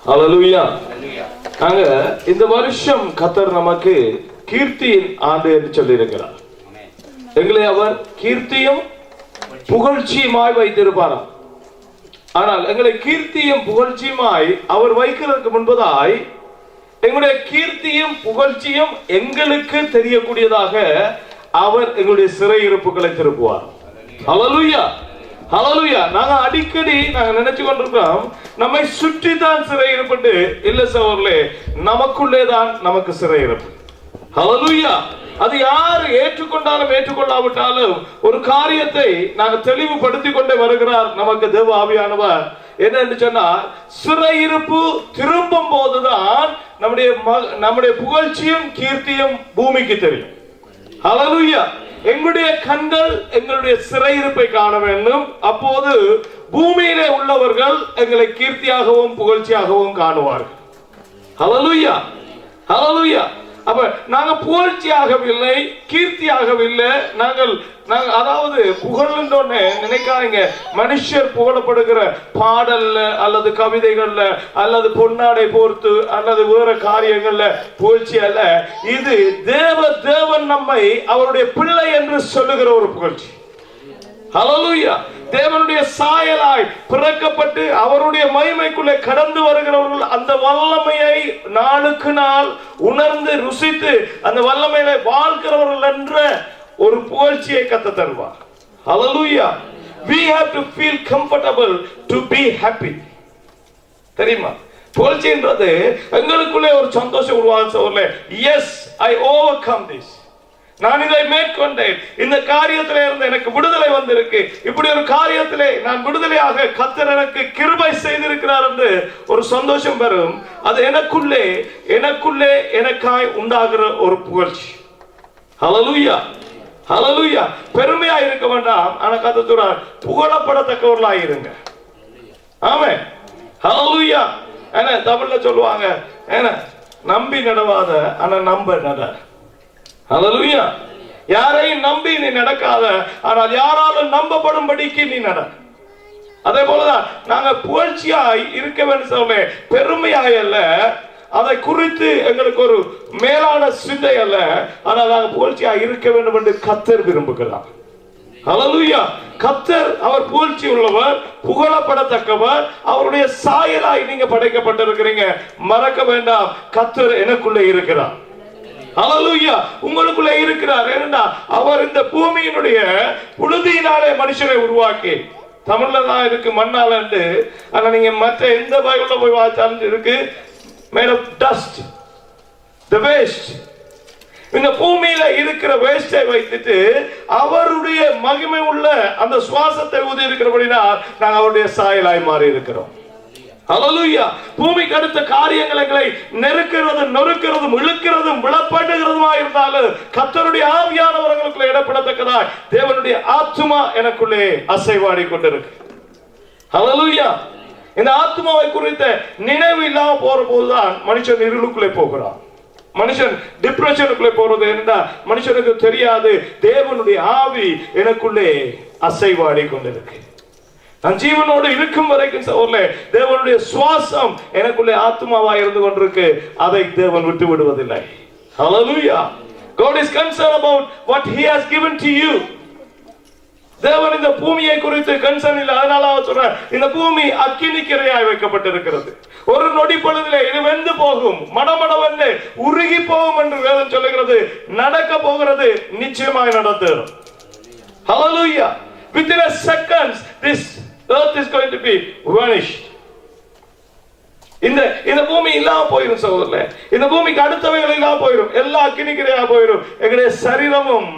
ஹல்லேலூயா. நாங்க இந்த வருஷம் கர்த்தர் நமக்கு கீர்த்தியின் ஆண்டு என்று சொல்லி இருக்கிறார். எங்களை அவர் கீர்த்தியும் புகழ்ச்சியுமாய் வைத்திருப்பாராம். ஆனால் எங்களை கீர்த்தியும் புகழ்ச்சியுமாய் அவர் வைக்கிறதுக்கு முன்பதாய் எங்களுடைய கீர்த்தியும் புகழ்ச்சியும் எங்களுக்கு தெரியக்கூடியதாக அவர் எங்களுடைய சிறையிருப்புகளை திருப்புவார். ஹல்லேலூயா, ஹல்லேலூயா. நாங்க அடிக்கடி நினைச்சு கொண்டிருக்கோம் நம்மை சுற்றி தான் சிறையிருப்பு. இல்ல சகோதரர்களே, நமக்குள்ளே தான் நமக்கு சிறையிருப்பு. ஹல்லேலூயா. அது யார் ஏற்றுக்கொண்டாலும் ஏற்றுக்கொள்ளாவிட்டாலும் ஒரு காரியத்தை நாங்கள் தெளிவுபடுத்திக் கொண்டே வருகிறார் நமக்கு தேவ ஆவியானவர். என்ன சொன்னால், சிறையிருப்பு திரும்பும் போதுதான் நம்முடைய புகழ்ச்சியும் கீர்த்தியும் பூமிக்கு தெரியும். ஹல்லேலூயா. எங்களுடைய கண்கள் எங்களுடைய சிறையிருப்பை காண வேண்டும். அப்போது பூமியிலே உள்ளவர்கள் எங்களை கீர்த்தியாகவும் புகழ்ச்சியாகவும் காணுவார்கள். ஹல்லேலூயா, ஹல்லேலூயா. அப்ப நாங்க புகழ்ச்சியாகவில்லை, கீர்த்தியாகவில்லை. நாங்கள் அதாவது புகழ்ந்தோன்னு நினைக்காதீங்க. மனுஷர் புகழப்படுகிற பாடல்ல அல்லது கவிதைகள்ல அல்லது பொன்னாடை போர்த்து அல்லது வேற காரியங்கள்ல புகழ்ச்சி அல்ல. இது தேவன் நம்மை அவருடைய பிள்ளை என்று சொல்லுகிற ஒரு புகழ்ச்சி. ஹல்லேலூயா. தேவனுடைய சாயலாய் பிறக்கப்பட்டு அவருடைய மகிமைக்குள்ளே கடந்து வருகிறவர்கள் அந்த வல்லமையை நாளுக்கு நாள் உணர்ந்து ருசித்து அந்த வல்லமையில வாழ்கிறவர்கள் என்ற ஒரு புகழ்ச்சியை கத்த தருவார். ஹல்லேலூயா. We have to feel comfortable to be happy. தெரியுமா? புகழ்ச்சின்றது எங்களுக்குள்ளே ஒரு சந்தோஷம் உருவாக்குறதுல, yes, I overcome this. நான் இதை மேற்கொண்டேன், இந்த காரியத்திலே இருந்து எனக்கு விடுதலை வந்திருக்கு, இப்படி ஒரு காரியத்திலே நான் விடுதலையாக கர்த்தர் எனக்கு கிருபை செய்திருக்கிறார் என்று ஒரு சந்தோஷம் பெறும். அது எனக்குள்ளே எனக்காய் உண்டாகிற ஒரு புகழ்ச்சி. ஹல்லேலூயா, ஹல்லேலூயா. பெருமையா இருக்க வேண்டாம், ஆனா கர்த்தர் சொல்றார் புகழப்படத்தக்கவர்களாய் இருங்க. ஆமென், ஹல்லேலூயா. என்ன தமிழ்ல சொல்லுவாங்க, என்ன நம்பி நடவாத ஆனா நம்ப நட. ஹல்லேலூயா. யாரையும் நம்பி நீ நடக்காத, ஆனால் யாராலும் நம்பப்படும்படிக்கு நீ நட. அதே போலதான் நாங்க புகழ்ச்சியாய் இருக்க வேண்டும் சொல்ல, பெருமையாய் அல்ல, அதை குறித்து எங்களுக்கு ஒரு மேலான சிந்தை அல்ல, ஆனால் நாங்க புகழ்ச்சியாய் இருக்க வேண்டும் என்று கர்த்தர் விரும்புகிறார். ஹல்லேலூயா. கர்த்தர் அவர் புகழ்ச்சி உள்ளவர், புகழப்படத்தக்கவர். அவருடைய சாயலாய் நீங்க படைக்கப்பட்டிருக்கிறீங்க. மறக்க வேண்டாம், கர்த்தர் எனக்குள்ளே இருக்கிறார். ஹல்லேலூயா. உங்களுக்குள்ளே இருக்கிறார். ஏன்னா அவர் இந்த பூமியினுடைய புழுதியினாலே மனுஷனை உருவாக்கி, தமிழ்ல தான் இருக்கு மண்ணால, ஆனா நீங்க மற்ற எந்த பைபிள்ல போய் வாசிச்சாலும் இருக்கு made of dust, the waste. இந்த பூமியில இருக்கிற வேஸ்டை வைத்துட்டு அவருடைய மகிமை உள்ள அந்த சுவாசத்தை ஊதி இருக்கிறபடினா நாங்க அவருடைய சாயலாய் மாறி இருக்கிறோம். ஹல்லேலூயா. பூமிக்கு அடுத்த காரியங்களை நெருக்கிறதும் நொறுக்கிறதும் இழுக்கிறதும் விளப்படுகிறதுமா இருந்தாலும் கர்த்தருடைய ஆவியானவர்களுக்குள்ள இடப்படத்தக்கதாய் தேவனுடைய ஆத்துமா எனக்குள்ளே அசைவாடி கொண்டிருக்கு. ஹல்லேலூயா. இந்த ஆத்துமாவை குறித்த நினைவு இல்லாம போற போதுதான் மனுஷன் இருளுக்குள்ளே போகிறான். மனுஷன் டிப்ரெஷனுக்குள்ளே போறது என்றால் மனுஷனுக்கு தெரியாது தேவனுடைய ஆவி எனக்குள்ளே அசைவாடி கொண்டிருக்கு. நான் ஜீவனோடு இருக்கும் வரைக்கும் சகோதரர்களே, தேவனுடைய சுவாசம் எனக்குள்ளே ஆத்துமாவா இருந்து கொண்டிருக்கு. அதை தேவன் விட்டு விடுவதில்லை. ஹல்லேலூயா. God is concerned about what he has given to you. தேவன் இந்த பூமியை குறித்து கன்சர்ன் இல்லை. அதனால அவர் சொல்றார், இந்த பூமி அக்கினிக்கிரையாய் வைக்கப்பட்டிருக்கிறது. ஒரு நொடி பொழுதிலே இது வெந்து போகும், மடமடவென்று உருகி போகும் என்று வேதம் சொல்லுகிறது. நடக்க போகிறது, நிச்சயமாக நடக்கும். Hallelujah. Within a second this earth is going to be vanished. இந்த பூமி இல்லாம போயிடும் சகோதரர்களே. இந்த பூமிக்கு அடுத்தவைகள் இல்லாம போயிடும். எல்லா அக்கினிக்கிரையா போயிடும். எங்களுடைய சரீரமும்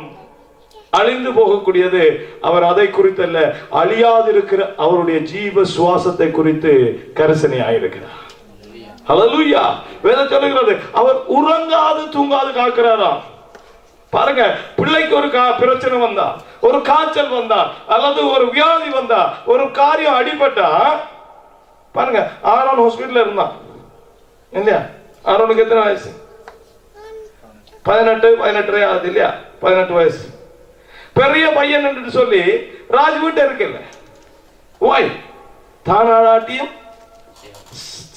அழிந்து போகக்கூடியது. அவர் அதை குறித்தல்ல, அழியாதிருக்கிற அவருடைய ஜீவ சுவாசத்தை குறித்து கரிசனையாயிருக்கிறார். ஹல்லேலூயா. வேதம் சொல்லுகிறது அவர் உறங்காது தூங்காது காக்கிறாராம். பாருங்க, பிள்ளைக்கு ஒரு பிரச்சனை வந்தா, ஒரு காய்ச்சல் வந்தா, அல்லது ஒரு வியாதி வந்தா, ஒரு காரியம் அடிபட்டா, பாருங்க ஆரோன் ஹாஸ்பிட்டல்ல இருந்தான் இல்லையா? ஆரோனுக்கு எத்தனை வயசு? 18 ஆகுது இல்லையா? 18 வயசு. பெரிய பையன் என்று சொல்லி ராஜ் வீட்டை இருக்குல்ல, வாய் தானாட்டியும்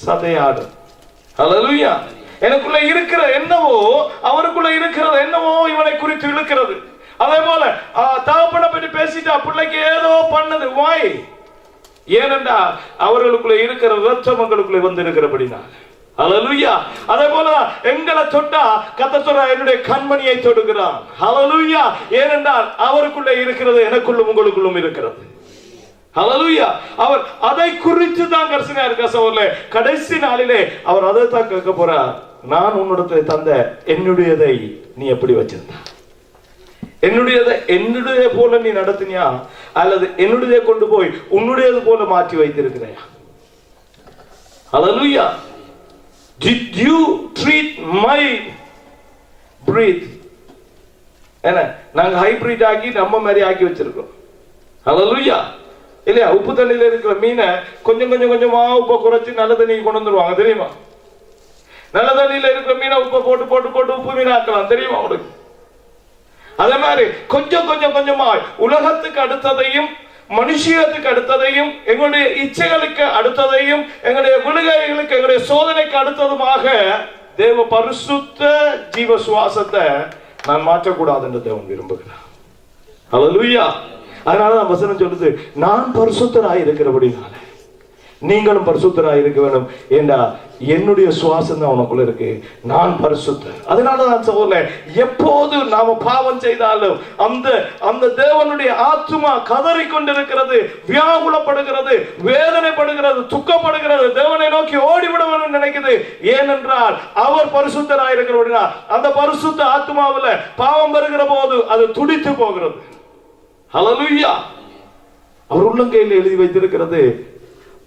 சதையாடும். ஹல்லேலூயா. எனக்குள்ள இருக்கிற என்னவோ அவருக்குள்ள இருக்கிறது என்னவோ இவனை குறித்து இழுக்கிறது. அதே போல தகப்பனை பற்றி பேசிட்டா பிள்ளைக்கு ஏதோ பண்ணது. வாய் ஏனென்றா அவர்களுக்குள்ள இருக்கிற ரத்தம் உங்களுக்குள்ள வந்து இருக்கிறபடினா. ஹல்லேலூயா. அதே போல எங்களை தொட்டா கர்த்தர் சொல்றார், என்னுடைய கண்மணியை தொடுகிறான். ஹல்லேலூயா. ஏனென்றால் அவருக்குள்ள இருக்கிறது எனக்குள்ளும் உங்களுக்குள்ளும் இருக்கிறது. ஹல்லேலூயா. அவர் அதை குறித்து தான் கர்சனையா இருக்க சகோதரர்களே. கடைசி நாளிலே அவர் அதை தான் கேட்க போறார். நான் உன்னிடத்தில் தந்த என்னுடையதை நீ எப்படி வச்சிருந்த? என்னுடையதை என்னுடைய போல நீ நடத்தினியா அல்லது என்னுடைய கொண்டு போய் உன்னுடையது போல மாற்றி வைத்திருக்கிறையா? ஹல்லேலூயா. Did you treat my breed? என்ன நாங்க ஹைபிரிட் ஆக்கி நம்ம மாதிரி ஆக்கி வச்சிருக்கோம். ஹல்லேலூயா. இல்லையா? உப்பு தண்ணியில இருக்கிற மீனை கொஞ்சம் கொஞ்சம் கொஞ்சமா உப்பை குறைச்சி நல்ல தண்ணி கொண்டு வந்துருவாங்க, தெரியுமா? நல்ல தண்ணியில இருக்கிற மீனை உப்பை போட்டு போட்டு போட்டு உப்பு மீன் ஆக்கலாம், தெரியுமா உங்களுக்கு? அதே மாதிரி கொஞ்சம் கொஞ்சம் கொஞ்சமா உலகத்துக்கு அடுத்ததையும் மனுஷியத்துக்கு அடுத்ததையும் எங்களுடைய இச்சைகளுக்கு அடுத்ததையும் எங்களுடைய விழுகைகளுக்கு எங்களுடைய சோதனைக்கு அடுத்ததுமாக தேவ பரிசுத்த ஜீவ சுவாசத்தை நான் மாற்றக்கூடாது என்று தேவன் விரும்புகிறார். ஹல்லேலூயா. அதனாலதான் வசனம் சொல்லுது, நான் பரிசுத்தராய் இருக்கிறபடினால நீங்களும் பரிசுத்தராய் இருக்க வேண்டும். ஏண்டா என்னுடைய சுவாசம் தான் உனக்குள்ள இருக்கு, நான் பரிசுத்தர். அதனாலதான் சொல்ல, எப்போது நாம பாவம் செய்தாலும் அந்த அந்த தேவனுடைய ஆத்துமா கதறி கொண்டிருக்கிறது, வியாகுலப்படுகிறது, வேதனைப்படுகிறது, துக்கப்படுகிறது, தேவனை நோக்கி ஓடிவிடணும் நினைக்குது. ஏனென்றால் அவர் பரிசுத்தராய் இருக்கிறபடினா அந்த பரிசுத்த ஆத்துமாவில் பாவம் வருகிற போது அது துடித்து போகிறது. ஹல்லேலூயா. அவர் உள்ளங்கையில் எழுதி வைத்திருக்கிறது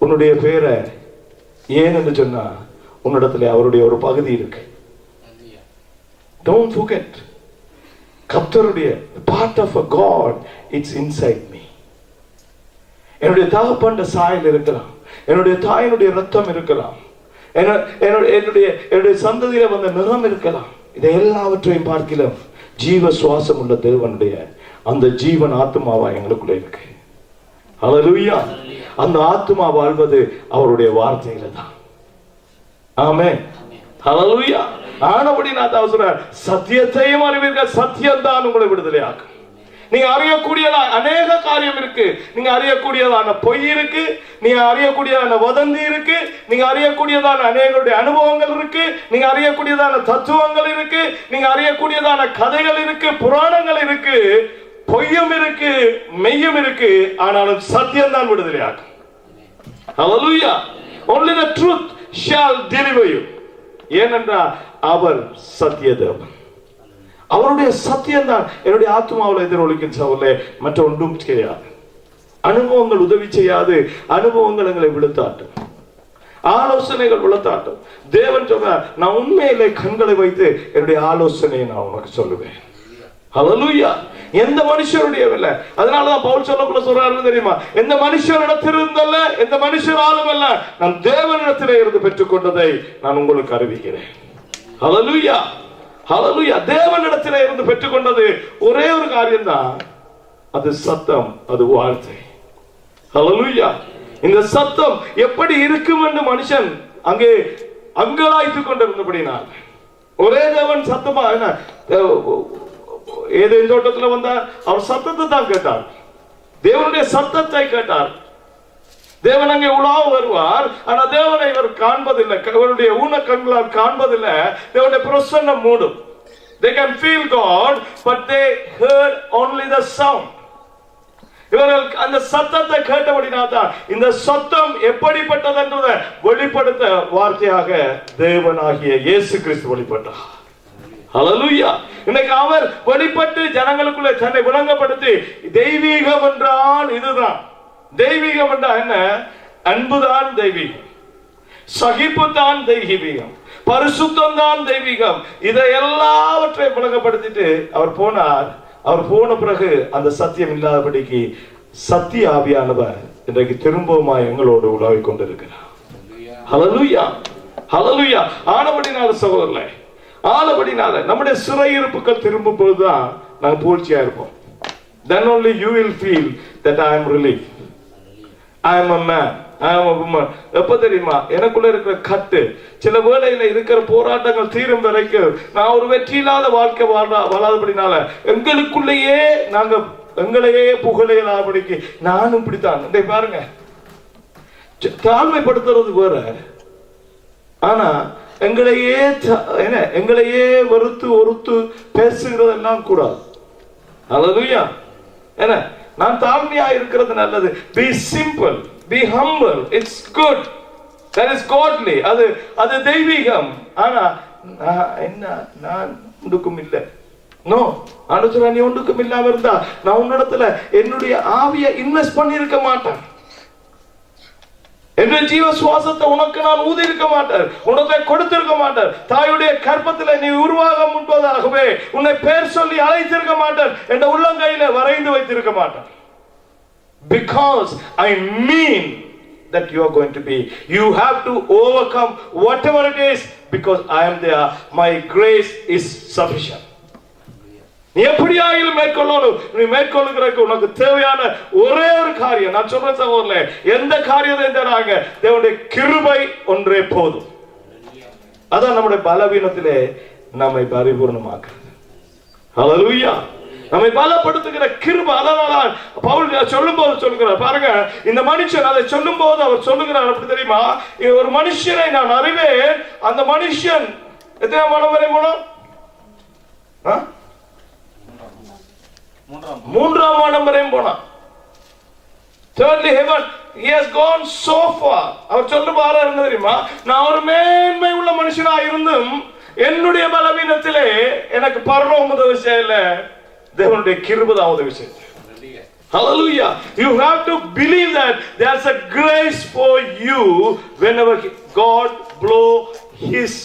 உன்னுடைய பேரை. ஏன் என்று சொன்னா உன்னிடத்துல அவருடைய ஒரு பகுதி இருக்கு. Don't forget. கர்த்தருடைய part of a God, it's inside me. என்னுடைய தகப்பன் சாயல் இருக்கலாம், என்னுடைய தாயினுடைய ரத்தம் இருக்கலாம், என்னுடைய சந்ததியில வந்த நிறம் இருக்கலாம். இதை எல்லாவற்றையும் பார்க்கலாம் ஜீவ சுவாசம் உள்ள தேவனுடைய அந்த ஜீவன் ஆத்மாவா எங்களுக்குள்ள இருக்கு. ஹல்லேலூயா. அந்த ஆத்மா வாழ்வது அவருடைய வார்த்தையில தான். ஆமென். ஹல்லேலூயா. ஆனபடி நான் தான் சொல்றேன், சத்தியத்தையும் அறிவீர்கள், சத்தியம் தான் உங்களை விடுதலையாக்கும். நீங்க அறியக்கூடியதான அநேக காரியம் இருக்கு. நீங்க அறியக்கூடியதான பொய் இருக்கு, நீங்க அறியக்கூடியதான வதந்தி இருக்கு, நீங்க அறியக்கூடியதான அநேகருடைய அனுபவங்கள் இருக்கு, நீங்க அறியக்கூடியதான தத்துவங்கள் இருக்கு, நீங்க அறியக்கூடியதான கதைகள் இருக்கு, புராணங்கள் இருக்கு, பொய்யும் இருக்கு, மெய்யும் இருக்கு. ஆனாலும் சத்தியம் தான் விடுதலையாக்கும். ஹல்லேலூயா. Only the truth shall deliver you. ஏனென்றால் அவர் சத்திய தேவன். அவருடைய சத்தியம் தான் என்னுடைய ஆத்மாவில் எதிரொலிக்கும் சவலே, மற்ற ஒன்றும் கிடையாது. அனுபவங்கள் உதவி செய்யாது. அனுபவங்கள் எங்களை விழுத்தாட்டும், ஆலோசனைகள் விழுத்தாட்டும். தேவன் சொல்றார், நான் உண்மையிலே கண்களை வைத்து என்னுடைய ஆலோசனையை நான் உனக்கு சொல்லுவேன். ஹல்லேலூயா. எந்த மனுஷருடைய இல்லை. அதனாலதான் பவுல் சொல்லக்குள்ள சொல்றாரு தெரியுமா, எந்த மனுஷரிடத்திலிருந்தல்ல, எந்த மனுஷராலும் அல்ல, நான் தேவனிடத்திலே இருந்து பெற்றுக்கொண்டதை நான் உங்களுக்கு அறிவிக்கிறேன். ஹல்லேலூயா. ஹல்லேலூயா. தேவனிடத்திலே இருந்து பெற்றுக்கொண்டது ஒரே ஒரு காரியம் தான், அது சத்தம், அது வார்த்தை. ஹல்லேலூயா. இந்த சத்தம் எப்படி இருக்கும் என்று மனுஷன் அங்கே அங்கலாய்த்துக் கொண்டிருந்தபடினால் ஒரே தேவன் சத்தமா என்ன ஏதேன் தோட்டத்தில் வந்தார், அவர் சத்தத்தை தான் கேட்டார், தேவனுடைய சத்தத்தை கேட்டார். தேவன் அங்கே உலாவ வருவார், ஆனா தேவனை இவர் காண்பதில்லை, அவருடைய ஊன கண்களால் காண்பதில்லை. தேவனுடைய பிரசன்னம் மூடும். They can feel God, but they heard only the sound. இவர்கள் அந்த சத்தத்தை கேட்டபடினால்தான் இந்த சத்தம் எப்படிப்பட்டது என்றதை வெளிப்படுத்த வார்த்தையாக தேவனாகிய இயேசு கிறிஸ்து வெளிப்பட்டார். ஹல்லேலூயா. இன்னைக்கு அவர் வெளிப்பட்டு ஜனங்களுக்குள்ள தன்னை விளங்கப்படுத்தி, தெய்வீகம் என்றால் இதுதான். தெய்வீகம் என்றால் என்ன? அன்புதான் தெய்வீகம், சகிப்பு தான் தெய்வீகம், பரிசுத்தம் தான் தெய்வீகம். இதை எல்லாவற்றையும் விளங்கப்படுத்திட்டு அவர் போனார். அவர் போன பிறகு அந்த சத்தியம் இல்லாதபடிக்கு சத்திய ஆவியானவர் இன்றைக்கு திரும்பவுமா எங்களோடு உலாவிக் கொண்டிருக்கிறார். ஹல்லேலூயா. ஹல்லேலூயா. ஆனபடினால சகோதரர்களே, ஆனபடினால நம்முடைய சிறையிருப்புகள் திரும்பும் பொழுதுதான் நாங்கள் பூர்ச்சியா இருப்போம். Then only you will feel that I am relieved. I am a man. எப்ப தெரியுமா? எனக்குள்ள இருக்கிற கட்டு, சில வேளையில இருக்கிற போராட்டங்கள் தீரும் வரைக்கும் நான் ஒரு வெற்றி இல்லாத வாழ்க்கை வாழாதபடினால எங்களுக்குள்ளேயே நாங்க எங்களையே புகழையிலாதபடிக்கு நானும் இப்படித்தான். பாருங்க, தாழ்மைப்படுத்துறது வேற, ஆனா எங்களையே வெறுத்து ஒருத்து பேசுகிறதெல்லாம் கூடாது. அல்லேலூயா. என்ன, நான் தாழ்மையா இருக்கிறது நல்லது. Be simple, be humble, it's good, that is godly, அது தெய்வீகம். ஆனா நான் ஒன்றுக்கும் இல்லை. நோ, ஆண்டவரே, நீ ஒன்றுக்கும் இல்லாம இருந்தா நான் உன்னிடத்துல என்னுடைய ஆவியை இன்வெஸ்ட் பண்ணி இருக்க மாட்டேன். என்னுடைய ஜீவ சுவாசத்தை உனக்கு நான் ஊதி இருக்க மாட்டேன், உனக்கு கொடுத்திருக்க மாட்டேன். தாயுடைய கற்பத்துல நீ உருவாக முன்பதாகவே உன்னை பேர் சொல்லி அழைத்திருக்க மாட்டேன், என்ற உள்ளங்கையில வரைந்து வைத்திருக்க மாட்டேன். Because I mean that you are going to be, you have to overcome whatever it is, because I am there, my grace is sufficient. நீ எப்படியாயிலும் மேற்கொள்ளணும். நீ மேற்கொள்ளுகிறதுக்கு உனக்கு தேவையான ஒரே ஒரு காரியம், நான் சொல்ற சகோதரர்களே, எந்த காரியத்தை தராங்க, தேவனுடைய கிருபை ஒன்றே போதும். அதான் நம்முடைய பலவீனத்திலே நம்மை பரிபூர்ணமாக்குறது. ஹல்லேலூயா. நம்மை பலப்படுத்துகிற கிருபை. அதனால பவுல் சொல்லும் போது சொல்லுகிறார், பாருங்க, இந்த மனுஷன் அதை சொல்லும் போது அவர் சொல்லுகிறார், அப்படி தெரியுமா, ஒரு மனுஷனை நான் அறிவேன், அந்த மனுஷன் எத்தனை மனம் வரை போனோம்? மூன்றாம் வானம் வரையும் போனான். Thirdly heaven, he has gone so far. அவர் சொல்லுவாரா என்ன தெரியுமா, நான் ஒரு மேன்மை உள்ள மனுஷனா இருந்தும் என்னுடைய பலவீனத்திலே எனக்கு பரலோகம் உதவி செய்யல, தேவனுடைய கிருபை தான் உதவி செய்யுது. Hallelujah. You have to believe that there's a grace for you whenever God blow his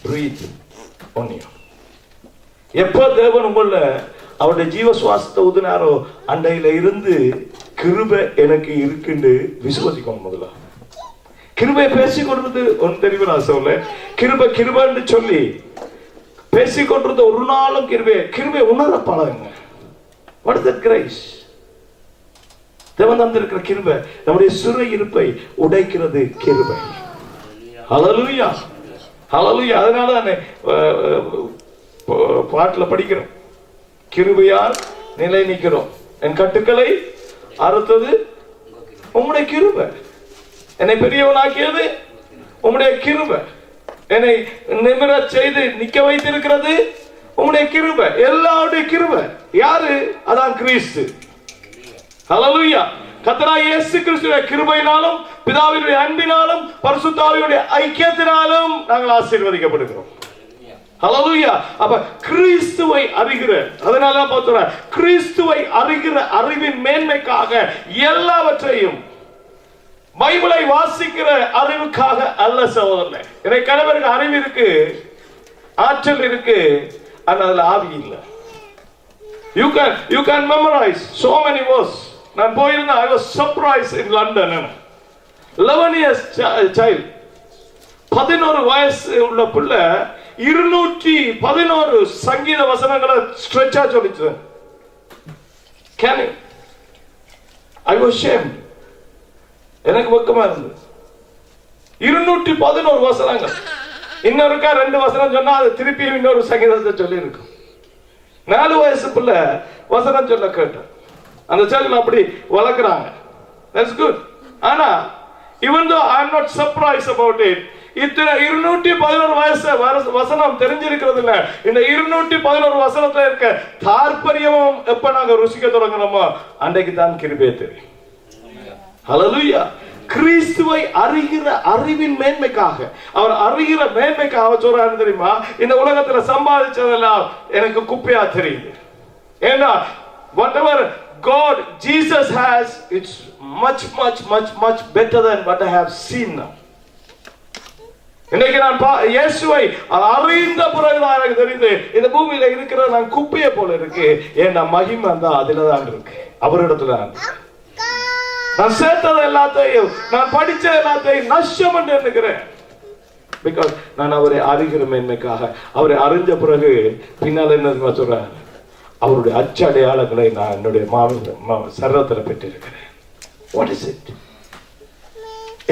breath on you. எப்ப தேவன் உங்கள அவருடைய ஜீவ சுவாசத்தை ஊதினாரோ அண்டையில இருந்து கிருபை எனக்கு இருக்குன்னு விசுவாசிக்கணும். முதல்ல கிருபையை பேசிக்கொண்டது ஒன்று தெரியுமா, சொல்ல கிருபைன்னு சொல்லி பேசிக்கொண்டது ஒரு நாளும் கிருபை உணர பழகுங்க. What is that grace? தேவன் தந்திருக்கிற கிருபை நம்முடைய சிறு இருப்பை உடைக்கிறது கிருபை. ஹல்லேலூயா, ஹல்லேலூயா. அதனால பாட்டுல படிக்கிறோம், கிருபையால் நிலை நிற்கிறோம், என் கட்டுக்களை அறுத்தது உம்முடைய கிருபை, என்னை பெரியவனாக்கியது உம்முடைய கிருபை, என்னை நிமிரச் செய்து நிக்க வைத்திருக்கிறது உம்முடைய கிருபை. எல்லாருடைய கிருபை யாரு? அதான் கிறிஸ்து. ஹல்லேலூயா. கர்த்தராகிய இயேசு கிறிஸ்துவின் கிருபையினாலும் பிதாவினுடைய அன்பினாலும் பரிசுத்த ஆவியுடைய ஐக்கியத்தினாலும் நாங்கள் ஆசீர்வதிக்கப்படுகிறோம். ஹல்லேலூயா. அப்ப கிறிஸ்துவை அறிகிற, அதனால பார்த்தோம், கிறிஸ்துவை அறிகிற அறிவின் மேன்மைக்காக எல்லாவற்றையும், பைபிளை வாசிக்கிற அறிவுக்காக அல்ல சகோதரனே. எனக்கு கணவருக்கு அறிவு இருக்கு, ஆற்றல் இருக்கு, ஆனா அதுல ஆவி இல்லை. You can memorize so many words. நான் போயிருந்தேன், I was surprised in London. 11 years child, 11 வயசு உள்ள பிள்ளை 211 சங்கீத வசனங்களை ஸ்ட்ரெச்சா சொல்லிச்சு. Can you? I was ashamed. எனக்கு வெக்கமா இருந்தது. 211 வசனங்கள். இன்னொருக்கா 2 வசனம் சொன்னா அது திருப்பி இன்னொரு சங்கீதத்தை சொல்லி இருக்கும். 4 வயசு பிள்ளை வசனம் சொல்ல கேட்டேன். அந்த செல்ல அப்படி வளர்க்குறாங்க. That's good. ஆனா even though I am not surprised about it, இத்தனை 211 வயசு வசனம் தெரிஞ்சிருக்கிறது இல்ல. இந்த 211 வசனத்துல இருக்க தாற்பயமும் எப்ப நாங்க ருசிக்க தொடங்குறோமோ அன்றைக்கு தான் கிருபை தெரியும். ஹல்லேலூயா. கிறிஸ்துவை அறிகிற அறிவின் மேன்மைக்காக, அவர் அறிகிற மேன்மைக்காக அவர் சொல்றாரு தெரியுமா, இந்த உலகத்துல சம்பாதிச்சதெல்லாம் எனக்கு குப்பையா தெரியுது. ஏன்னா whatever God Jesus has, it's much better than what I have seen now. இன்னைக்கு நான் இயேசுவை அறிந்த பிறகுதான் எனக்கு தெரியுது, இந்த பூமியில இருக்கிற நான் குப்பையை போல இருக்கு. ஏன்னா மகிமை தான் அதுலதான் இருக்கு, அவரிடத்துல தான். நான் சேர்த்தது எல்லாத்தையும், நான் படிச்ச எல்லாத்தையும் நஷ்டம் என்று எண்ணுகிறேன். பிகாஸ் நான் அவரை அறிகிற மேன்மைக்காக, அவரை அறிஞ்ச பிறகு பின்னால் என்ன சொல்றேன், அவருடைய அச்சடையாளங்களை நான் என்னுடைய சரீரத்தில் பெற்றிருக்கிறேன். What is it?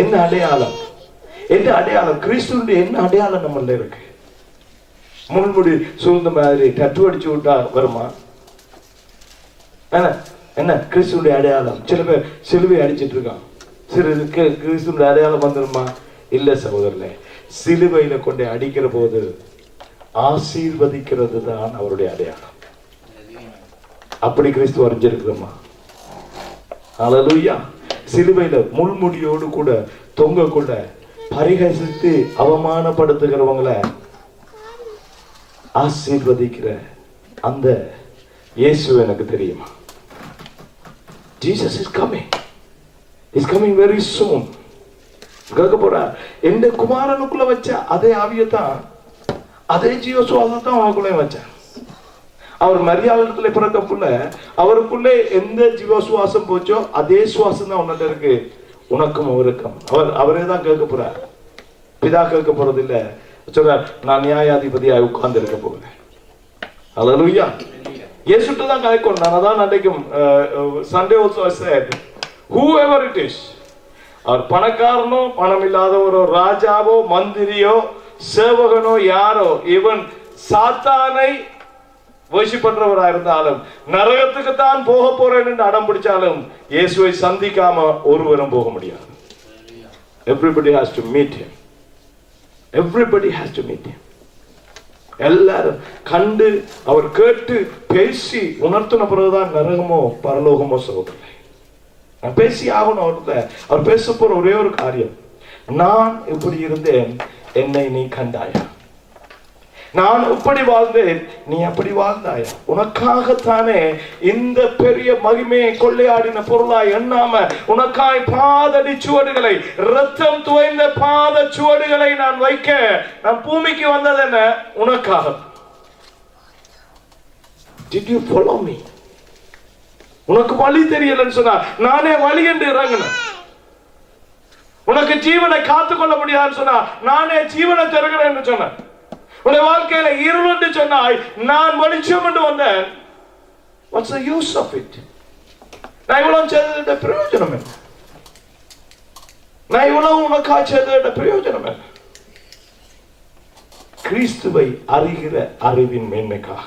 என்ன அடையாளம்? என்ன அடையாளம்? கிறிஸ்துவனுடைய என்ன அடையாளம் நம்மள இருக்கு? முள்முடி சூழ்ந்த மாதிரி டட்டு அடிச்சு விட்டா வருமா? என்ன கிறிஸ்துவனுடைய அடையாளம்? சில பேர் சிலுவை அடிச்சிட்டு இருக்கான். கிறிஸ்துவனுடைய அடையாளம் வந்துருமா? இல்ல சகோதரர்களே, சிலுவையில கொண்டு அடிக்கிற போது ஆசீர்வதிக்கிறது தான் அவருடைய அடையாளம். அப்படி கிறிஸ்து வரைஞ்சிருக்கிறோமா? ஹல்லேலூயா. சிலுவையில முள்முடியோடு கூட தொங்க கூட பரிகசித்து அவமானப்படுத்துகிறவங்களை ஆசீர்வதிக்கிற அந்த இயேசு எனக்கு தெரியுமா? Jesus is coming. He's coming very soon. கேட்க போற எந்த குமாரனுக்குள்ள வச்ச அதே ஆவியத்தான், அதே ஜீவ சுவாசத்தான் அவனுக்குள்ளே வச்சான். அவர் மரியாதை பிறக்கக்குள்ள அவருக்குள்ளே எந்த ஜீவ சுவாசம் போச்சோ அதே சுவாசம் தான் உன்னிட்ட இருக்கு, உனக்கும் அவருக்கும். அவரே தான் கேட்க போறார். பிதா கேட்க போறது இல்ல. சொல்றார், நான் நியாயாதிபதியாக உட்கார்ந்து இருக்க போகிறேன். ஹல்லேலூயா. இயேசுட்ட தான் கேட்கணும். நான் அதான் அன்றைக்கும் Sunday also I said, whoever it is, அவர் பணக்காரனோ பணம் இல்லாதவரோ ராஜாவோ மந்திரியோ சேவகனோ யாரோ, இவன் சாத்தானை வர்ஷிப் பண்றவரா இருந்தாலும் நரகத்துக்கு தான் போக போறேன் என்று அடம் பிடிச்சாலும் இயேசுவை சந்திக்காம ஒருவரும் போக முடியாது. Everybody has to meet him. Everybody has to meet him. எல்லாரும் கண்டு அவர் கேட்டு பேசி உணர்த்தின பிறகுதான் நரகமோ பரலோகமோ சகோதரர்களே. பேசி ஆகணும். அவர் பேச போற ஒரே ஒரு காரியம், நான் இப்படி இருந்தேன், என்னை நீ கண்டாயா? நான் இப்படி வாழ்ந்தேன், நீ அப்படி வாழ்ந்தாயா? உனக்காகத்தானே இந்த பெரிய மகிமையை கொள்ளையாடின பொருளாய் எண்ணாம உனக்காய் பாதடி சுவடுகளை, ரத்தம் துவைந்த பாத சுவடுகளை நான் வைக்க நான் பூமிக்கு வந்தது என்ன? உனக்காக. Did you follow me? உனக்கு வழி தெரியலன்னு சொன்னா நானே வழி என்று இறங்கினேன். உனக்கு ஜீவனை காத்துக்கொள்ள முடியாதுன்னு சொன்னா நானே ஜீவனை தருகிறேன் என்று சொன்னேன். உன்னுடைய வாழ்க்கையில இருள் என்று சொன்னாய், நான் வெளிச்சம் என்று வந்தேன். What's the use of it? நான் இவ்வளவு செய்த பிரயோஜனம் என்ன? நான் இவ்வளவு உனக்கா செய்த பிரயோஜனம் என்ன? கிறிஸ்துவை அறிகிற அறிவின் மேன்மைக்காக.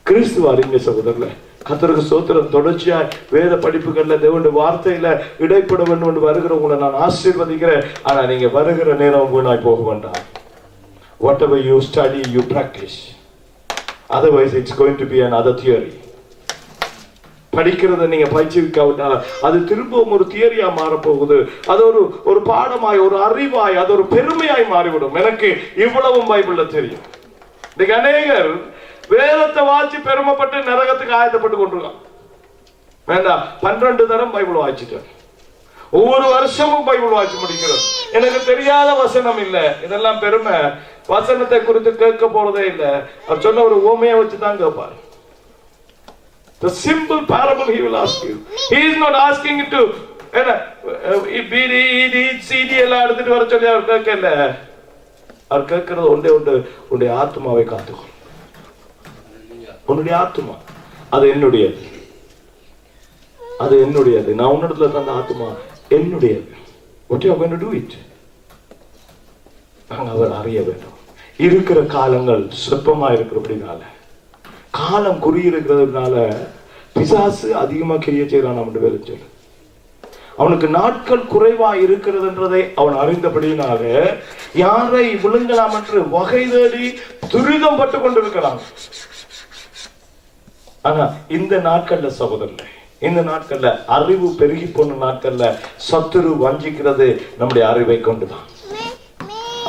கிறிஸ்துவ அறிஞ சகோதரர்களே, கர்த்தருக்கு ஸ்தோத்திரம். தொடர்ச்சியா வேத படிப்புகள்ல தேவனுடைய வார்த்தையில இடைப்பட வேண்டும் என்று வருகிறவங்களை நான் ஆசீர்வதிக்கிறேன். ஆனா நீங்க வருகிற நேரம் வீணாய் போக வேண்டாம். Whatever you study, you practice. Otherwise, it's going to be another theory. படிக்கிறத நீங்க பயிற்சிக்காவிட்டால் அது திரும்பவும் ஒரு தியரியா மாறப்போகுது. அது ஒரு பாடமாய், ஒரு அறிவாய், அது ஒரு பெருமையாய் மாறிவிடும். எனக்கு இவ்வளவும் பைபிள்ல தெரியும். இன்னைக்கு அநேகர் வேதத்தை வாசி பெருமைப்பட்டு நரகத்துக்கு ஆயத்தப்பட்டு கொண்டிருக்கான். வேண்டாம், 12 தரம் பைபிள் வாசிச்சிட்டேன். ஒவ்வொரு வருஷமும் பைபிள் வாசி முடிக்கிறோம். எனக்கு தெரியாத வசனம் இல்ல. இதெல்லாம் பெருமை. வசனத்தை குறித்து கேட்க போறதே இல்ல. அவர் சொன்ன ஒரு ஓமையை வச்சு தான் கேட்பார். The simple parable he will ask you. He is not asking you to CD எல்லாம் எடுத்துட்டு வர சொல்லி அவர் கேட்கல. அவர் கேட்கறது ஒன்றே ஒன்று, உன்னுடைய ஆத்மாவை காத்துக்கொள். உன்னுடைய ஆத்மா அது என்னுடையது, அது என்னுடையது. நான் உன்னிடத்துல தந்த ஆத்மா என்னுடையது. What you are going to do it? நாங்கள் அவர் அறிய வேண்டும். இருக்கிற காலங்கள் சொற்பமா இருக்கிறபடினால, காலம் குறியிருக்கிறதுனால பிசாசு அதிகமா கிரிய செய்யறான். நம்ம வேலை சொல்லு, அவனுக்கு நாட்கள் குறைவா இருக்கிறதுன்றதை அவன் அறிந்தபடினால யாரை விழுங்கலாம் என்று வகை தேடி துரிதம் பட்டு கொண்டிருக்கிறான். ஆனா இந்த நாட்கள்ல சகோதரர்களே, இந்த நாட்கள்ல அறிவு பெருகி போன நாட்கள்ல சத்துரு வஞ்சிக்கிறது நம்முடைய அறிவை கொண்டுதான்.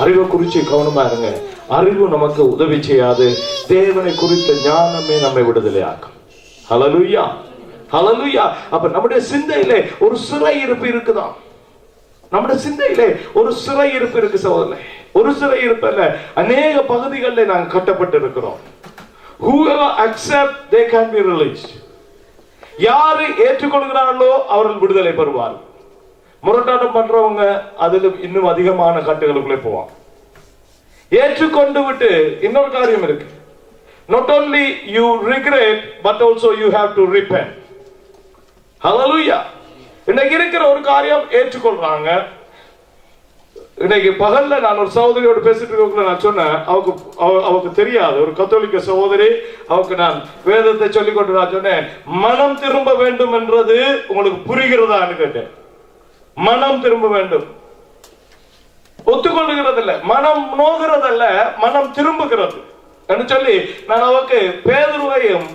அறிவை குறிச்சு கவனமா இருங்க. அறிவு நமக்கு உதவி செய்யாது. தேவனை குறித்த ஞானமே நம்மை விடுதலை ஆக்கும். ஹல்லேலூயா, ஹல்லேலூயா. அப்ப நம்முடைய சிந்தையிலே ஒரு சிறை இருப்பு இருக்குதான். நம்முடைய சிந்தையிலே ஒரு சிறை இருப்பு இருக்கு சகோதரர்களே. ஒரு சிறை இருப்பல்ல, அநேக பகுதிகளில் நாங்கள் கட்டப்பட்டு இருக்கிறோம். Whoever accept, they can be released. யாரு ஏற்றுக்கொள்கிறார்களோ அவர்கள் விடுதலை பெறுவார்கள். முரட்டாட்டம் பண்றவங்க அதுல இன்னும் அதிகமான கட்டுகளுக்குள்ளே போவாங்க. ஏற்றுக்கொண்டு விட்டு இன்னொரு காரியம் இருக்கு. Not only you regret, but also you have to repent. Hallelujah. இன்னைக்கு இருக்கிற ஒரு காரியம் ஏற்றுக்கொள்றாங்க, இன்னைக்கு பகல்ல நான் ஒரு சகோதரியோடு பேசிட்டு இருக்கக்குள்ள நான் சொன்னேன், அவருக்கு தெரியாது, ஒரு கத்தோலிக்க சகோதரி, அவருக்கு நான் வேதத்தை சொல்லிக் கொண்டு நான் சொன்னேன், மனம் திரும்ப வேண்டும் என்றது உங்களுக்கு புரிகிறதான்னு கேட்டேன். மனம் திரும்ப வேண்டும், ஒத்துக்கொள்ளுகிறது இல்ல, மனம் நோகிறதல்ல, மனம் திரும்புகிறது என்று சொல்லி நான் அவருக்கு பேதுருவையும்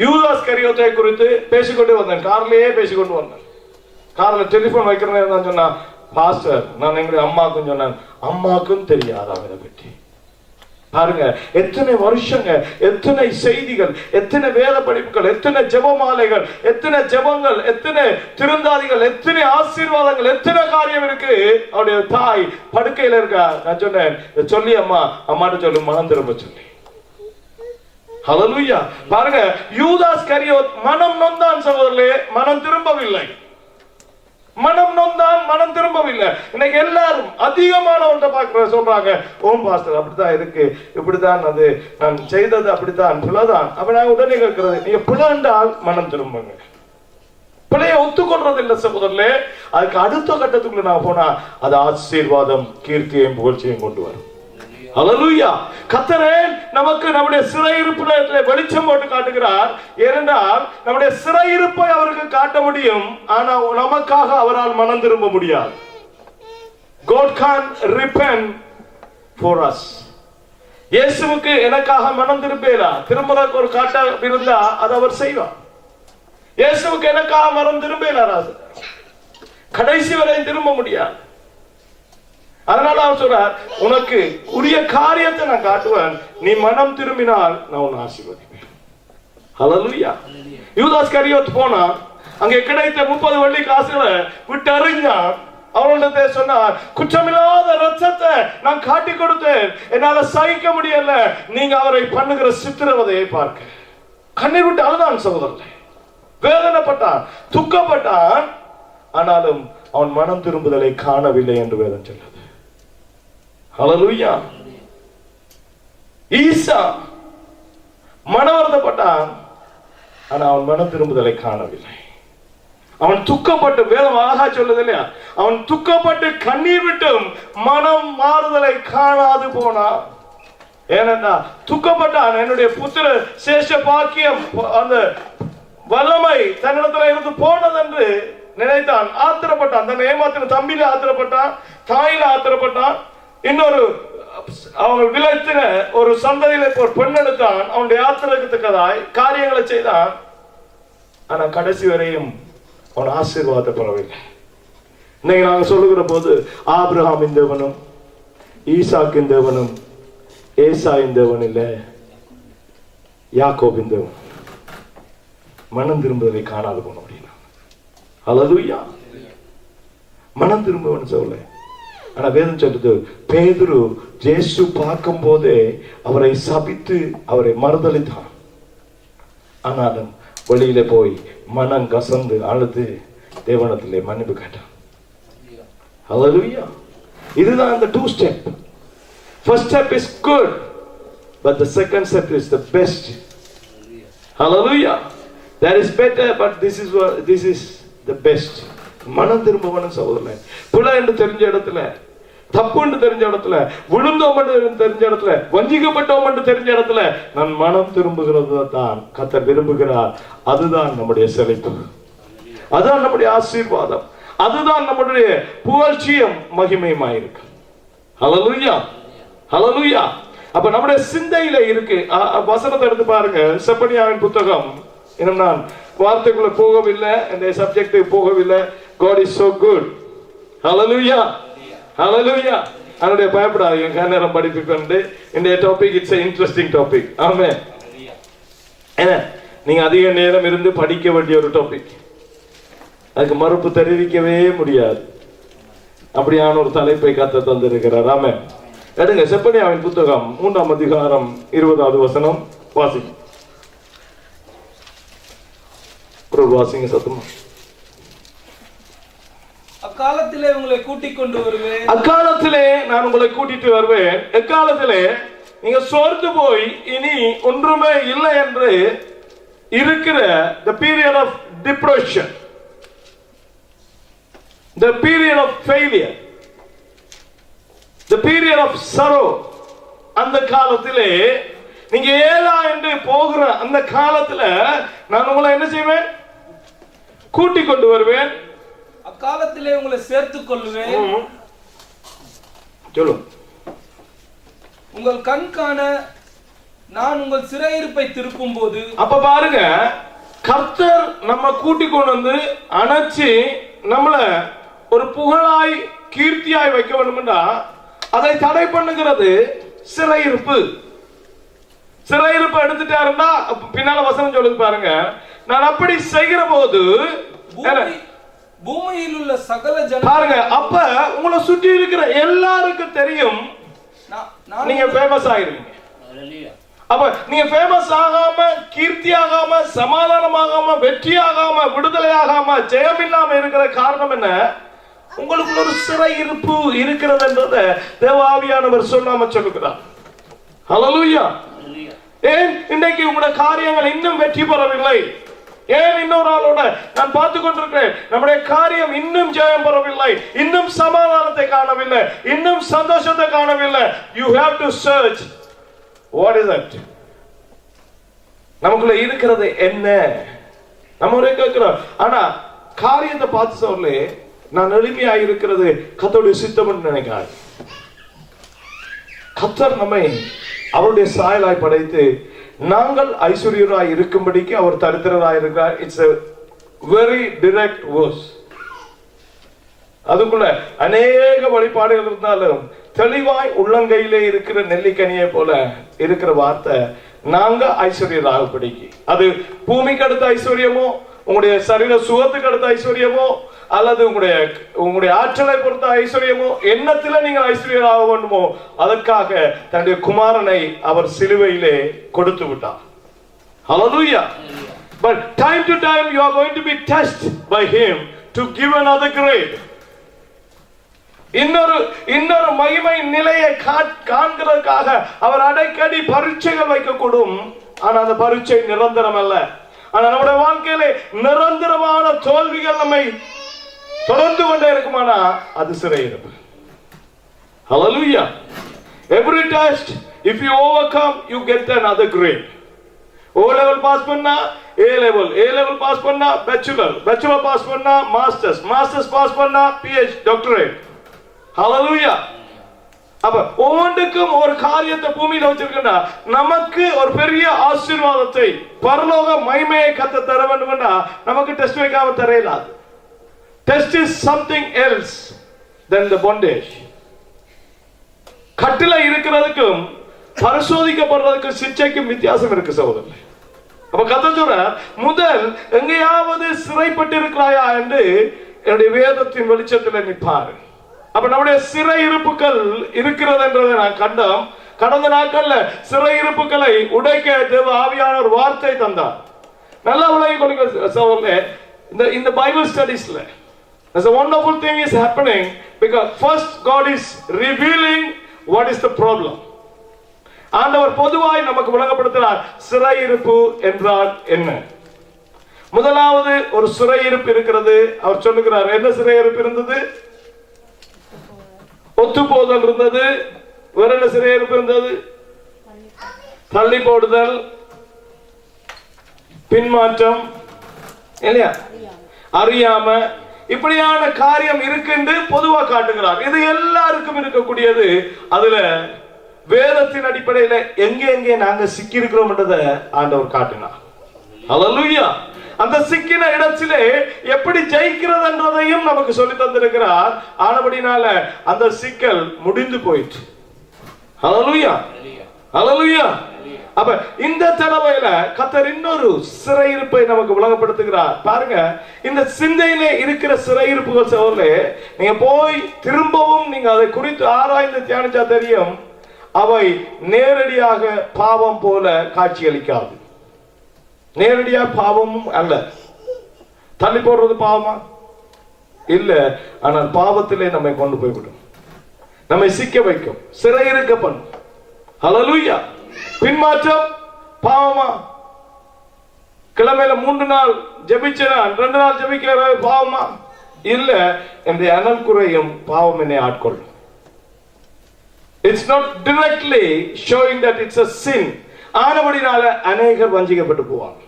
யூதாஸ் கரியோத்தை குறித்து பேசிக்கொண்டே வந்தேன். கார்லயே பேசிக்கொண்டு வந்தேன். கார்ல டெலிபோன் வைக்கிறேன் சொன்னா, பாஸ்டர் நான் எங்களுடைய அம்மாக்கும் சொன்னேன், அம்மாக்கும் தெரியாது அவரை பற்றி. பாருங்க, எத்தனை வருஷங்க, எத்தனை செய்திகள், எத்தனை வேத படிப்புகள், எத்தனை ஜெபமாலைகள், எத்தனை ஜெபங்கள், எத்தனை திருந்தாதிகள், எத்தனை ஆசீர்வாதங்கள், எத்தனை காரியம் இருக்கு. அவருடைய தாய் படுக்கையில இருக்கா. நான் சொன்னேன், சொல்லி அம்மாட்ட சொல்லு, மனம் திரும்ப சொல்லி. ஹல்லேலூயா. பாருங்க, யூதாஸ் கரியோத் மனம் நொந்தான் சகோதரர்களே, மனம் திரும்பவில்லை. மனம் நொந்தான், மனம் திரும்பவில்லை. இன்னைக்கு எல்லாரும் அதிகமானவன்ட்ட பார்க்கிற சொல்றாங்க, ஓம் பாஸ்டர் அப்படித்தான் இருக்கு, இப்படித்தான் அது நான் செய்தது அப்படித்தான் பிழைதான். அப்ப நான் உடனே கேட்கிறது, நீங்க பிழைண்டால் மனம் திரும்புங்க. பிழைய ஒத்துக்கொள்றது இல்லை சகோதரர்களே. அதுக்கு அடுத்த கட்டத்துக்குள்ள நான் போனா அது ஆசீர்வாதம், கீர்த்தியையும் புகழ்ச்சியையும் கொண்டு வரும். ஹல்லேலூயா. கர்த்தரே நமக்கு நம்முடைய சிறையிருப்பிலே வெளிச்சம் போட்டு காட்டுகிறார். ஏனென்றால் நம்முடைய சிறையிருப்பை அவருக்கு காட்ட முடியும், ஆனா நமக்காக அவரால் மனம் திரும்ப முடியாது. God can't repent for us. இயேசுவுக்கு எனக்காக மனம் திரும்பல, திரும்பறதுக்கு ஒரு காட்ட இருந்தா அது அவர் செய்வார். இயேசுவுக்கு எனக்காக மனம் திரும்பல, கடைசி வரை திரும்ப முடியாது. அதனால அவர் சொல்றார், உனக்கு உரிய காரியத்தை நான் காட்டுவேன், நீ மனம் திரும்பினால் நான் உன்னை ஆசீர்வதிப்பேன். ஹல்லேலூயா. யூதாஸ் கரியோத் போனா, அங்கே கிடைத்த 30 வெள்ளி காசுகளை விட்டு அறிஞ்சான். அவனுடைய சொன்னார், குற்றமில்லாத ரத்தத்தை நான் காட்டி கொடுத்தேன், என்னால சகிக்க முடியல, நீங்க அவரை பண்ணுகிற சித்திரவதையை பார்க்க. கண்ணீர் விட்டு அழுதான் சகோதரர்களே, வேதனைப்பட்டான், துக்கப்பட்டான். ஆனாலும் அவன் மனம் திரும்புதலை காணவில்லை என்று வேதம் சொல்லுது. ஹல்லேலூயா. ஈசா மனவருத்தப்பட்டான், ஆனா அவன் மனம் திரும்புதலை காணவில்லை. அவன் துக்கப்பட்டு, வேதம் அழகா சொல்லுது இல்லையா, அவன் துக்கப்பட்டு கண்ணீர் விட்டும் மனம் மாறுதலை காணாது போனான். ஏனென்றா துக்கப்பட்டான், என்னுடைய புத்திர சேஷ பாக்கியம், அந்த வல்லமை தன்னிடத்துல இருந்து போனது என்று நினைத்தான். ஆத்திரப்பட்டான், தன்னை ஏமாத்தின தம்பியில ஆத்திரப்பட்டான், தாயில ஆத்திரப்பட்டான். இன்னொரு அவங்க விளைத்தின ஒரு சந்ததியில ஒரு பெண் எடுத்தான், அவனுடைய ஆத்திரத்துக்கதாய் காரியங்களை செய்தான். ஆனா கடைசி வரையும் அவன் ஆசீர்வாதத்தை பெறவில்லை. இன்னைக்கு நாங்க சொல்லுகிற போது ஆபிரகாமின் தேவனும் ஈசாக்கின் தேவனும் ஏசாயின் தேவன் இல்ல, யாக்கோபின் தேவன். மனம் திரும்புவதை காணாது போன அப்படின்னா. ஹல்லேலூயா. மனம் திரும்பவன் சொல்ல. ஆனா வேதம் சொல்லுது, பேதுரு இயேசு பார்க்கும் போதே அவரை சபித்து அவரை மறுதலித்தான். ஆனாலும் வெளியில போய் மனம் கசந்து அழுது தேவனத்திலே மன்னிப்பு கேட்டான். ஹல்லேலூயா. இதுதான் அந்த 2 step. First step is good, but the second step is the best. Hallelujah. That is better, but this is the best. மனம் திரும்பவனும் சகோதரன், பிழை என்று தெரிஞ்ச இடத்துல, தப்பு என்று தெரிஞ்ச இடத்துல, விழுந்தோம் என்று தெரிஞ்ச இடத்துல, வஞ்சிக்கப்பட்டோம் என்று தெரிஞ்ச இடத்துல நான் மனம் திரும்புகிறது தான் கர்த்தர் விரும்புகிறார். அதுதான் நம்முடைய செழிப்பு, அதுதான் நம்முடைய ஆசீர்வாதம், அதுதான் நம்முடைய புகழ்ச்சியும் மகிமையுமாயிருக்கு. ஹல்லேலூயா. ஹல்லேலூயா. அப்ப நம்முடைய சிந்தையில இருக்கு. வசனத்தை எடுத்து பாருங்க, செப்பனியாவின் புத்தகம். இன்னும் நான் வார்த்தைக்குள்ள போகவில்லை, இந்த சப்ஜெக்ட் போகவில்லை. God is so good. Hallelujah. Hallelujah. அதனுடைய பயப்படாதீங்க, நேரம் படிப்புக்கு இந்த topic it's a interesting topic. ஆமென். என்ன நீங்க அதிக நேரம் இருந்து படிக்க வேண்டிய ஒரு டாபிக், அதுக்கு மறுப்பு தெரிவிக்கவே முடியாது. அப்படியான ஒரு தலைப்பை கர்த்தர் தந்திருக்கிறார். ஆமென். எடுங்க செப்பனியாவின் புத்தகம் 3ஆம் அதிகாரம் 20வது வசனம் வாசிங்க. வாசிங்க சத்தமா. அக்காலத்திலே உங்களை கூட்டிக் கொண்டு வருவேன், அக்காலத்திலே நான் உங்களை கூட்டிட்டு வருவேன். எக்காலத்திலே நீங்க சோர்ந்து போய் இனி ஒன்றுமே இல்லை என்று இருக்கிற the period of depression, the period of failure, the period of sorrow, அந்த காலத்திலே நீங்க ஏலா என்று போகிற அந்த காலத்துல நான் உங்களை என்ன செய்வேன்? கூட்டிக் கொண்டு வருவேன். அக்காலத்திலே உங்களை சேர்த்துக் கொள்வேன். சொல்லும். உங்கள் கண் காண நான் உங்கள் சிறையிருப்பை திருப்பும் போது. அப்ப பாருங்க, கர்த்தர் நம்ம கூட்டிக் கொண்டு வந்து அணைச்சி நம்மள ஒரு புகழாய் கீர்த்தியாய் வைக்க வேண்டும்னா அதை தடை பண்ணுகிறது சிறையிருப்பு. சிறையிருப்பு எடுத்துட்டாருன்னா பின்னால வசனம் சொல்லுது பாருங்க, நான் அப்படி செய்கிற போது பூமியில் உள்ள சகல ஜன பாருங்க, அப்ப உங்களை சுற்றி இருக்கிற எல்லாருக்கும் தெரியும் நீங்க ஃபேமஸ் ஆயிருவீங்க. அப்ப நீங்க ஃபேமஸ் ஆகாம, கீர்த்தி ஆகாம, சமாதானமாகாம, வெற்றி ஆகாம, விடுதலை ஆகாம, ஜெயம் இல்லாம இருக்கிற காரணம் என்ன? உங்களுக்கு ஒரு சிறையிருப்பு இருக்கிறது என்றதை தேவாவியானவர் சொல்லாம சொல்லுகிறார். ஹல்லேலூயா. ஏன் இன்னைக்கு உங்களுடைய காரியங்கள் இன்னும் வெற்றி பெறவில்லை? ஏன் இன்னொரு ஆளோட நான் பார்த்து கொண்டிருக்கிறேன், நம்முடைய காரியம் இன்னும் ஜெயம் பெறவில்லை, இன்னும் சமாதானத்தை காணவில்லை, இன்னும் சந்தோஷத்தை காணவில்லை? You have to search. What is that? நமக்குள்ள இருக்கிறது என்ன? நம்ம ஒரே கேட்கிறோம், ஆனா காரியத்தை பார்த்து சொல்லி நான் எளிமையா இருக்கிறது கர்த்தருடைய சித்தம் என்று நினைக்கிறார். கர்த்தர் நம்மை அவருடைய சாயலாய் படைத்து நாங்கள் ஐஸ்வர்யராய் இருக்கும்படிக்கு அவர் தரித்திரராய் இருக்கிறார். It's a very direct verse. அதுக்குள்ள அநேக வழிபாடுகள் இருந்தாலும் தெளிவாய் உள்ளங்கையிலே இருக்கிற நெல்லிக்கனியை போல இருக்கிற வார்த்தை நாங்க ஐஸ்வர்யராக படிக்கு. அது பூமிக்கு அடுத்த ஐஸ்வர்யமோ, உங்களுடைய சரீர சுகத்துக்கு அடுத்த ஐஸ்வர்யமோ, அல்லது உங்களுடைய ஆற்றலை பொறுத்த ஐஸ்வர்யமோ, எண்ணத்துல நீங்கள் ஐஸ்வர்யராக வேண்டுமோ, அதற்காக தன்னுடைய குமாரனை அவர் சிலுவையிலே கொடுத்து விட்டார். Hallelujah. But time to time you are going to be tested by him to give another grade. இன்னொரு மகிமை நிலையை காண்கிறதுக்காக அவர் அடிக்கடி பரீட்சைகள் வைக்கக்கூடும். ஆனா அந்த பரீட்சை நிரந்தரம் அல்ல. ஆனா நம்முடைய வாழ்க்கையிலே நிரந்தரமான தோல்விகள் நம்மை தொடர்ந்து கொண்டே இருக்குமானா அது சிறையிருப்பு. Hallelujah. Every test, if you overcome, you get another grade. O level pass பண்ணா A level, A level pass பண்ணா bachelor, bachelor pass பண்ணா masters, masters pass பண்ணா PhD, doctorate. Hallelujah. அப்ப ஒவ்வொன்றுக்கும் ஒரு காரியத்தை பூமியில வச்சிருக்கா நமக்கு ஒரு பெரிய ஆசீர்வாதத்தை, பரலோக மகிமையை கத்த தர வேண்டும்னா நமக்கு டெஸ்ட் வைக்காம தரையிலாது. Test is something else than the bondage. கட்டில இருக்கிறதுக்கும் பரிசோதிக்கப்படுறதுக்கு சிச்சைக்கும் வித்தியாசம் இருக்கு சகோதரர்களே. அப்ப கதை சொல்ற முதல் எங்கேயாவது சிறைப்பட்டு இருக்கிறாயா என்று என்னுடைய வேதத்தின் வெளிச்சத்தில் நிற்பாரு. அப்ப நம்முடைய சிறையிருப்புகள் இருக்கிறது என்றதை நான் கண்டோம். கடந்த நாட்கள்ல சிறையிருப்புகளை உடைக்க தேவ ஆவியானவர் வார்த்தை தந்தார். நல்லா உலகி கொடுக்க சகோதரர்களே. இந்த Bible ஸ்டடீஸ்ல there's a wonderful thing is happening because first God is revealing what is the problem. ஆண்டவர் பொதுவாய் நமக்கு விளங்கப்படுத்துகிறார் சிறையிருப்பு என்றால் என்ன. முதலாவது ஒரு சிறையிருப்பு இருக்கிறது. அவர் சொல்லுகிறார், என்ன சிறையிருப்பு இருந்தது? ஒத்து போதல் இருந்தது. வேற என்ன சிறையிருப்பு இருந்தது? தள்ளி போடுதல், பின்மாற்றம், இல்லையா, அறியாம, இப்படியான காரியம் இருக்குன்னு பொதுவா காட்டுகிறார். இது எல்லாருக்கும் இருக்கக்கூடியது. அதுல வேதத்தின் அடிப்படையில எங்கே நாங்க சிக்கி இருக்கிறோம் என்றதை ஆண்டவர் காட்டினார். ஹல்லேலூயா. அந்த சிக்கின இடத்திலே எப்படி ஜெயிக்கிறது என்றதையும் நமக்கு சொல்லி தந்திருக்கிறார். ஆனபடினால அந்த சிக்கல் முடிந்து போயிற்று. ஹல்லேலூயா, ஹல்லேலூயா. அப்ப இந்த தடவையில கர்த்தர் இன்னொரு சிறையிருப்பை நமக்கு விளங்கப்படுத்துகிறார். பாருங்க, இந்த சிந்தையிலே இருக்கிற சிறையிருப்புகள் சோழர்களே, நீங்க போய் திரும்பவும் நீங்க அதை குறித்து ஆராய்ந்து தியானிச்சா தெரியும், அவை நேரடியாக பாவம் போல காட்சியளிக்காது. நேரடியா பாவமும் அல்ல. தள்ளி போடுறது பாவமா இல்ல, ஆனால் பாவத்திலே நம்மை கொண்டு போய்விடும், நம்மை சிக்க வைக்கும், சிறையிருக்க பண்ணும். ஹல்லேலூயா. பின்மாற்றம் பாவமா? கிழமையில 3 நாள் ஜெபிச்சேன், 2 நாள் ஜெபிக்கிற பாவமா? இல்ல, என்னுடைய அனல் குறையும் பாவம் என்னை ஆட்கொள்ளும். It's not directly showing that it's a sin. ஆனபடினால அநேகர் வஞ்சிக்கப்பட்டு போவாங்க.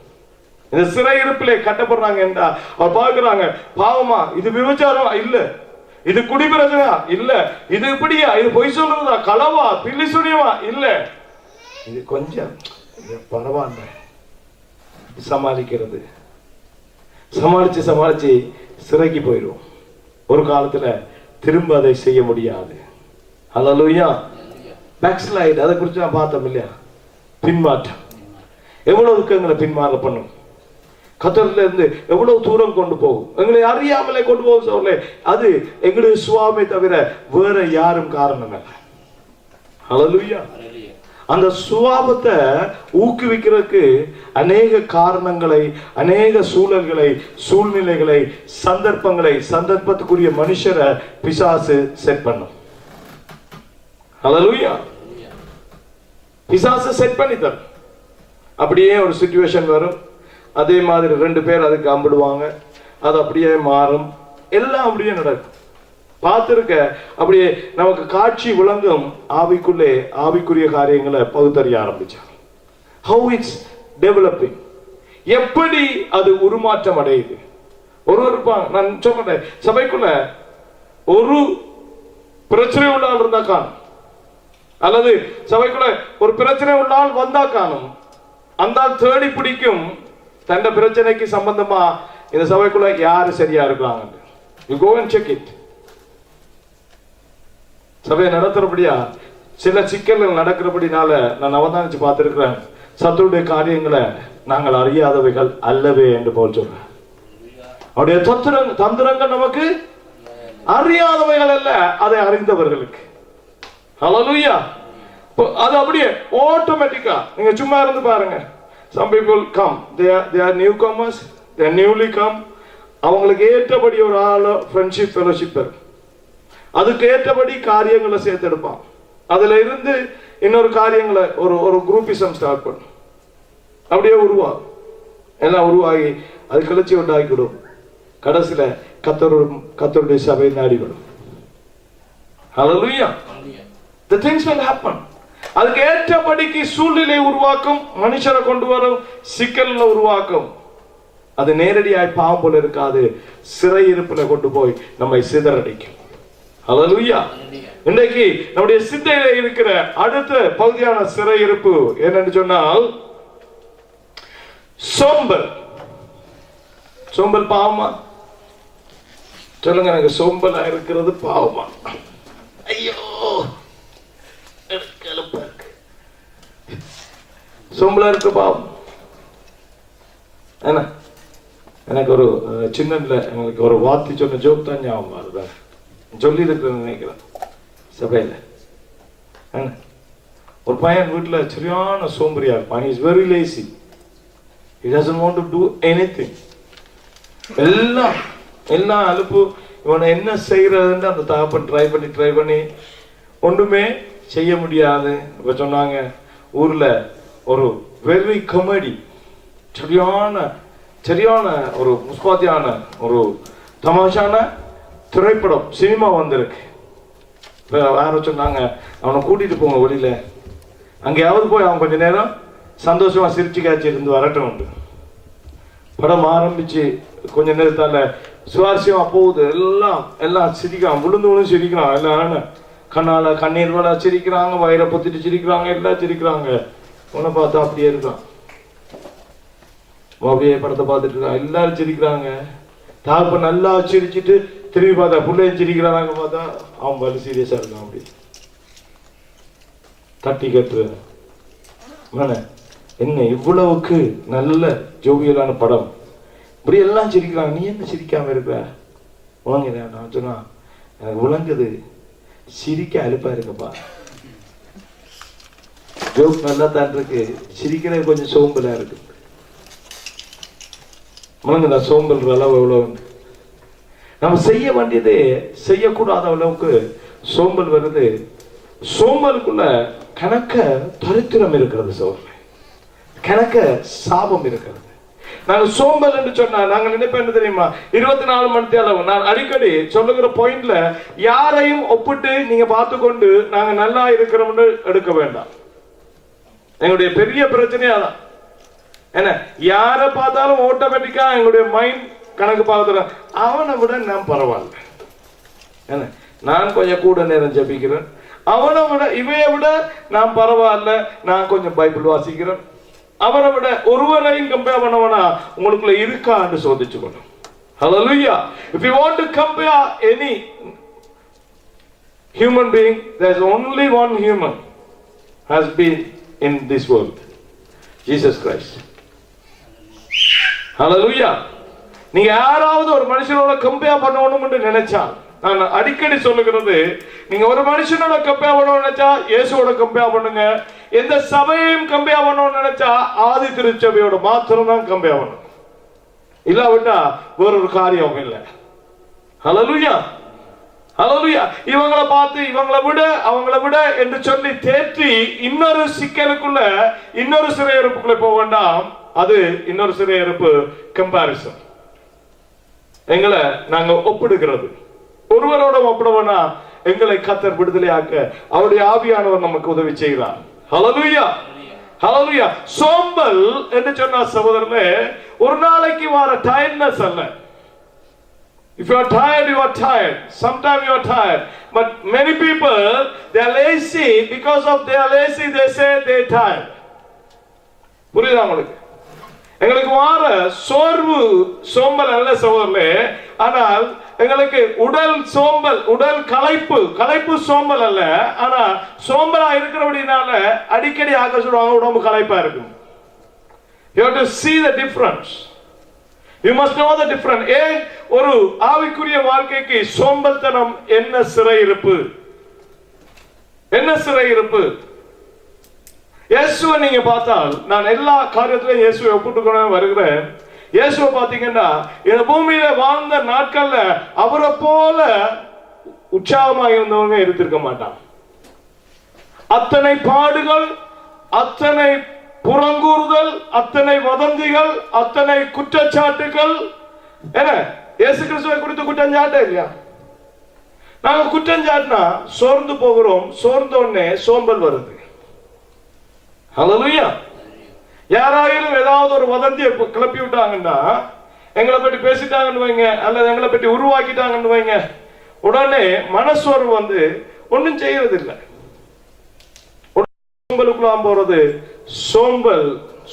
இந்த சிறையிருப்பிலே கட்டப்படுறாங்க என்றா அவர் பார்க்கிறாங்க, பாவமா, இது விபச்சாரம் இல்ல, இது குடிபிரச்சனையா இல்ல, இது இப்படியா, இது பொய் சொல்றதா, களவா, பில்லி சுனியமா இல்ல, இது கொஞ்சம் பரவாயில்ல சமாளிக்கிறது. சமாளிச்சு சிறைக்கு போயிடும். ஒரு காலத்துல திரும்ப அதை செய்ய முடியாது. ஹல்லேலூயா. பேக்ஸ்லைட், அதை குறித்து நான் பார்த்தோம் இல்லையா? பின்மாற்றம் எவ்வளவுக்கு எங்களை பின்மாற பண்ணும், கத்தரில இருந்து எவ்வளவு தூரம் கொண்டு போகும், எங்களை அறியாமலே கொண்டு போகும். சொல்ல அது எங்களுடைய சுவாமி தவிர வேற யாரும் காரணம் இல்லை. ஹல்லேலூயா. அந்த சுவாபத்தை ஊக்குவிக்கிறதுக்கு அநேக காரணங்களை, அநேக சூழல்களை, சூழ்நிலைகளை, சந்தர்ப்பத்துக்குரிய மனுஷரை பிசாசு செட் பண்ணும். ஹல்லேலூயா. பிசாசு செட் பண்ணி தரும். அப்படியே ஒரு சிச்சுவேஷன் வரும், அதே மாதிரி 2 பேர் அதுக்கு அம்பிடுவாங்க, அது அப்படியே மாறும், எல்லாம் அப்படியே நடக்கும். பார்த்திருக்க அப்படியே நமக்கு காட்சி விளங்கும். ஆவிக்குள்ளே ஆவிக்குரிய காரியங்களை பகுத்தறிய ஆரம்பிச்சாங்க. How it's developing, எப்படி அது உருமாற்றம் அடையுது. நான் சொல்றேன், சபைக்குள்ள ஒரு பிரச்சனை உள்ள ஆள் இருந்தா காணும், அல்லது சபைக்குள்ள ஒரு பிரச்சனை உள்ள ஆள் வந்தா காணும், அந்த தேடி பிடிக்கும் தண்ட பிரச்சனைக்கு சம்பந்தமா இந்த சபைக்குள்ள யாரு சரியா இருக்கிறாங்க. You go and check it. சபையை நடத்துறபடியா சில சிக்கல்கள் நடக்கிறபடினால நான் அவதானிச்சு பார்த்திருக்கிறேன். சத்துருடைய காரியங்களை நாங்கள் அறியாதவைகள் அல்லவே என்று போல் சொல்றேன். அவருடைய தந்திரங்கள் நமக்கு அறியாதவைகள் அல்ல, அதை அறிந்தவர்களுக்கு. ஹல்லேலூயா. அது அப்படியே ஆட்டோமேட்டிக்கா நீங்க சும்மா இருந்து பாருங்க. Some people come, they are newcomers, they are newly come. அவங்களுக்கு ஏற்றபடி ஒரு ஆள ஃப்ரெண்ட்ஷிப் ஃபெலோஷிப், அதுக்கு ஏற்றபடி காரியங்களை சேர்த்தெடுப்பான். அதுல இருந்து இன்னொரு காரியங்களை ஒரு குரூப்பிசம் ஸ்டார்ட் பண்ணும். அப்படியே உருவாகும், எல்லாம் உருவாகி அது கிளர்ச்சி உண்டாக்கிடும். கடைசியில கர்த்தருடைய சபை நாடிவிடும். Hallelujah. The things will happen. அதுக்கு ஏற்றபடிக்கு சூழ்நிலை உருவாக்கும், மனுஷரை கொண்டு வரும், சிக்கல்ல உருவாக்கும். அது நேரடியாய் பாவம் போல இருக்காது, சிறையிருப்புல கொண்டு போய் நம்மை சிதறடிக்கும். ஹல்லேலூயா. இன்றைக்கு நம்முடைய சிந்தையில இருக்கிற அடுத்த பகுதியான சிறையிருப்பு என்னன்னு சொன்னால் சோம்பல். சோம்பல் பாவமா? சொல்லுங்க, எனக்கு சோம்பலா இருக்கிறது பாவமா? ஐயோ, சோம்பலா இருக்க பாவம் என்ன? எனக்கு ஒரு சின்னதுல எங்களுக்கு ஒரு வார்த்தை சொன்ன ஜோக் தான் ஞாபகம் வருது, சொல்லி இருக்கிறேன்னு நினைக்கிறேன் சபையில. ஒரு பையன் வீட்டுல சரியான சோம்பரியா இருப்பான். He is very lazy. He doesn't want to do anything. எல்லாம் அலுப்பு. இவனை என்ன செய்யறதுன்னு அந்த தகப்பன் ட்ரை பண்ணி ஒன்றுமே செய்ய முடியாது. இப்ப சொன்னாங்க, ஊர்ல ஒரு வெரி காமெடி, சரியான ஒரு முஸ்பாத்தியான ஒரு தமாஷான திரைப்படம் சினிமா வந்திருக்கு. வேற சொன்னாங்க, அவனை கூட்டிட்டு போங்க வெளியில, அங்கேயாவது போய் அவன் கொஞ்ச நேரம் சந்தோஷமா சிரிச்சு காய்ச்சி இருந்து வரட்டும். படம் ஆரம்பிச்சு கொஞ்ச நேரத்தால சுவாரஸ்யமா போகுது. எல்லாம் சிரிக்கிறான், விழுந்து சிரிக்கிறான். எல்லாம் கண்ணால கண்ணீர் வள சிரிக்கிறாங்க, வயிறை பொத்திட்டு சிரிக்கிறாங்க, எல்லாம் சிரிக்கிறாங்க. உன்னை பார்த்தா அப்படியே இருக்கான், அப்படியே படத்தை பார்த்துட்டு இருக்கான், எல்லாரும் சிரிக்கிறாங்க. தாப்ப நல்லா சிரிச்சுட்டு திரும்பி பார்த்தா பிள்ளையும் சிரிக்கிறாங்க. பார்த்தா அவன் வலி சீரியஸா இருக்கான். அப்படி தட்டி கட்டுற என்ன இவ்வளவுக்கு நல்ல ஜோவியலான படம், இப்படி எல்லாம் சிரிக்கிறாங்க, நீ என்ன சிரிக்காம இருக்க? உலங்க நான் சொன்னா, எனக்கு விளங்குது, சிரிக்க அலுப்பா இருக்கப்பா. ஜோக் நல்லா தான் இருக்கு, சிரிக்கிறது கொஞ்சம் சோம்பலா இருக்கு. முழங்குதா சோம்பல் அளவு எவ்வளவு? நம்ம செய்ய வேண்டியது செய்யக்கூடாத அளவுக்கு சோம்பல் வருது. சோம்பலுக்குள்ள கணக்க தரித்திரம் இருக்கிறது, சோழ கணக்க சாபம் இருக்கிறது. நாங்க சோம்பல் என்று சொன்னா நாங்க நினைப்போம் என்ன தெரியுமா, 24 மணி நேரம். நான் அடிக்கடி சொல்லுகிற பாயிண்ட்ல யாரையும் ஒப்பிட்டு நீங்க பார்த்து கொண்டு நாங்க நல்லா இருக்கிறோம்னு எடுக்க வேண்டாம். எங்களுடைய பெரிய பிரச்சனையா தான் என்ன, யாரை பார்த்தாலும் ஆட்டோமேட்டிக்கா எங்களுடைய மைண்ட் கணக்கு பார்த்துற, அவனை விட நான் பரவாயில்ல, என்ன நான் கொஞ்சம் கூட நேரம் ஜபிக்கிறேன், அவனை விட இவைய விட நான் பரவாயில்ல, நான் கொஞ்சம் பைபிள் வாசிக்கிறேன், அவனை விட ஒருவரையும் கம்பேர் பண்ணவனா உங்களுக்குள்ள இருக்கான்னு சோதிச்சுக்கணும். Hallelujah. If you want to compare any human being, there's only one human has been in this world, Jesus Christ. Hallelujah. நீங்க யாராவது ஒரு மனுஷனோட கம்பேர் பண்ணணும்னு நினைச்சா, நான் அடிக்கடி சொல்லுகிறது, நீங்க ஒரு மனுஷனோட கம்பேர் பண்ணணும்னு நினைச்சா இயேசுவோட கம்பேர் பண்ணுங்க. எந்த சபையையும் கம்பேர் பண்ணணும்னு நினைச்சா ஆதி திருச்சபையோட மாத்திரம் தான் கம்பேர் பண்ணணும், இல்லாவிட்டா வேறொரு காரியம் இல்லை. ஹல்லேலூயா, ஹல்லேலூயா. இவங்களை பார்த்து இவங்களை விட அவங்களை விட என்று சொல்லி தேற்றி இன்னொரு சிக்கலுக்குள்ள இன்னொரு சிறையிருப்புக்குள்ள போக வேண்டாம். அது இன்னொரு சிறையிருப்பு கம்பாரிசன். எங்களை நாங்க ஒப்பிடுகிறது, ஒருவரோட ஒப்பிடுவோம்னா எங்களை கர்த்தர் விடுதலையாக்க அவருடைய ஆவியானவர் நமக்கு உதவி செய்கிறார். ஹல்லேலூயா, ஹல்லேலூயா. சோம்பல் என்று சொன்னா சகோதரர்களே, ஒரு நாளைக்கு வர டயர்ட்னஸ் அல்ல. If you are tired, you are tired. Sometimes you are tired. But many people, they are lazy. Because of they are lazy, they say they are tired. புரியுதா உங்களுக்கு? எங்களுக்கு வார சோர்வு சோம்பல் அல்ல சகோதரர்களே, ஆனால் எங்களுக்கு உடல் சோம்பல், உடல் களைப்பு சோம்பல் அல்ல. ஆனா சோம்பலா இருக்கிறபடினால அடிக்கடி ஆக சொல்லுவாங்க உடம்பு களைப்பா இருக்கும். You have to see the difference. You must know the difference. ஏன் ஒரு ஆவிக்குரிய வாழ்க்கைக்கு சோம்பல்தனம் என்ன சிறையிருப்பு, என்ன சிறையிருப்பு? இயேசுவை நீங்க பார்த்தால், நான் எல்லா காரியத்திலும் இயேசுவை ஒப்பிட்டுக்கொண்டு வருகிறேன். இயேசுவை பார்த்தீங்கன்னா இந்த பூமியில வாழ்ந்த நாட்கள்ல அவரை போல உற்சாகமாக இருந்தவங்க இருந்திருக்க மாட்டான். அத்தனை பாடுகள், அத்தனை புறங்கூறுதல், அத்தனை வதந்திகள், அத்தனை குற்றச்சாட்டுகள். என்ன இயேசு கிறிஸ்துவை குறித்து குற்றஞ்சாட்டே இல்லையா? நாங்க குற்றஞ்சாட்டினா சோர்ந்து போகிறோம், சோர்ந்த உடனே சோம்பல் வருது. ஹல்லேலூயா. யாராயிலும் ஏதாவது ஒரு வதந்தியை கிளப்பி விட்டாங்கன்னா, எங்களை பற்றி பேசிட்டாங்கன்னு வைங்க, அல்லது எங்களை பற்றி உருவாக்கிட்டாங்கன்னு வைங்க, உடனே மனசோர்வு வந்து ஒன்றும் செய்யறது இல்லை. சோம்பலுக்குள்ளாம் போறது. சோம்பல்,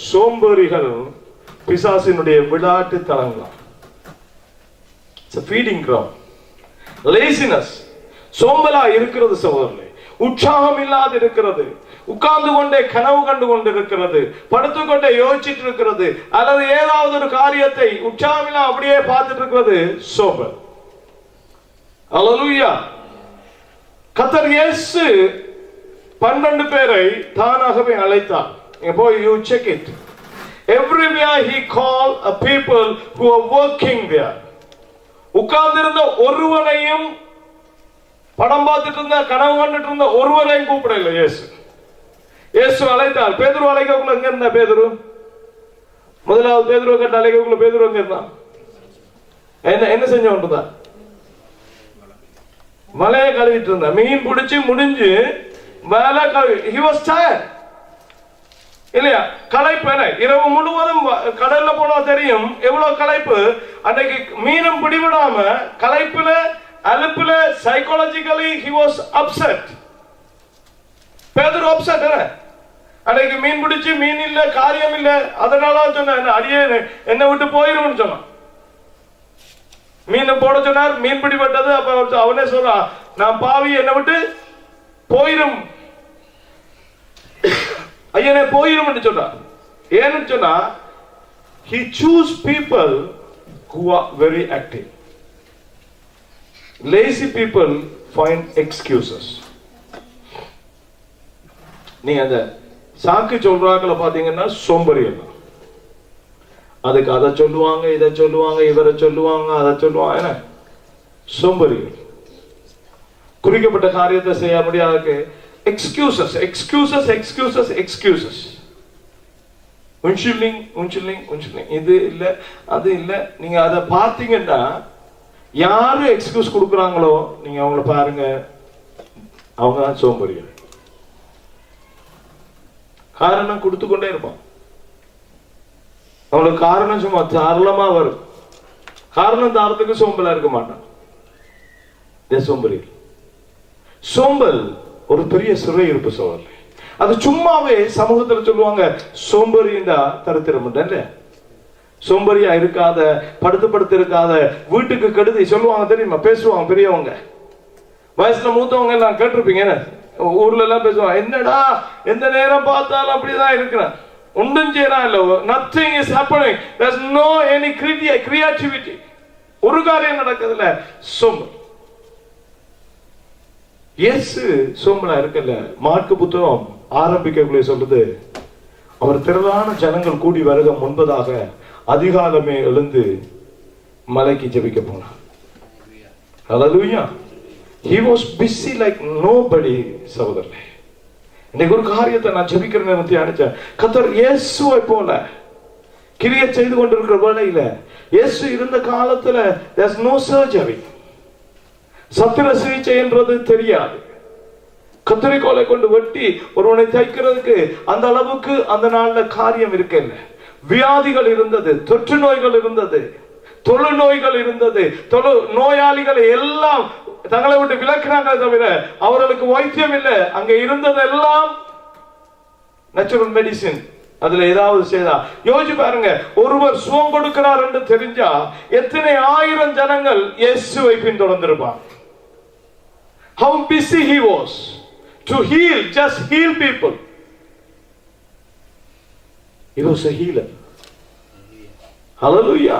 சோம்பேறிகள் பிசாசினுடைய விளையாட்டு தளங்களாம். Feeding ground. லேசினஸ், சோம்பலா இருக்கிறது சகோதரர்களே, உற்சாகம் இல்லாது இருக்கிறது, உட்கார்ந்து கொண்டே கனவு கண்டு கொண்டு இருக்கிறது, படுத்துக்கொண்டே யோசிச்சுட்டு இருக்கிறது, அல்லது ஏதாவது ஒரு காரியத்தை உற்சாகம் அப்படியே பார்த்துட்டு இருக்கிறது சோம்பல். ஹல்லேலூயா. கர்த்தர் இயேசு 12 பேரை தானாகவே அழைத்தார். போய் you check it. Everywhere he called a people who are working there. உட்கார்ந்திருந்த ஒருவனையும், படம் பார்த்துட்டு இருந்த கனவு கண்டுட்டு இருந்த ஒருவரையும் கூப்பிடல இயேசு. இயேசு அழைத்தார். பேதுரு அழைக்கக்குள்ள எங்க இருந்தா? பேதுரு முதலாவது பேதுருவை கட்ட அழைக்கக்குள்ள பேதுரு எங்க இருந்தான்? என்ன செஞ்ச ஒன்றுதான்? மலையை கழுவிட்டு இருந்தா. மீன் பிடிச்சு முடிஞ்சு வேலை கழுவி. He was tired. இல்லையா? களைப்பு. இரவு முழுவதும் கடல்ல போனா தெரியும் எவ்வளவு களைப்பு. அன்னைக்கு மீனும் பிடிவிடாம களைப்புல அலுப்புல சைக்காலஜிக்கலி he was upset. பேதுரு upset. அன்னைக்கு மீன் பிடிச்சு மீன் இல்ல, காரியம் இல்ல, அதனால சொன்ன அடியே என்னை விட்டு போயிரும்னு சொன்னான். மீன் போட சொன்னார், மீன் பிடிபட்டது. அப்ப அவனே சொல்றான், நான் பாவி, என்னை விட்டு போயிரும் ஐயனே போயிரும் என்று சொன்னார். ஏன்னு சொன்னா he choose people who are very active. Lazy people find excuses. நீங்க அந்த சாக்கு சொல்றாங்கள பாத்தீங்கன்னா சோம்பேறிகள். அதுக்கு அதை சொல்லுவாங்க, இதை சொல்லுவாங்க, இவரை சொல்லுவாங்க, அதை சொல்லுவாங்க. என்ன சோம்பேறிகள். குறிக்கப்பட்ட காரியத்தை செய்ய முடியாத எக்ஸ்கியூசஸ், எக்ஸ்கியூசஸ், எக்ஸ்கியூசஸ், எக்ஸ்கியூசஸ். இது இல்ல அது இல்ல. நீங்க அதை பார்த்தீங்கன்னா யாரு எக்ஸ்கியூஸ் கொடுக்குறாங்களோ நீங்க அவங்கள பாருங்க, அவங்க தான் சோம்பேறிகள். காரணம் கொடுத்து கொண்டே இருப்பான். அவங்களுக்கு காரணம் சும்மா தாராளமா வரும். காரணம் தாரத்துக்கு சோம்பலா இருக்க மாட்டான். சோம்பேறிகள். சோம்பல் ஒரு பெரிய சிறையிருப்பு சோழல். அது சும்மாவே சமூகத்துல சொல்லுவாங்க சோம்பேறியா தரித்திரம் இல்ல. சோம்பேறியா இருக்காத, படுத்து இருக்காத, வீட்டுக்கு கெடுதி சொல்லுவாங்க தெரியுமா? பேசுவாங்க பெரியவங்க, வயசுல மூத்தவங்க எல்லாம் கேட்டிருப்பீங்க. ஊர்ல எல்லாம் பேசுவாங்க, என்னடா எந்த நேரம் பார்த்தாலும் அப்படிதான் இருக்கிறேன், ஒன்றும் செய்யறான் இல்ல, nothing is happening, there's no any creativity, ஒரு காரியம் நடக்குதுல்ல. சோம்பல். இயேசு சோம்பலா இருக்கல. மார்க்கு புத்தகம் ஆரம்பிக்கக்குள்ளே சொல்லுது, அவர் திரளான ஜனங்கள் கூடி வருக முன்பதாக அதிகாலமே எழுந்து மலைக்கு ஜெபிக்க போனார். ஹல்லேலூயா. He was busy like nobody. சகோதரர்களே, இன்னைக்கு ஒரு காரியத்தை நான் ஜெபிக்கிற நேரத்தை அனுப்பிச்சேன். கர்த்தர் இயேசுவை போல கிரியை செய்து கொண்டிருக்கிற வேளையில, இயேசு இருந்த காலத்துல there's no surgery, சத்திர சிகிச்சை என்றது தெரியாது. கத்திரிக்கோலை கொண்டு வெட்டி ஒருவனை தைக்கிறதுக்கு அந்த அளவுக்கு அந்த நாள்ல காரியம் இருக்கல. வியாதிகள் இருந்தது, தொற்று நோய்கள் இருந்தது, தொழு நோய்கள் இருந்தது. தொழு நோயாளிகளை எல்லாம் தங்களை விட்டு விலக்கினாங்க, தவிர அவர்களுக்கு வைத்தியம் இல்லை. அங்க இருந்தது எல்லாம் நேச்சுரல் மெடிசின். அதுல ஏதாவது செய்தா யோசிச்சு பாருங்க. ஒருவர் சுகம் கொடுக்கிறார் என்று தெரிஞ்சா எத்தனை ஆயிரம் ஜனங்கள் இயேசுவை பின்தொடர்ந்திருப்பாங்க. How busy he was to heal, just heal people. He was a healer. Hallelujah.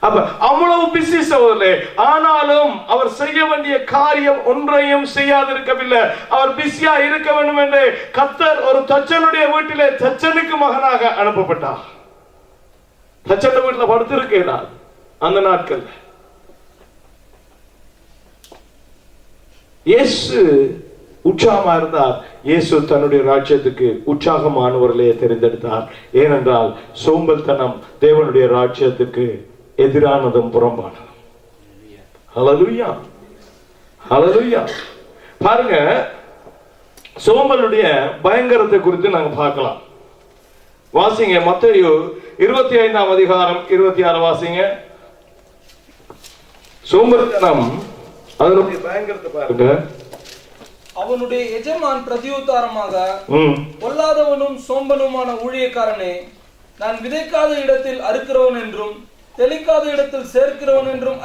அப்ப அவ்வளவு பிஸி சகோதரர்களே, ஆனாலும் அவர் செய்ய வேண்டிய காரியம் ஒன்றையும் செய்யாதிருக்கவில்லை. அவர் பிஸியா இருக்க வேண்டும் என்று கர்த்தர் ஒரு தச்சனுடைய வீட்டிலே தச்சனுக்கு மகனாக அனுப்பப்பட்டார். தச்சன் வீட்டில் படுத்திருக்கிறார் அந்த நாட்கள். இயேசு உற்சாகமா இருந்தார். இயேசு தன்னுடைய ராஜ்யத்துக்கு உற்சாகமானவர்களே தெரிந்தெடுத்தார். ஏனென்றால் சோம்பல்தனம் தேவனுடைய ராஜ்யத்துக்கு எதிரானதும் புறம்பானதும். ஹல்லேலூயா, ஹல்லேலூயா. பாருங்க, சோம்பலுடைய பயங்கரத்தை குறித்து நாங்க பார்க்கலாம். வாசிங்க மத்தேயு 25ஆம் அதிகாரம் 26 வாசிங்க. சோம்பல்தனம் அதனுடைய பயங்கரத்தை பாருங்க. அவனுடைய எஜமான் பிரதியுத்தாரமாக, பொல்லாதவனும் சோம்பனுமான ஊழியக்காரனே, நான் விதைக்காத இடத்தில் அறுக்கிறவன் என்றும் தெளிக்காத இடத்தில் சேர்க்கிறவன் என்றும்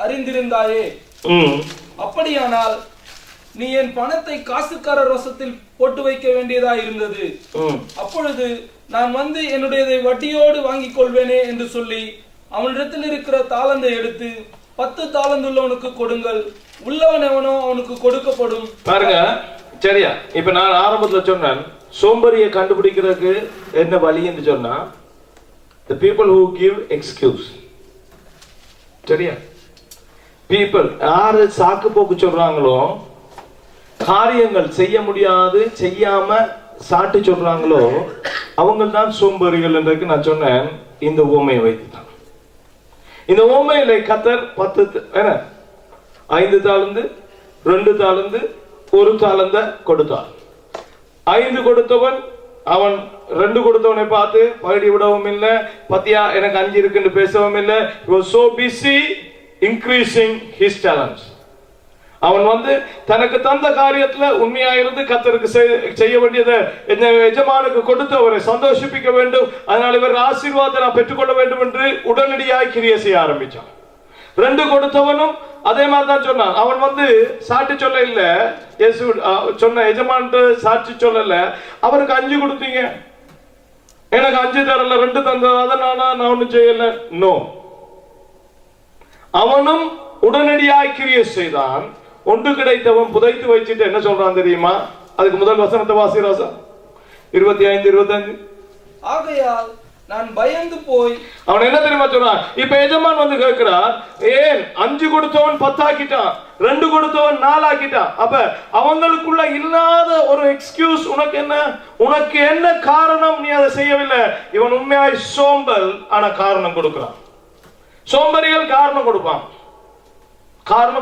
அறிந்திருந்தாயே. அப்படியானால் நீ என் பணத்தை காசுக்காரர் வசத்தில் போட்டு வைக்க வேண்டியதா இருந்தது. அப்பொழுது நான் வந்து என்னுடையதை வட்டியோடு வாங்கிக் கொள்வேனே என்று சொல்லி அவனிடத்தில் இருக்கிற தாளந்தை எடுத்து 10 தாளந்துள்ளவனுக்கு கொடுங்கள், உள்ளவன் எவனோ அவனுக்கு கொடுக்கப்படும். பாருங்க, சரியா? இப்ப நான் ஆரம்பத்துல சொன்னேன், சோம்பேறியை கண்டுபிடிக்கிறதுக்கு என்ன வழி என்று சொன்னா, the people who give excuse. சரியா? people யாரு சாக்கு போக்கு சொல்றாங்களோ, காரியங்கள் செய்ய முடியாது செய்யாம சாட்டி சொல்றாங்களோ, அவங்க தான் சோம்பேறிகள் என்றதுக்கு நான் சொன்னேன் இந்த உவமையை வைத்துதான். இந்த உவமையில கர்த்தர் 5 தாளந்து 2 தாளந்து 1 தாளந்த கொடுத்தார். 5 கொடுத்தவன் அவன் 2 கொடுத்தவனை பார்த்து பகடி விடவும் இல்லை, பத்தியா எனக்கு 5 இருக்குன்னு பேசவும் இல்லை. He was so busy increasing his talents. அவன் வந்து தனக்கு தந்த காரியத்துல உண்மையா இருந்து கர்த்தருக்கு செய்ய வேண்டியதை எஜமானுக்கு கொடுத்து அவரை சந்தோஷிப்பிக்க வேண்டும், அதனால இவர் ஆசீர்வாதத்தை நான் பெற்றுக்கொள்ள வேண்டும் என்று உடனடியாக கிரியை செய்ய ஆரம்பிச்சான். 2 கொடுத்தவனும் அதே மாதிரி தான் சொன்னான். அவன் வந்து சாட்சி சொல்ல இல்ல, இயேசு சொன்ன எஜமான்ட்டு சாட்சி சொல்லல. அவருக்கு 5 கொடுத்தீங்க, எனக்கு 5 தரல, 2 தந்தது, அதனால நான் ஒன்னும் செய்யல. நோ, அவனும் உடனடியாக கிரியை செய்தான். ஒன்று கிடைத்தவன் புதைத்து வச்சுட்டு என்ன சொல்றான் தெரியுமா? அதுக்கு முதல் வசனத்தை வாசி ராசா. 25 25. ஆகையால் நான் பயந்து போய். அவன் என்ன தெரியுமா சொல்றான்? இப்ப எஜமான் வந்து கேட்கிறார், ஏன் 5 கொடுத்தவன் 10 ஆக்கிட்டான், 2 கொடுத்தவன் 4 ஆக்கிட்டான். அப்ப அவங்களுக்குள்ள இல்லாத ஒரு எக்ஸ்கியூஸ் உனக்கு என்ன காரணம் நீ அதை செய்யவில்லை? இவன் உண்மையாய் சோம்பல், ஆனா காரணம் கொடுக்கிறான். சோம்பரிகள் காரணம்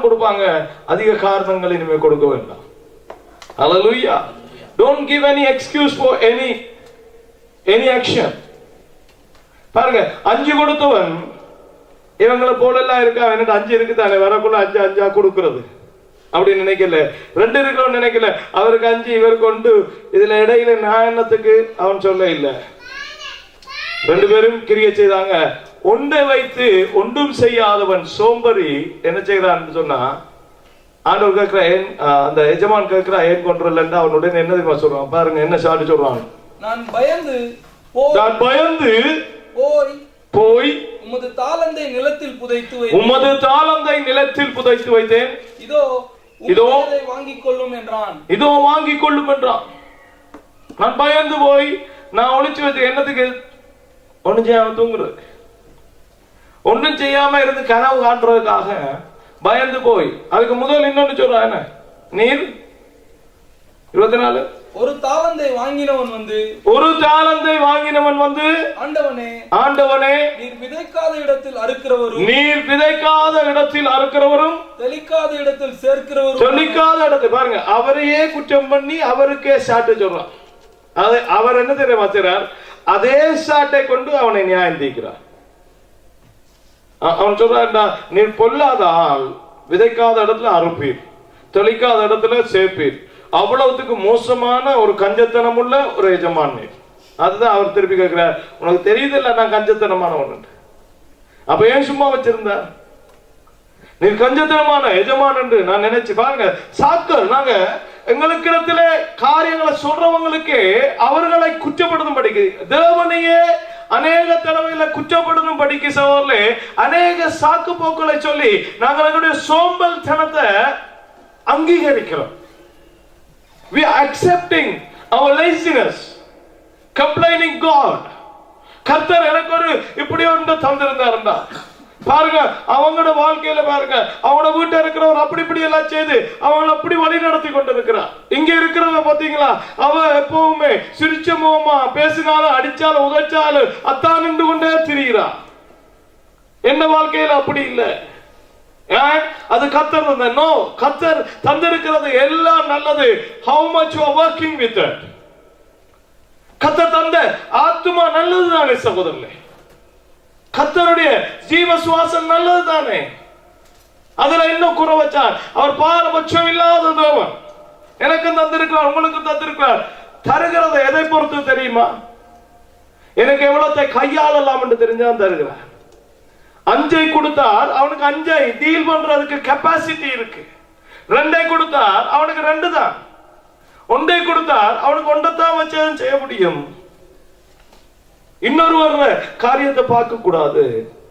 கொடுப்பாங்க, அதிக காரணங்கள் இனிமே கொடுக்க வேண்டாம். Hallelujah. Don't give any excuse for any action. பாருங்க, 5 கொடுத்தவன் இவங்களை போல எல்லாம் இருக்கா, எனக்கு 5 இருக்குதானே, வரக்குள்ள 5 கொடுக்கிறது அப்படின்னு நினைக்கல. 2 இருக்கிறவன் நினைக்கல, அவருக்கு 5 இவருக்கு 1, இதுல இடையில நியாயத்துக்கு அவன் சொல்ல இல்ல. 2 பேரும் கிரியை செய்தாங்க. ஒன்றை வைத்து ஒன்றும் செய்யாதவன் சோம்பரி என்ன செய்யறான்னு சொன்னா, ஆண்டவர் கேட்கிற அந்த எஜமான் கேட்கிற ஏன் கொண்டுறலன்னு அவனுடைய என்ன தெரியுமா சொல்றான்? பாருங்க என்ன சாட்டு சொல்றான். நான் பயந்து போய் உமது தாளந்தை நிலத்தில் புதைத்து வைத்தேன். இதோ வாங்கிக் கொள்ளும் என்றான். நான் பயந்து போய் நான் ஒளிச்சு வச்ச என்னத்துக்கு? ஒண்ணும் செய்யாம தூங்குறது, ஒன்றும் செய்யாம இருந்து கனவு காண்றதுக்காக பயந்து போய். அதுக்கு முதல் இன்னொன்னு சொல்றான், என்ன நீர் 24 ஒரு தாளந்தை வாங்கினவன் வந்து ஆண்டவனே நீர் விதைக்காத இடத்தில் அறுக்கிறவரும் தெளிக்காத இடத்தில் சேர்க்கிறவரும். பாருங்க, அவரையே குற்றம் பண்ணி அவருக்கே சாட்டு சொல்றான். அவர் என்ன தெரியுமா செய்றார்? அதே சாட்டை கொண்டு அவனை நியாயம் தீர்க்கிறார். அவன் சொல்றான்டா, நீர் பொல்லாத ஆள், விதைக்காத இடத்துல அறுப்பீர், தெளிக்காத இடத்துல சேர்ப்பீர். அவ்வளவுக்கு மோசமான ஒரு கஞ்சத்தனம் உள்ள ஒரு எஜமான். அதுதான் அவர் திருப்பி கேட்கிறார், உனக்கு தெரியுதில்ல நான் கஞ்சத்தனமானவன். அப்ப ஏன் சும்மா வச்சிருந்த? நீ கஞ்சத்தனமான எஜமான் என்று நான் நினைச்சு பாருங்க. சாக்கள் நாங்க எங்களுக்கு இடத்துல காரியங்களை சொல்றவங்களுக்கு அவர்களை குற்றப்படுத்தும் படிக்கு, தேவனையே அநேக தடவையில குற்றப்படுத்தும் படிக்க சோழர்களே, அநேக சாக்கு போக்களை சொல்லி நாங்கள் எங்களுடைய சோம்பல் தனத்தை அங்கீகரிக்கிறோம். We are accepting our laziness, complaining God. கர்த்தர் எனக்கு ஒரு இப்படி ஒன்று தந்திருந்தாருண்டா பாருங்க, அவங்களோட வாழ்க்கையில பாருங்க, அவங்களோட வீட்டை இருக்கிறவர் அப்படி இப்படி எல்லாம் செய்து அவங்களை அப்படி வழி நடத்தி கொண்டு இருக்கிறார். இங்க இருக்கிறத பாத்தீங்களா, அவ எப்பவுமே சிரிச்ச முகமா பேசினாலும் அடிச்சாலும் உதைச்சாலும் அத்தான் நின்று கொண்டே திரிகிறா. என்ன வாழ்க்கையில அப்படி இல்லை. அது கர்த்தர் தந்த. நோ, கர்த்தர் தந்திருக்கிறது எல்லாம் நல்லது. How much you are working with it? கர்த்தர் தந்த ஆத்துமா நல்லது தானே சகோதரர்களே, கர்த்தருடைய ஜீவ சுவாசம் நல்லது தானே. அதுல இன்னும் குறை வச்சார். அவர் பாரபட்சம் இல்லாத தேவன். எனக்கு தந்திருக்கிறார், உங்களுக்கு தந்திருக்கிறார். தருகிறத எதை பொறுத்து தெரியுமா? எனக்கு எவ்வளத்தை கையாளலாம் என்று தெரிஞ்சான் தருகிறார். 5 கொடுத்தார், அவனுக்கு 5 டீல் பண்றதுக்கு கெப்பாசிட்டி இருக்கு. 2 கொடுத்தார், அவனுக்கு 2 தான். 1 கொடுத்தார், அவனுக்கு 1 தான் வச்சு செய்ய முடியும். இன்னொருவர் காரியத்தை பார்க்க கூடாது.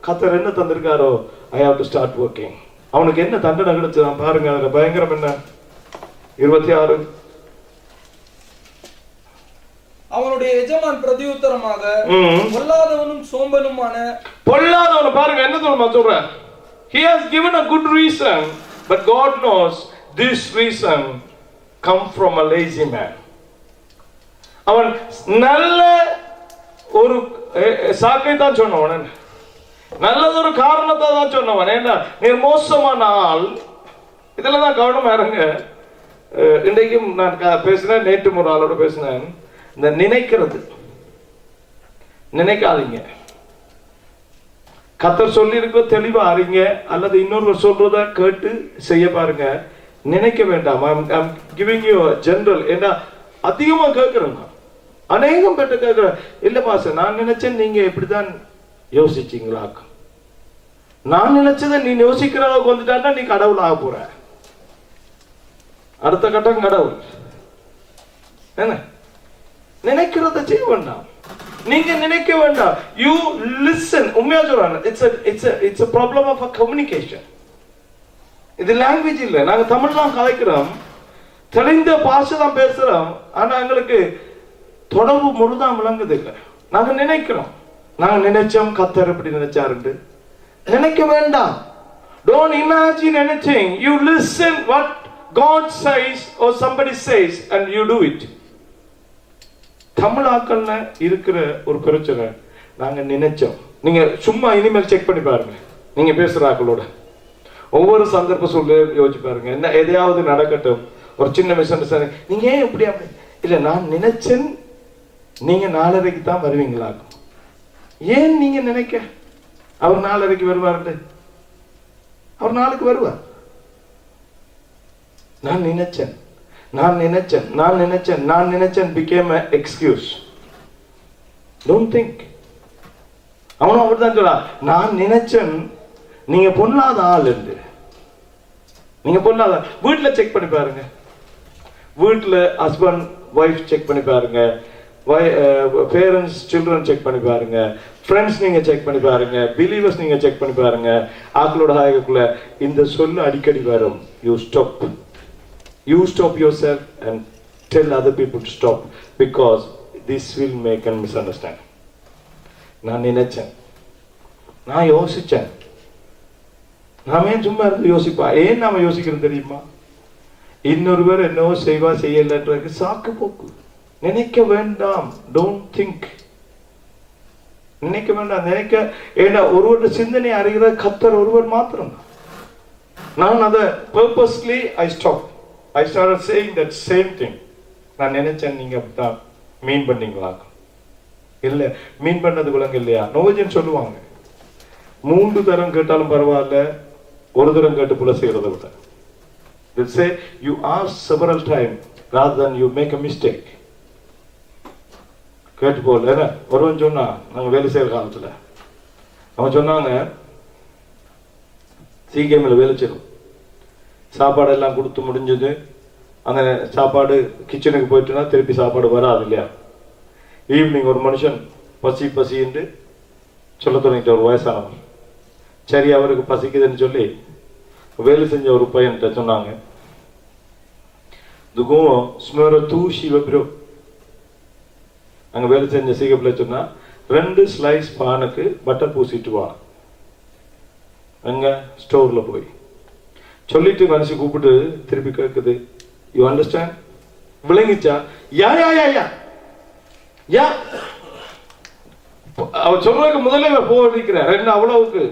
கர்த்தர் என்ன தந்திருக்காரோ, I have to start working. அவனுக்கு என்ன தண்டனை கிடைச்சதான் பாருங்க. அதுல பயங்கரம் என்ன? 26 அவனுடைய எஜமான் பிரதியுத்தரமாக, பொல்லாதவனும் சோம்பலுமான பொல்லாதவன் பாருங்க என்ன சொல்ற. He has given a good reason, but God knows this reason come from a lazy man. அவன் நல்ல ஒரு சாக்கை தான் சொன்னவன், நல்லதொரு காரணத்தை தான் சொன்னவன். ஏன்னா நீ மோசமான ஆள். இதுல தான் கவனமா இருங்க. இன்றைக்கும் நான் பேசினேன், நேற்று ஒரு ஆளோட பேசினேன். இந்த நினைக்காதீங்க. கர்த்தர் சொல்லி இருக்க தெளிவா அறிங்க, அல்லது இன்னொரு சொல்றத கேட்டு செய்ய பாருங்க. நினைக்க வேண்டாம். I'm giving you a general. ஏன்னா அதிகமா கேட்கிறேன், அநேகம் பேட்ட கேட்கிறேன். இல்ல பாச, நான் நினைச்சேன் நீங்க எப்படிதான் யோசிச்சீங்களா? நான் நினைச்சதை நீ யோசிக்கிற அளவுக்கு வந்துட்டா நீ கடவுள் ஆக போற. அடுத்த கட்டம் கடவுள். என்ன நினைக்கிறத செய்ய வேண்டாம், நீங்க நினைக்க வேண்டாம். You listen. உண்மையா சொல்றாங்க, it's a problem of a communication. இது லாங்குவேஜ் இல்ல. நாங்க தமிழ் தான் கலைக்கிறோம், தெளிந்த பாஷை தான் பேசுறோம், ஆனா எங்களுக்கு தொடர்பு முழுதான் விளங்குது இல்லை. நாங்க நினைக்கிறோம். நாங்க நினைச்சோம் கத்தர் இப்படி நினைச்சாரு. நினைக்க வேண்டாம். Don't imagine anything. You listen what God says or somebody says and you do it. தமிழாக்கள்ல இருக்கிற ஒரு பிரச்சனை, நாங்க நினைச்சோம். நீங்க சும்மா இனிமேல் செக் பண்ணி பாருங்க. நீங்க பேசுற ஆக்களோட ஒவ்வொரு சந்தர்ப்ப சூழ்நிலையும் யோசிச்சு பாருங்க. என்ன எதையாவது நடக்கட்டும், ஒரு சின்ன விஷயம், நீங்க ஏன் இப்படி அப்படி இல்ல, நான் நினைச்சேன் நீங்க 4:30 தான் வருவீங்களாக்கும். ஏன் நீங்க நினைக்க? அவர் 4:30 வருவார், அவர் 4க்கு வருவார். நான் நினைச்சேன், நான் நினைச்சேன், நான் நினைச்சேன், நான் நினைச்சேன் became an excuse. Don't think. அவனும் அப்படிதான் சொல்றா, நான் நினைச்சேன் நீங்க பொல்லாத ஆள் என்று. நீங்க பொல்லாத வீட்டுல செக் பண்ணி பாருங்க. வீட்டுல ஹஸ்பண்ட் ஒய்ஃப் செக் பண்ணி பாருங்க, பேரண்ட்ஸ் சில்ட்ரன் செக் பண்ணி பாருங்க, ஃப்ரெண்ட்ஸ் நீங்க செக் பண்ணி பாருங்க, பிலீவர்ஸ் நீங்க செக் பண்ணி பாருங்க. ஆக்களோட ஆயக்குள்ள இந்த சொல்லு அடிக்கடி வரும். You stop, you stop yourself and tell other people to stop, because this will make and misunderstand. நான் நினைச்சேன், நான் யோசிச்சேன். நாம ஏன் சும்மா இருந்து யோசிப்பா? ஏன் நாம யோசிக்கிறது தெரியுமா? இன்னொரு பேர் என்னவோ செய்வா செய்யலன்றது சாக்கு போக்கு. நினைக்க வேண்டாம். Don't think. நினைக்க வேண்டாம். நினைக்க ஏன்னா ஒருவருடைய சிந்தனை அறிகிற கத்தர் ஒருவர் மாத்திரம். நான் அதை purposely I stopped. I started saying that same thing. நான் நினைச்சேன் நீங்க அப்படித்தான் மீன் பண்ணீங்களா? இல்ல, மீன் பண்ணது விலங்கு இல்லையா? நோஜன் சொல்லுவாங்க, 3 தரம் கேட்டாலும் பரவாயில்ல, ஒரு தரம் கேட்டு புல செய்யறத விட. They'll say you ask several times rather than you make a mistake. கேட்டு போல. ஒருவன் சொன்னா, நாங்க வேலை செய்யற காலத்துல அவன் சொன்னாங்க, சீக்கிரமில் வேலை செய்யும், சாப்பாடு எல்லாம் கொடுத்து முடிஞ்சது. அந்த சாப்பாடு கிச்சனுக்கு போயிட்டுனா திருப்பி சாப்பாடு வராது இல்லையா? ஈவினிங் ஒரு மனுஷன் பசி பசின்னு சொல்ல தொடங்கிட்ட, ஒரு வயசானவன். சரி, அவருக்கு பசிக்குதுன்னு சொல்லி வேலை செஞ்ச ஒரு பையன்கிட்ட சொன்னாங்க, துகம் ஸ்மர தூசி வெப்ரோ. அங்க வேலை செஞ்ச சீக்கிரப்பில் சொன்னா, 2 ஸ்லைஸ் பானுக்கு பட்டர் பூசிட்டு வா. அங்க ஸ்டோர்ல போய் சொல்லிட்டு மனுஷன் கூப்பிட்டு திருப்பி கேட்குது, யூ அண்டர்ஸ்டாண்ட்? விளங்கிச்சா? யா யா யா யா யா. அவர் சொல்றதுக்கு முதல்ல போகிற 2 அவ்வளவுக்கு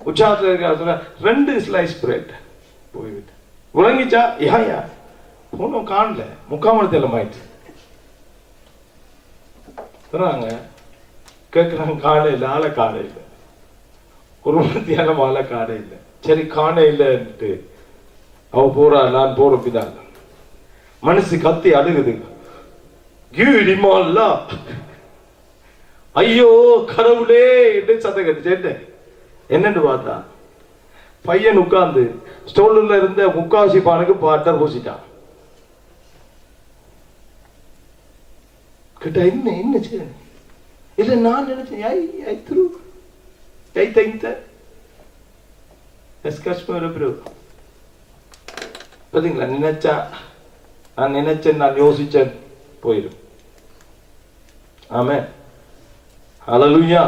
உற்சாகத்தில் இருக்கிற 2 ஸ்லைஸ் பிரெட் போய்விட்டு விளங்கிச்சா? யா யா. போனோம் காணல, 3/4 மணி நேரம் ஆயிடுச்சு. கேட்குறாங்க, காண இல்லை, ஆளை காண இல்லை. ஒரு மத்தியானம் ஆளை காண இல்லை. சரி, காண இல்லைன்ட்டு அவ போறா, நான் போறப்பிதான். மனசு கத்தி அழுகுது. ஐயோ கடவுளே என்று சத்தம் கட்டுச்சு. என்னன்னு பார்த்தா, பையன் உட்கார்ந்து ஸ்டோல்ல இருந்த முக்காசி பானுக்கு பட்டர் பூசிட்டான். கேட்டா, என்ன என்ன செய்ய? இல்ல, நான் நினைச்சேன் பாத்தீங்களா? நினைச்சா, நான் நினைச்சேன், நான் யோசிச்சேன், போயிடும். ஆமென். ஹல்லேலூயா.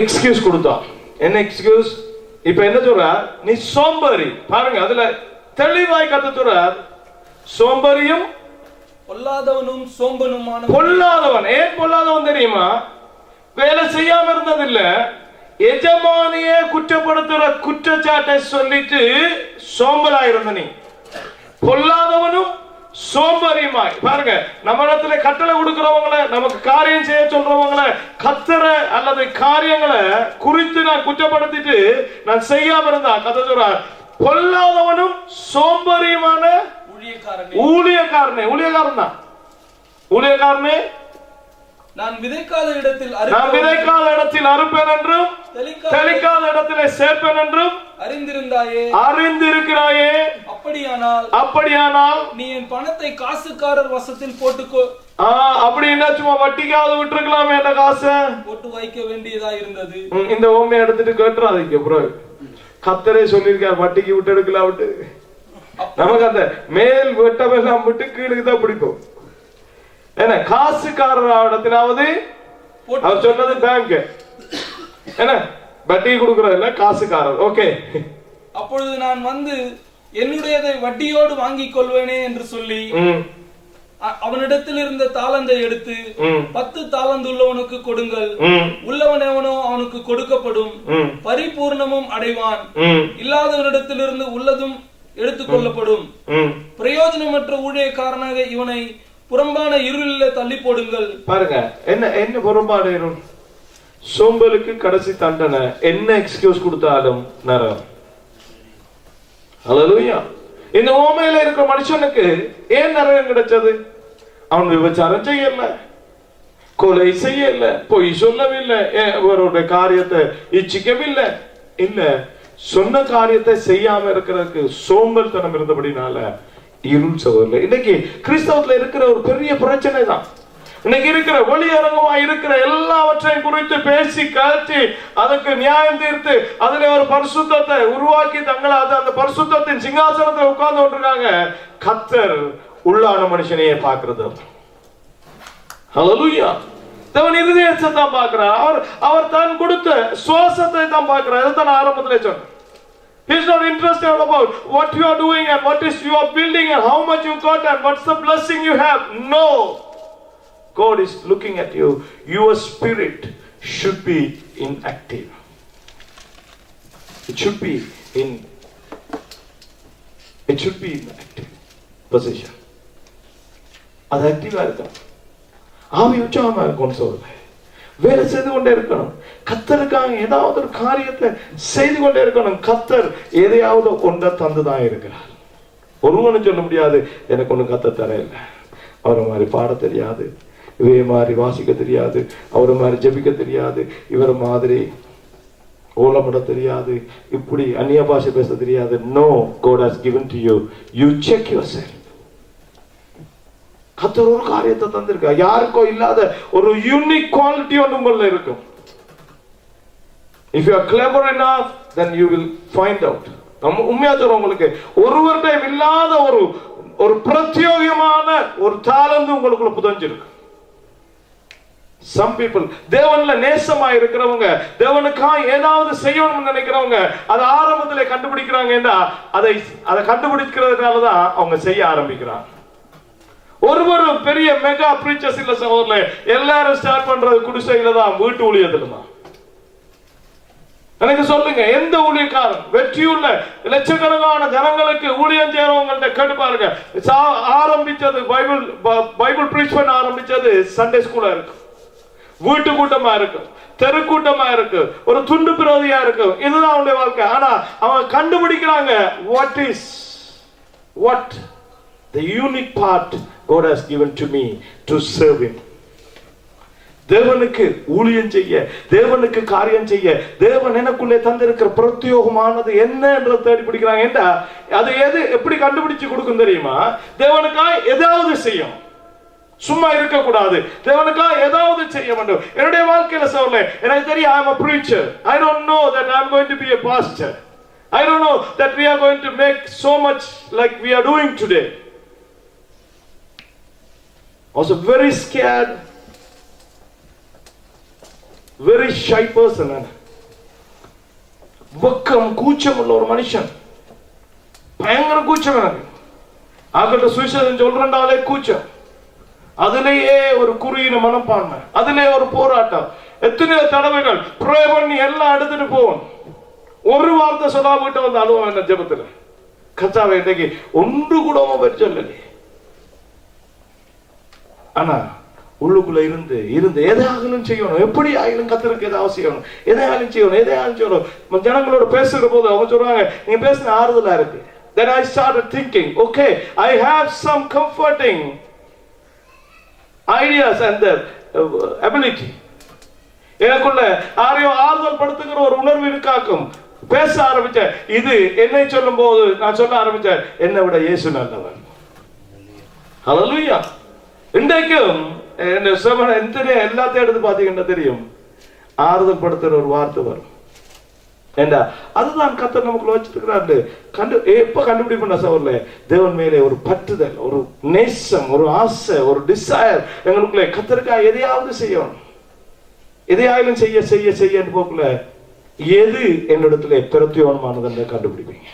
எக்ஸ்கியூஸ் கொடுத்தான். என்ன எக்ஸ்கியூஸ்? இப்ப என்ன சொல்ற? நீ சோம்பேறி. பாருங்க, அதுல தெளிவாய் கத்த சொல்ற, சோம்பேறியும் பொல்லாதவனும் சோம்பனுமான. பொல்லாதவன். ஏன் பொல்லாதவன் தெரியுமா? வேலை செய்யாம இருந்ததில்ல, எஜமானியே குற்றப்படுத்துற குற்றச்சாட்டை சொல்லிட்டு சோம்பலா இருந்த நீ பொல்லாதவனும் சோம்பேறியுமாய். பாருங்க, நம்ம இடத்துல கட்டளை கொடுக்கிறவங்கள, நமக்கு காரியம் செய்ய சொல்றவங்கள, கத்தர அல்லது காரியங்களை குறித்து நான் குற்றப்படுத்திட்டு நான் செய்யாம இருந்தா, கத்த சொல்ற, பொல்லாதவனும் சோம்பேறியுமான ஊழியக்காரனே. ஊழியக்காரன் தான். ஊழியக்காரனே, நான் விதைக்காத இடத்தில் அறுப்பேன் என்றும் தெளிக்காத இடத்திலே சேர்ப்பேன் என்றும் அறிந்திருக்கிறாயே. அப்படியானால் நீ என் பணத்தை காசுக்காரர் வசத்தில் போட்டுக்கோ. அப்படின்னா சும்மா வட்டிக்காவது விட்டுருக்கலாமே, என்ன காசை போட்டு வைக்க வேண்டியதா இருந்தது. இந்த ஓமையை எடுத்துட்டு கேட்டுறாதீங்க ப்ரோ. கத்தரே சொல்லியிருக்கார், வட்டிக்கு விட்டு எடுக்கலாம் விட்டு. நமக்கு அந்த மேல் வெட்டமெல்லாம் விட்டு கீழுக்கு தான் பிடிக்கும். என்ன, காசுக்காரர் இடத்திலாவது அவர் சொன்னது பேங்க் என்ன வட்டி கொடுக்கறதில்ல, காசுக்காரர். ஓகே. அப்பொழுது நான் வந்து என்னுடையதை வட்டியோடு வாங்கிக் கொள்வேனே என்று சொல்லி அவனிடத்தில் இருந்த தாளந்தை எடுத்து 10 தாளந்து உள்ளவனுக்கு கொடுங்கள், உள்ளவன் எவனோ அவனுக்கு கொடுக்கப்படும், பரிபூர்ணமும் அடைவான், இல்லாதவனிடத்திலிருந்து உள்ளதும் எடுத்துக் கொள்ளப்படும். பிரயோஜனமற்ற ஊழியக்காரனாக இவனை புறம்பான இருளில் தள்ளி போடுங்கள். பாருங்க, என்ன புறம்பான இருள்? சோம்பலுக்கு கடைசி தண்டனை. என்ன எக்ஸ்கியூஸ் கொடுத்தாலும் நரகம். ஹல்லேலூயா. இந்த ஓமையில இருக்கிற மனுஷனுக்கு ஏன் நரகம் கிடைச்சது? அவன் விபச்சாரம் செய்யல, கொலை செய்யல, பொய் சொல்லவில்லை, அவருடைய காரியத்தை இச்சிக்கவில்லை. இல்ல, சொன்ன காரியத்தை செய்யாம இருக்கிறதுக்கு சோம்பல் தனம் இருந்தபடினால இருள் சகோதரர்களே. இன்னைக்கு கிறிஸ்தவத்துல இருக்கிற ஒரு பெரிய பிரச்சனை தான். இன்னைக்கு இருக்கிற வெளியரங்கமா இருக்கிற எல்லாவற்றையும் குறித்து பேசி கழிச்சு அதுக்கு நியாயம் தீர்த்து அதுல ஒரு பரிசுத்தத்தை உருவாக்கி தங்களை அந்த பரிசுத்தத்தின் சிங்காசனத்தை உட்கார்ந்து கொண்டிருக்காங்க. கர்த்தர் உள்ளான மனுஷனையே பார்க்கிறது. ஹல்லேலூயா. தேவன் இருதயத்தை தான் பார்க்கிறார். அவர் தான் கொடுத்த சுவாசத்தை தான் பார்க்கிறார். அதுதான் ஆரம்பத்திலே சொன்னேன். He is not interested about what you are doing and what is you are building and how much you got and what's the blessing you have. No. God is looking at you. Your spirit should be inactive. It should be in active position. அது ஆக்டிவா இருக்கணும். ஆவி உற்சாகமா இருக்கணும். சொல்ல வேலை செய்து கொண்டே இருக்கணும். கர்த்தருக்காக ஏதாவது ஒரு காரியத்தை செய்து கொண்டே இருக்கணும். கர்த்தர் எதையாவது ஒன்றை தந்துதான் இருக்கிறார். ஒருவனும் சொல்ல முடியாது எனக்கு ஒண்ணு கர்த்தர் தர இல்லை, அவரை மாதிரி பாட தெரியாது, இவரை மாதிரி வாசிக்க தெரியாது, அவரை மாதிரி ஜெபிக்க தெரியாது, இவரை மாதிரி ஓலப்பட தெரியாது, இப்படி அந்நிய பாஷை பேச தெரியாது. No, God has given to you. You check yourself. கர்த்தர் ஒரு காரியத்தை தந்திருக்க, யாருக்கோ இல்லாத ஒரு யூனிக் குவாலிட்டி ஒன்று உங்கள இருக்கும். If you are clever enough, then you will find out. உண்மையா சொல்றேன், உங்களுக்கு ஒருவருடைய இல்லாத ஒரு பிரத்யேகமான ஒரு தாளந்து உங்களுக்குள்ள புதஞ்சிருக்கு. Some people, தேவன்ல நேசமா இருக்கிறவங்க, தேவனுக்காக ஏதாவது செய்யணும்னு நினைக்கிறவங்க, அதை ஆரம்பத்திலே கண்டுபிடிக்கிறாங்கன்னா அதை கண்டுபிடிக்கிறதுனாலதான் அவங்க செய்ய ஆரம்பிக்கிறாங்க. ஒரு பெரிய மெகா பிரீச்சர்ஸ் இல்ல சகோதரர்களே, எல்லாரும் ஸ்டார்ட் பண்றது குடிசையில தான், வீட்டு ஊழியத்துல தான். எனக்கு சொல்லுங்க, எந்த ஊழியக்காரன் வெற்றியுள்ள லட்சக்கணக்கான ஜனங்களுக்கு ஊழியம் செய்யறவங்கள்ட்ட கேட்டு பாருங்க. ஆரம்பிச்சது பைபிள் பிரீச் பண்ண ஆரம்பிச்சது சண்டே ஸ்கூலா இருக்கு, வீட்டு கூட்டமா இருக்கு, தெரு கூட்டமா இருக்கு, ஒரு துண்டு பிரதியா இருக்கு. இதுதான் அவனுடைய வாழ்க்கை. ஆனா அவங்க கண்டுபிடிக்கிறாங்க what the unique part God has given to me to serve him. தேவனுக்கு ஊழியம் செய்ய, தேவனுக்கு காரியம் செய்ய, தேவன் எனக்குள்ளே தந்திருக்கிற பிரத்யேகமானது என்ன என்று தேடி பிடிக்கிறாங்க. ஏண்டா அது எப்படி கண்டுபிடிச்சு கொடுக்கும் தெரியுமா? தேவனுக்காக ஏதாவது செய்யும், சும்மா இருக்க கூடாது. தேவனுக்காக ஏதாவது செய்ய வேண்டும். என்னுடைய வாழ்க்கையில சொல்ல எனக்கு தெரியும், I am a preacher. I don't know that I am going to be a pastor. I don't know that we are going to make so much like we are doing today. I was a very scared, very shy person. வெக்கம் கூச்சம் உள்ள ஒரு மனுஷன், பயங்கர கூச்சம். எனக்கு ஆகட்ட சுவிசேஷம் சொல்றாலே கூச்சம், அதிலேயே ஒரு குறியின மனப்பான்மை, அதிலே ஒரு போராட்டம். எத்தனையோ தடவைகள் ப்ரே பண்ணி எல்லாம் எடுத்துட்டு போவோம். ஒரு வார்த்தை சொல்லாம வந்து அழுவம் என்ன ஜெபத்துல, கர்த்தாவே இன்னைக்கு ஒன்று கூட சொல்லலையே. ஆனா உள்ளுக்குள்ள இருந்து எதையாகலும் செய்யணும், எப்படி ஆகிலும் கர்த்தருக்கு ஏதாவது செய்யணும், எதையாலும் செய்யணும். ஜனங்களோட பேசுற போது அவங்க சொல்றாங்க, நீங்க பேசுன ஆறுதலா இருக்கு. Then I started thinking, okay, I have some comforting ideas and the ability. எனக்குள்ள யாரையும் ஆறுதல் படுத்துகிற ஒரு உணர்வு இருக்காக்கும். பேச ஆரம்பிச்சேன். இது என்னை சொல்லும் போது நான் சொல்ல ஆரம்பிச்சேன், என்னை விட இயேசு நல்லவர். ஹல்லேலூயா. இன்றைக்கும் எல்லாத்தையும் எடுத்து பாத்தீங்கன்னா தெரியும், ஆறுதல் படுத்துற ஒரு வார்த்தை வரும். ஏண்டா அதுதான் கர்த்தர் நமக்குள்ள வச்சிருக்கிறாரு. எப்ப கண்டுபிடிப்பா சவர்ல தேவன் மேலே ஒரு பற்றுதல், ஒரு நேசம், ஒரு ஆசை, ஒரு டிசைர் எங்களுக்குள்ள கர்த்தருக்காக எதையாவது செய்யணும். எதையாயிலும் செய்ய செய்ய செய்ய போக்குல எது என்னிடத்துல பிரத்யோகமானது கண்டுபிடிப்பீங்க.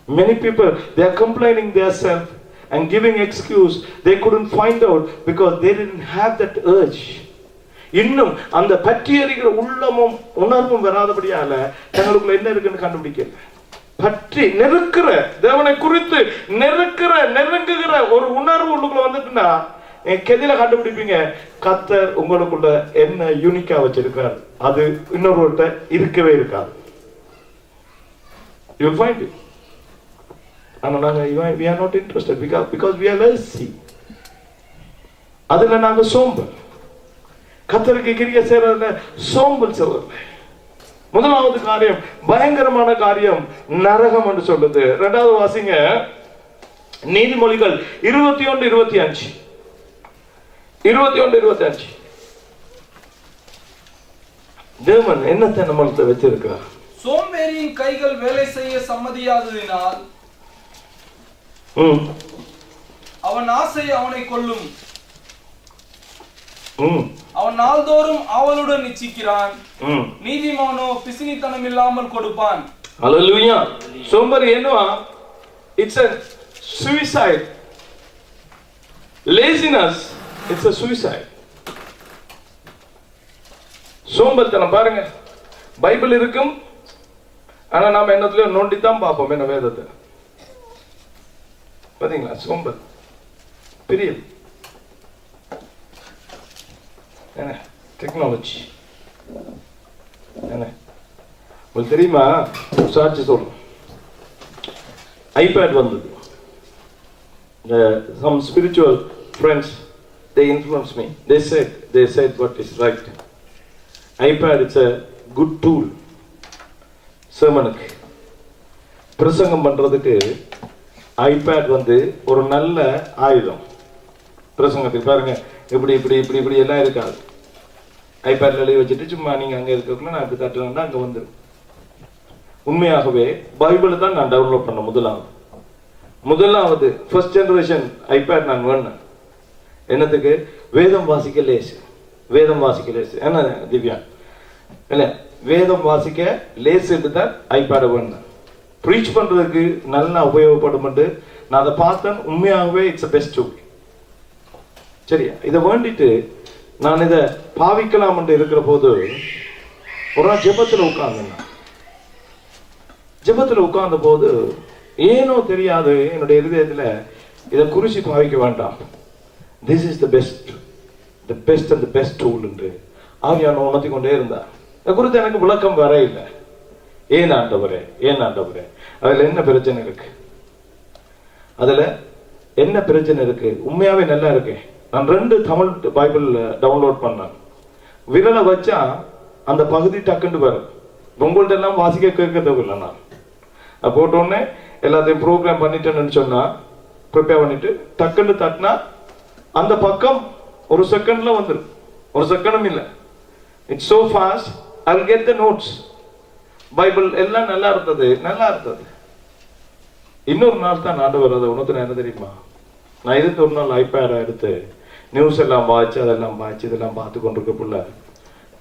Many people, they are complaining themselves and giving excuse. They couldn't find out because they didn't have that urge. இன்னும் அந்த பற்றி எறிகிற உள்ளமும் உணர்வும் வராதபடியால தங்களுக்குள்ள என்ன இருக்குன்னு கண்டுபிடிக்கல. பற்றி நெருக்கிற தேவனை குறித்து நெருங்குகிற ஒரு உணர்வு உள்ளுக்குள்ள வந்துட்டுன்னா கெதில கண்டுபிடிப்பீங்க கர்த்தர் உங்களுக்குள்ள என்ன யூனிக்கா வச்சிருக்காரு. அது இன்னொருவர்கிட்ட இருக்கவே இருக்காது. You will find it. ஆனா நாங்க we are not interested because we are lazy. அதுல நாங்க சோம்பல். கர்த்தருக்கு கிரியை செய்யறதுல சோம்பல் செய்யறதுல முதலாவது காரியம் பயங்கரமான காரியம் நரகம் என்று சொல்லுது. இரண்டாவது வாசிங்க நீதிமொழிகள் 21:25. 21:25. தேவன் என்னத்தை நம்மள்ட்ட வச்சிருக்கிறார்? சோம்பேறியின் கைகள் வேலை செய்ய சம்மதியாததினால் அவன் ஆசை அவனை கொல்லும். அவன் நாள்தோறும் அவளுடன் இச்சிக்கிறான். நீதிமானோ பிசினித்தனம் இல்லாமல் கொடுப்பான். ஹல்லேலூயா. சோம்பேறி என்னவா? It's a suicide. Laziness, it's a suicide. சோம்பேறித்தனம் பாருங்க, பைபிள் இருக்கும், ஆனா நாம என்னத்துலயும் நோண்டித்தான் பார்ப்போம். என்ன வேதத்தை பாத்தீங்களா? சோம்பல் பெரிய என்ன டெக்னாலஜி என்ன உங்களுக்கு தெரியுமா? சாட்சி சொல்லணும். ஐபேட் வந்தது. Some spiritual friends, they influenced me. They said what is right. iPad, it's a good tool. sermon-க்கு பிரசங்கம் பண்றதுக்கு ஐபேட் வந்து ஒரு நல்ல ஆயுதம். பிரசங்கத்துக்கு பாருங்க, இப்படி இப்படி இப்படி இப்படி எல்லாம் இருக்காது. ஐபேட்ல எழுதி வச்சுட்டு சும்மா நீங்க அங்க இருக்கக்குள்ள நான் இப்படி தட்டுறேன்னா அங்க வந்துடும். உண்மையாகவே பைபிள் தான் நான் டவுன்லோட் பண்ண முதலாவது ஃபர்ஸ்ட் ஜெனரேஷன் ஐபேட் நான் வேணும். என்னத்துக்கு? வேதம் வாசிக்க லேசு. என்ன திவ்யா இல்ல, வேதம் வாசிக்க லேசுன்னு தான் ஐபேடை வேணும். ப்ரீச் பண்றதுக்கு நல்லா உபயோகப்படும். நான் அதை பார்த்தேன். உண்மையாகவே இட்ஸ் பெஸ்ட் டூல். சரியா? இதை வேண்டிட்டு நான் இதை பாவிக்கலாம் இருக்கிற போது ஒரு நாள் ஜெபத்துல உட்கார்ந்த போது ஏனோ தெரியாது என்னுடைய இருதயத்துல இதை குறிச்சி பாவிக்க வேண்டாம். This is the best and the best tool என்று ஆவியான உணர்த்தி கொண்டே இருந்தார். இதை குறித்து எனக்கு விளக்கம் வர இல்லை. ஏன் ஆண்டவரே அதுல என்ன பிரச்சனை இருக்கு? உண்மையாவே நல்லா இருக்கு. நான் 2 தமிழ் பைபிள் டவுன்லோட் பண்ணேன். விரலை வச்சா அந்த பகுதி டக்குன்னு வரும். உங்கள்ட்ட எல்லாம் வாசிக்க கேட்கறது இல்லை. நான் போட்டோன்னே எல்லாத்தையும் ப்ரோக்ராம் பண்ணிட்டேன்னு சொன்னா, ப்ரிப்பேர் பண்ணிட்டு டக்குன்னு தட்டினா அந்த பக்கம் ஒரு செகண்ட்ல வந்துடும். ஒரு செகண்டும் இல்லை. It's so fast. I will get the notes. Bible எல்லாம் நல்லா இருந்தது. இன்னொரு நாள் தான் ஆண்டவர் அதை உணர்த்தின. என்ன தெரியுமா? நான் இதுக்கு ஒரு நாள் ஐபேடை எடுத்து நியூஸ் எல்லாம் வாய்ச்சி அதெல்லாம் வாய்ச்சி இதெல்லாம் பார்த்து கொண்டிருக்கக்குள்ள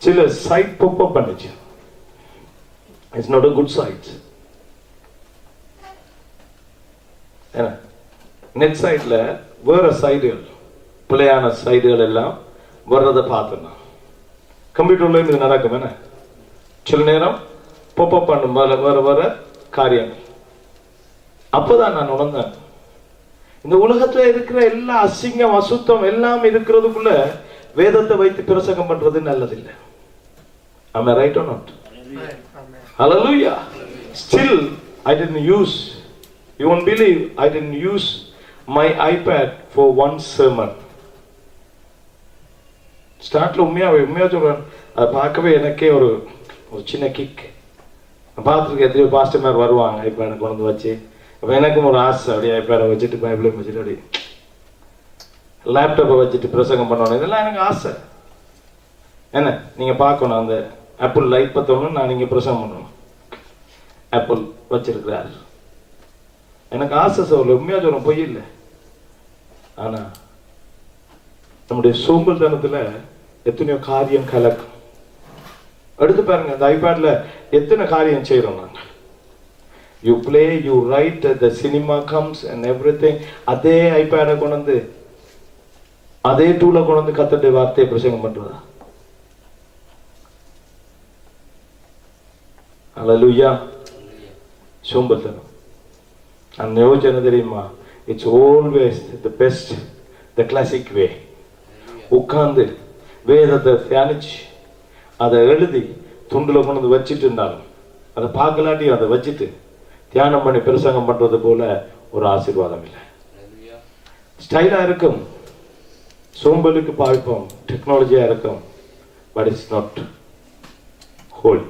சில சைட் பாப் பண்ணிச்சு. It's not a good site. ஏன்னா நெட் சைட்ல வேற சைடுகள், பிள்ளையான சைடுகள் எல்லாம் வர்றதை பார்த்தேன். கம்ப்யூட்டர்லயும் இது நடக்கும். என்ன சில நேரம் பாப் பண்ணும் வர காரியங்கள். அப்பதான் நான் உணர்ந்தேன், இந்த உலகத்துல இருக்கிற எல்லா அசிங்கம் அசுத்தம் எல்லாம் இருக்கிறதுக்குள்ள வேதத்தை வைத்து பிரசங்கம் பண்றது நல்லதில்லை. Am I right or not? Hallelujah. Still I didn't use, you won't believe, I didn't use my iPad for one sermon. ஸ்டார்ட்ல உண்மையா சொல்றேன், அதை பார்க்கவே எனக்கே ஒரு சின்ன கிக். பார்த்துருக்க எத்தனையோ பாஸ்டர் மாதிரி வருவாங்க ஐபேடை கொண்டு வச்சு. அப்போ எனக்கும் ஒரு ஆசை, அப்படியே ஐபேடை வச்சுட்டு பைபிளையும் வச்சுட்டு அப்படி லேப்டாப்பை வச்சுட்டு பிரசங்கம் பண்ணணும். இதெல்லாம் எனக்கு ஆசை. என்ன நீங்க பார்க்கணும், அந்த ஆப்பிள் லைட் பார்த்தோன்னு நான் நீங்க பிரசங்கம் பண்ணணும். ஆப்பிள் வச்சிருக்கிறார். எனக்கு ஆசை சொல்ல, உண்மையா சொல்ல, பொய் இல்லை. ஆனா நம்முடைய சோம்பல் தனத்துல எத்தனையோ காரியம் கலக்கும். எடுத்து பாருங்க, இந்த ஐபேட்ல எத்தனை காரியம் செய்யறோம் நாங்க. You play, you right, the cinema comes and everything. அதே ஐபேடை கொண்டு வந்து, அதே டூலை கொண்டு வந்து கத்தருடைய வார்த்தையை பிரசங்கம் பண்றதா? அல்லேலூயா. சோம்பல்தனம். நான் யோசிச்சேன்னு தெரியுமா, it's always the best, the classic way. உட்கார்ந்து வேதத்தை தியானிச்சு அதை எழுதி துண்டுல கொண்டு வந்து வச்சுட்டு இருந்தாலும், அதை பார்க்கலாட்டி அதை வச்சுட்டு தியானம் பண்ணி பிரசங்கம் பண்றது போல ஒரு ஆசீர்வாதம் இல்லை. ஸ்டைலா இருக்கும், சோம்பலுக்கு பாய்ப்போம், டெக்னாலஜியா இருக்கும், பட் இட்ஸ் நாட் ஹோல்.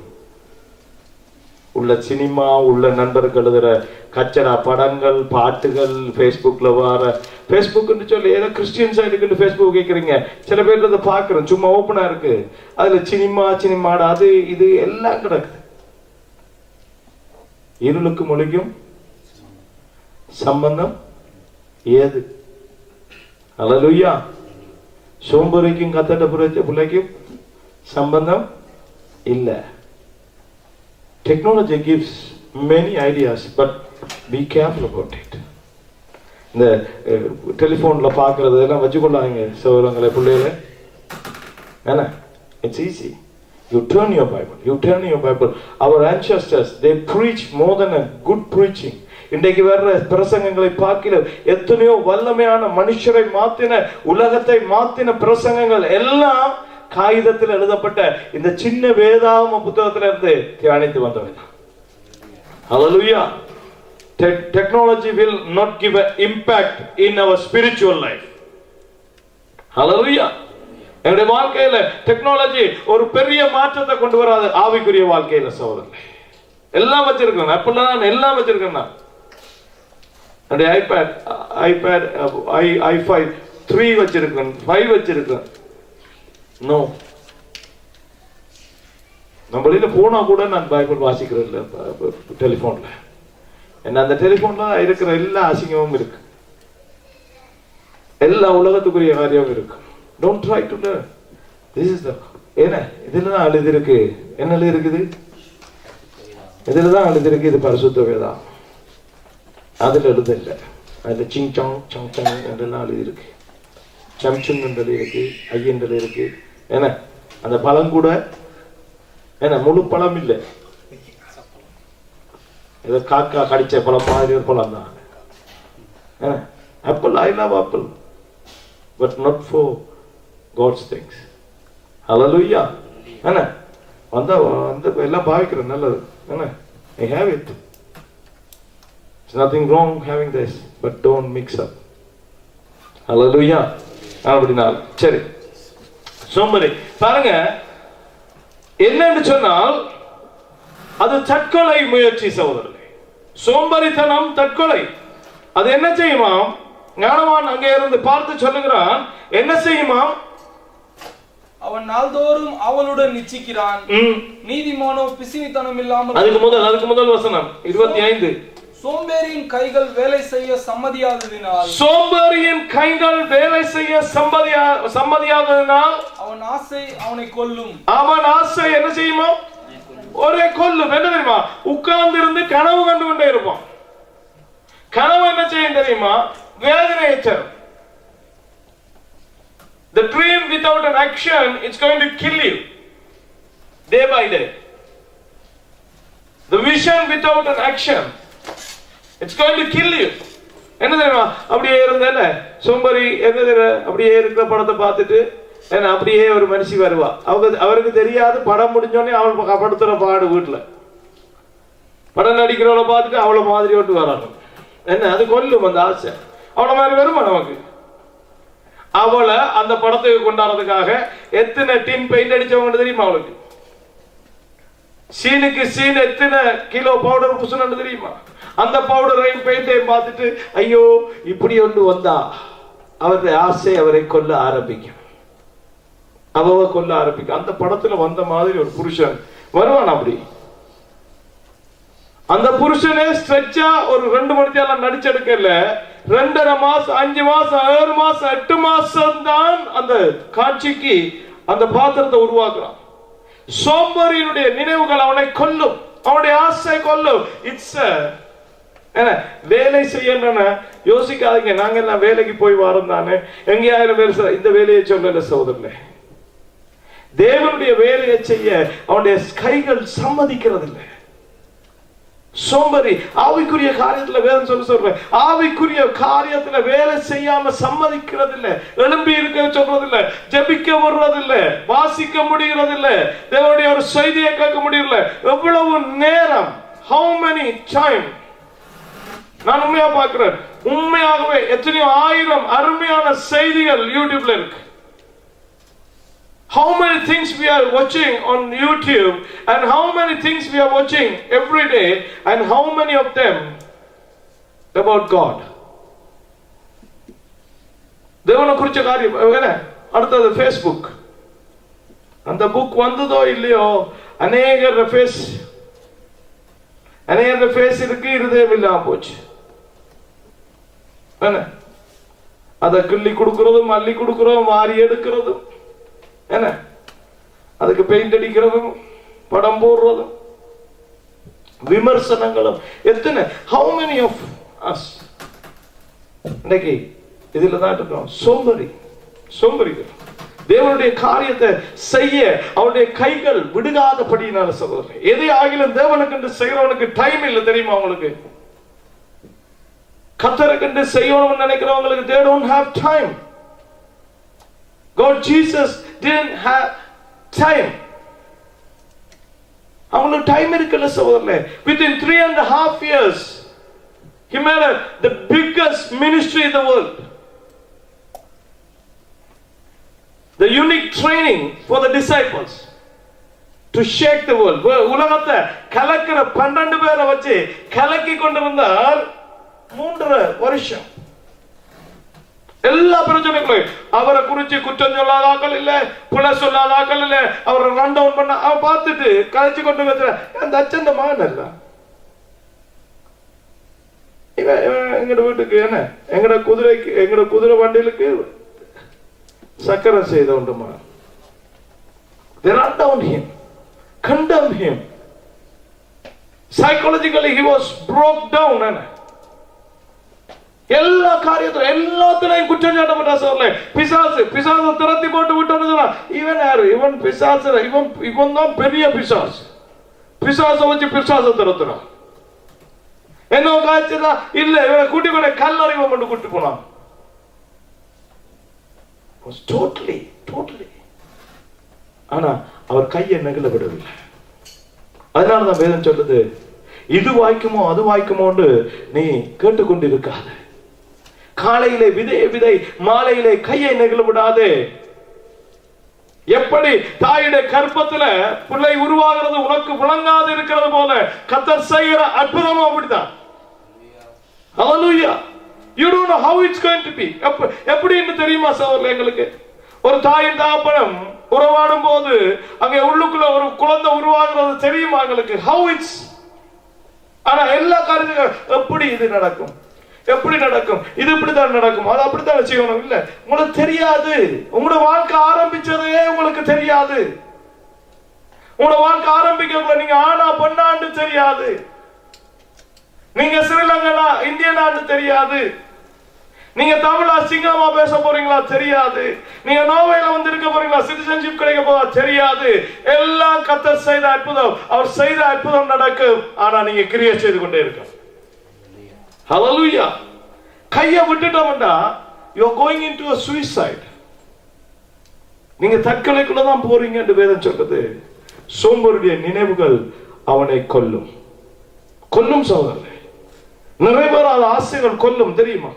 உள்ள சினிமா, உள்ள நண்பர்கள் எழுதுற கச்சரா படங்கள், பாட்டுகள், ஃபேஸ்புக்ல வர, ஃபேஸ்புக்னு சொல்லி ஏதோ கிறிஸ்டியன்ஸா இருக்குன்னு ஃபேஸ்புக் கேட்குறீங்க. சில பேர் அதை பார்க்குறோம், சும்மா ஓப்பனா இருக்கு, அதுல சினிமாட அது இது எல்லாம் கிடக்குது. இருளுக்கு மொழிக்கும் சம்பந்தம் ஏது? அல்லேலூயா. சோம்பேறிக்கும் கத்தட்ட பிள்ளைக்கும் சம்பந்தம் இல்லை. Technology gives many ideas, but be careful about it. இந்த டெலிஃபோன்ல பார்க்கறது எல்லாம் வச்சுக்கொள்ளாங்க சோதரங்களை பிள்ளைகளே. ஏன்னா it's easy. You turn your Bible. Our ancestors, they preach more than a good preaching. இன்றைக்கு வர்ற பிரசங்கங்களை பார்க்கல எத்தனையோ வல்லமையான மனுஷரை மாத்தின, உலகத்தை மாத்தின பிரசங்கங்கள் எல்லாம் காகிதத்தில் எழுதப்பட்ட இந்த சின்ன வேதாகம புத்தகத்துல இருந்து தியானித்து வந்தவங்க. Hallelujah. Technology will not give an impact in our spiritual life. Hallelujah. என்னுடைய வாழ்க்கையில டெக்னாலஜி ஒரு பெரிய மாற்றத்தை கொண்டு வராது. ஆவிக்குரிய வாழ்க்கையில சகோதரர்களே, எல்லாம் வச்சிருக்கேன், ஆப்பிள் தான் எல்லாம் வச்சிருக்கேன். என்னுடைய ஐபேட் i5 3 வச்சிருக்கேன், 5 வச்சிருக்கேன். நோ, நம்ம வெளியில போனா கூட நான் பைபிள் வாசிக்கிறது இல்லை டெலிஃபோன்ல. என்ன அந்த டெலிஃபோன்ல இருக்கிற எல்லா அசிங்கமும் இருக்கு, எல்லா உலகத்துக்குரிய காரியமும் இருக்கு. Don't try to learn. This is the என்ன இதுல தான் எழுதி இருக்கு. என்ன இருக்குது இதுல தான் எழுதி இருக்கு, இது பரிசுத்த வேதம். அதுல எழுத இல்லை, அதுல சிங் சாங் சங் சங் என்றெல்லாம் எழுதி இருக்கு, சம்சுங் என்றது இருக்கு, ஐயன்றது இருக்கு. என்ன அந்த பழம் கூட என்ன முழு பழம் இல்லை, ஏதோ காக்கா கடிச்ச பழம் மாதிரி ஒரு பழம் தான். Apple, I love apple, but not for God's things. Hallelujah. என்ன வந்தா வந்து எல்லாம் பாவிக்கிறேன், நல்லது. என்ன I have it, it's nothing wrong having this, but don't mix up. Hallelujah. அப்படினால சரி, சோம்பேறி பாருங்க என்னன்னு சொன்னால் அது தற்கொலை முயற்சி சகோதரர்களே. சோம்பேறித்தனம் தற்கொலை. அது என்ன செய்யுமாம்? ஞானவான் அங்கே இருந்து பார்த்து சொல்லுகிறான், என்ன செய்யுமாம்? அவன் நாள்தோறும் அவளுடன் நிச்சயிக்கிறான், நீதிமானோ பிசினித்தனம் இல்லாமல். அதுக்கு முதல் வசனம் 25. சோம்பேறியின் கைகள் வேலை செய்ய சம்மதியாததினால், சோம்பேறியின் கைகள் வேலை செய்ய சம்மதியாததினால் அவன் ஆசை அவனை கொல்லும். அவன் ஆசை என்ன செய்யுமா? ஒரே கொல்லும். என்ன தெரியுமா? உட்கார்ந்து இருந்து கனவு கண்டு கொண்டே இருப்பான். கனவு என்ன செய்யும் தெரியுமா? வேதனையை தரும். The dream without an action, it's going to kill you day by day. The vision without an action, it's going to kill you. என்ன தெரியுமா? அப்படியே இருந்தேன் சோம்பரி, என்ன தெரியும், அப்படியே இருக்கிற படத்தை பார்த்துட்டு ஏன்னா அப்படியே ஒரு மனுஷி வருவா. அவருக்கு தெரியாது, படம் முடிஞ்சோடனே அவள் படுத்துற பாடு. வீட்டுல படம் நடிக்கிறவளை பார்த்துட்டு அவளை மாதிரி விட்டு வரணும். என்ன அது கொல்லும் அந்த ஆசை. அவளை மாதிரி வருமா நமக்கு? அவளை அந்த படத்துக்கு கொண்டாடுறதுக்காக எத்தனை டின் பெயிண்ட் அடிச்சவங்க தெரியுமா? அவளுக்கு சீனுக்கு சீன் எத்தனை கிலோ பவுடர் பூசணும் தெரியுமா? அந்த பவுடரையும் பெயிண்டையும் பார்த்துட்டு ஐயோ இப்படி ஒன்று வந்தா அவருடைய ஆசை அவரை கொல்ல ஆரம்பிக்கும். அவ கொல்ல ஆரம்பிக்கும். அந்த படத்துல வந்த மாதிரி ஒரு புருஷன் வருவான். அப்படி அந்த புருஷனே ஸ்ட்ரெச்சா ஒரு 2 மணி நேரம் நடிச்செடுக்கல. 2.5 மாசம், 5 மாசம், 7 மாசம், 8 மாசம் தான் அந்த காட்சிக்கு அந்த பாத்திரத்தை உருவாக்குறான். சோம்பேறியினுடைய நினைவுகள் அவனை கொல்லும், அவனுடைய ஆசை கொல்லும். இட்ஸ் வேலை செய்யணும்னா யோசிக்காதீங்க. நாங்க எல்லாம் வேலைக்கு போய் வரோம் தானே, எங்கேயாயிரம் பேர் இந்த வேலையை சொல்லல சகோதரர்களே. தேவனுடைய வேலையை செய்ய அவனுடைய கைகள் சம்மதிக்கிறது இல்லை. சோம்பேறி ஆவிக்குரிய காரியத்துல வேதம் சொல்றேன், ஆவிக்குரிய காரியத்துல வேலை செய்யாம சம்மதிக்கிறது இல்ல, எழும்பி இருக்க சொல்றது இல்ல, ஜெபிக்க விடுறது இல்ல, வாசிக்க முடிகிறது இல்ல, தேவனுடைய ஒரு செய்தியை கேட்க முடியல. எவ்வளவு நேரம், how many time நான் உண்மையா பார்க்கிறேன். உண்மையாகவே எத்தனையோ ஆயிரம் அருமையான செய்திகள் யூடியூப்ல இருக்கு. How many things we are watching on YouTube and how many things we are watching every day and how many of them about God. தேவனை குறிச்ச காரியம் என்ன? அடுத்தது Facebook. அந்த புக் வந்ததோ இல்லையோ அநேகர் ஃபேஸ் இருக்கு, இருதயம் இல்லாம போச்சு. என்ன அதை கிள்ளி கொடுக்கறதும் அள்ளி கொடுக்கறதும் வாரி எடுக்கிறதும், என்ன அதுக்கு பெயிண்ட் அடிக்கிறதும் படம் போடுறதும் விமர்சனங்களும் எத்தனை. how many of us இன்னைக்கு இதுல தான் இருக்கோம். சோம்பேறிகள் தேவனுடைய காரியத்தை செய்ய அவருடைய கைகள் விடுகாதபடியினால சகோதரர், எதை ஆகிலும் தேவனுக்கு என்று செய்யறவனுக்கு டைம் இல்லை தெரியுமா உங்களுக்கு? கர்த்தருக்கு என்று செய்யணும்னு நினைக்கிறவங்களுக்கு they don't have time. God Jesus didn't have time. அவங்களுக்கு டைம் இருக்குல்ல சகோதரர்களே. Within 3.5 years he made the biggest ministry in the world. The unique training for the disciples to shake the world. உலகத்தை கலக்கிற 12 பேரை வச்சு கலக்கி கொண்டிருந்தார் 3 வருஷம். எல்லா பிரச்சனைகளும் அவரை குறிச்சு குற்றம் சொல்லாதாக்கள் இல்ல, புல சொல்லாதாக்கள் இல்ல, அவரை ரன் டவுன் பண்ண அவன் பார்த்துட்டு கழிச்சு கொண்டு வச்சுற அந்த அச்சந்த மகன் இல்ல. எங்கட வீட்டுக்கு என்ன எங்கட குதிரை வண்டிகளுக்கு சக்கரை செய்த உண்டு மகன். They run down him, condemn him. Psychologically he was broke down. எல்லா காரியத்திலும் எல்லாத்திலையும் குற்றம் சாட்டப்பட்ட சொல்ல பிசாசு திரட்டி போட்டு விட்டோன்னு சொன்னா இவன் யாரு? இவன் பிசாசு, இவன் தான் பெரிய பிசாசு. பிசாசை வச்சு பிசாசை திரத்துறான். என்ன காய்ச்சதா இல்ல, இவனை கூட்டி கொண்ட கல்லறிவம் கொண்டு கூட்டி போனான். Totally. ஆனா அவர் கையை நெகிழ விடவில்லை. அதனாலதான் வேதம் சொல்லுது, இது வாய்க்குமோ அது வாய்க்குமோன்னு நீ கேட்டுக்கொண்டிருக்காத. காலையிலே விதை மாலையிலே கையை நெகிழ விடாதே. எப்படி தாயுடைய கர்ப்பத்துல பிள்ளை உருவாகிறது உனக்கு விளங்காது இருக்கிறது போல கர்த்தர் செய்கிற அற்புதமும் அப்படிதான். Hallelujah. You don't know how it's going to be. எப்படின்னு தெரியுமா சகோதரர்களே? எங்களுக்கு ஒரு தாயின் தகப்பனும் உறவாடும் போது அங்கே உள்ளுக்குள்ள ஒரு குழந்தை உருவாகிறது தெரியுமா எங்களுக்கு? How it's. ஆனா எல்லா காரியங்களும் எப்படி இது நடக்கும், எப்படி நடக்கும், இது இப்படித்தான் நடக்கும், அது அப்படித்தான் செய்யணும் இல்ல, உங்களுக்கு தெரியாது. உங்களோட வாழ்க்கை ஆரம்பிச்சதே உங்களுக்கு தெரியாது. உங்களோட வாழ்க்கை ஆரம்பிக்க நீங்க ஆனா பொண்ணாண்டு தெரியாது, நீங்க ஸ்ரீலங்கா இந்தியனாண்டு தெரியாது, நீங்க தமிழா சிங்களமா பேச போறீங்களா தெரியாது, நீங்க நோவேல வந்து இருக்க போறீங்களா சிட்டிசன்ஷிப் கிடைக்க போதா தெரியாது. எல்லாம் கர்த்தர் செய்த அற்புதம், அவர் செய்த அற்புதம் நடக்கும். ஆனா நீங்க கிரியை செய்து கொண்டே இருக்க. Hallelujah. கையை விட்டுட்டோம்னா you are going into a suicide. நீங்க தற்கொலைக்குள்ள தான் போறீங்க என்று வேதம் சொல்றது. சோம்பேறியுடைய நினைவுகள் அவனை கொல்லும் சகோதரர்களே. நிறைய பேர் அது ஆசைகள் கொல்லும் தெரியுமா?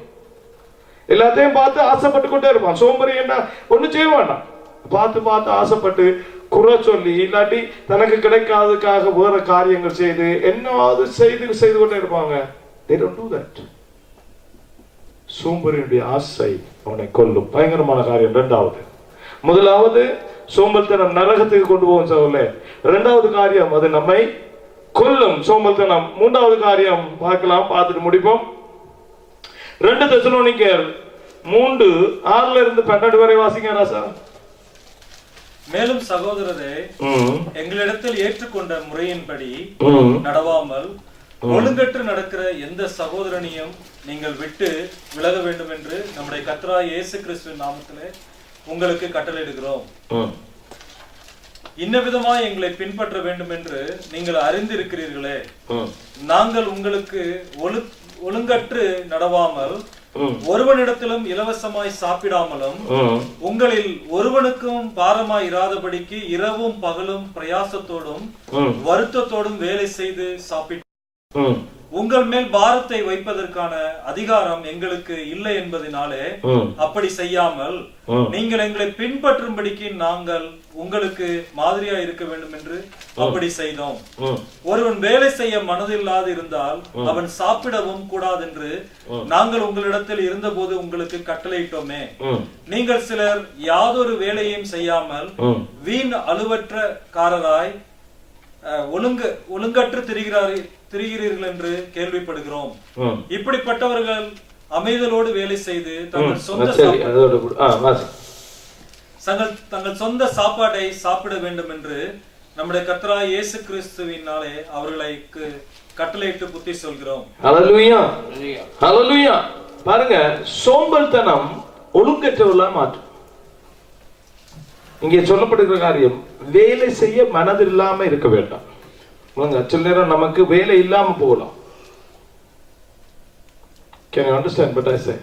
எல்லாத்தையும் பார்த்து ஆசைப்பட்டு கொண்டே இருப்பான். சோம்பேறி என்ன ஒண்ணு செய்ய வேண்டாம், பார்த்து ஆசைப்பட்டு குறை சொல்லி இல்லாட்டி தனக்கு கிடைக்காததுக்காக வேற காரியங்கள் செய்து என்னவாவது செய்து கொண்டே இருப்பாங்க. They don't do that. சோம்பேறியுடைய ஆசை அவனை கொல்லும். பயங்கரமான காரியம். முதலாவது சோம்பல்தனம் நரகத்துக்கு கொண்டு போகும் சகோதரர்களே. இரண்டாவது காரியம் அது நம்மை கொல்லும் சோம்பல்தனம். மூன்றாவது காரியம் பார்க்கலாம், பார்த்துட்டு முடிப்போம். 2 தெசலோனிக்கேயர் 3:6 இருந்து 12 வரை வாசிங்க ராசா. மேலும் சகோதரரே, எங்களிடத்தில் ஏற்றுக்கொண்ட முறையின்படி நடவாமல் ஒழுங்கற்று நடக்கிற எந்த சகோதரனையும் நீங்கள் விட்டு விலக வேண்டும் என்று நம்முடைய கர்த்தராகிய இயேசு கிறிஸ்துவின் நாமத்திலே உங்களுக்கு கட்டளையிடுகிறோம். இன்ன விதமாய் எங்களை பின்பற்ற வேண்டும் என்று நீங்கள் அறிந்திருக்கிறீர்களே. நாங்கள் உங்களுக்கு ஒழுங்கற்று நடவாமல் ஒருவனிடத்திலும் இலவசமாய் சாப்பிடாமலும் உங்களில் ஒருவனுக்கும் பாரமாய் இராதபடிக்கு இரவும் பகலும் பிரயாசத்தோடும் வருத்தத்தோடும் வேலை செய்து சாப்பிட்டு உங்கள் மேல் பாரத்தை வைப்பதற்கான அதிகாரம் எங்களுக்கு இல்லை என்பதனாலே அப்படி செய்யாமல் நீங்கள் எங்களை பின்பற்றும்படிக்கு நாங்கள் உங்களுக்கு மாதிரியா இருக்க வேண்டும் என்று அப்படி செய்தோம். ஒருவன் வேலை செய்ய மனதில்லாது இருந்தால் அவன் சாப்பிடவும் கூடாதென்று நாங்கள் உங்களிடத்தில் இருந்தபோது உங்களுக்கு கட்டளையிட்டோமே. நீங்கள் சிலர் யாதொரு வேலையையும் செய்யாமல் வீண் அலுவற்ற காரராய் ஒழுங்கற்று திரிகிறீர்கள் என்று கேள்விப்படுகிறோம். இப்படிப்பட்டவர்கள் அமைதலோடு வேலை செய்து தங்கள் சொந்த சாப்பாட்டை சாப்பிட வேண்டும் என்று நம்முடைய கர்த்தராகிய இயேசு கிறிஸ்துவினாலே அவர்களுக்கு கட்டளையிட்டு புத்தி சொல்கிறோம். ஹல்லேலூயா, ஹல்லேலூயா. பாருங்க, சோம்பல்தனம் ஒழுங்கற்றவர்களா மாற்றும். இங்கே சொல்லப்படுகிற காரியம், வேலை செய்ய மனதில்லாம இருக்க வேண்டாம். சில நேரம் நமக்கு வேலை இல்லாம போகலாம். Can you understand what I say?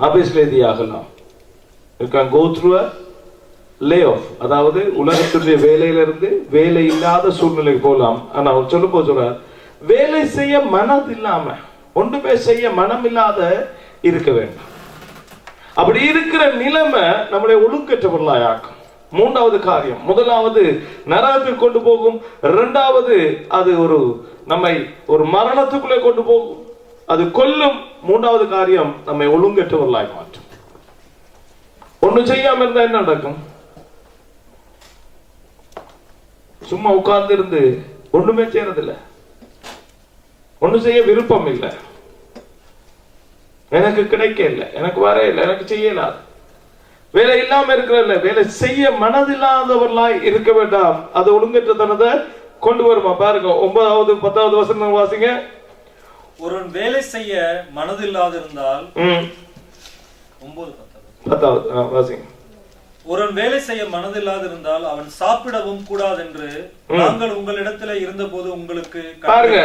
ஆபீஸ்ல இது ஆகலாம். You can go through a layoff. அதாவது உலகத்துடைய வேலையிலிருந்து வேலை இல்லாத சூழ்நிலைக்கு போகலாம். ஆனா அவர் சொல்லும் போது சொல்றார், வேலை செய்ய மனதில்லாம, ஒன்றுமே செய்ய மனம் இல்லாத இருக்க வேண்டாம். அப்படி இருக்கிற நிலைமை நம்முடைய ஒழுங்கற்றவர்களாயாக்கும். மூன்றாவது காரியம், முதலாவது நரகத்துக்கு கொண்டு போகும், இரண்டாவது அது நம்மை ஒரு மரணத்துக்குள்ளே கொண்டு போகும், அது கொல்லும். மூன்றாவது காரியம் நம்மை ஒழுங்கற்றவர்களாய் மாற்றும். ஒண்ணு செய்யாம இருந்தா என்ன நடக்கும்? சும்மா உட்கார்ந்து இருந்து ஒண்ணுமே செய்யறதில்லை, ஒண்ணு செய்ய விருப்பம் இல்லை, எனக்கு கிடைக்க இல்லை, எனக்கு வர இல்லை, எனக்கு செய்யலாது. வேலை இல்லாம இருக்கிற, வேலை செய்ய மனதில்லாதவர்களாய் இருக்க வேண்டாம். அது ஒழுங்கற்றத்தனத்தை கொண்டு வருமா? பாருங்க, 9வது 10வது வசனம் வாசிங்க. ஒருவன் வேலை செய்ய மனதில்லாதிருந்தால், 9 10வது வாசிங்க. ஒருவன் வேலை செய்ய மனதில்லாதிருந்தால் அவன் சாப்பிடவும் கூடாதென்று நாங்கள் உங்களிடத்துல இருந்த போது உங்களுக்கு பாருங்க.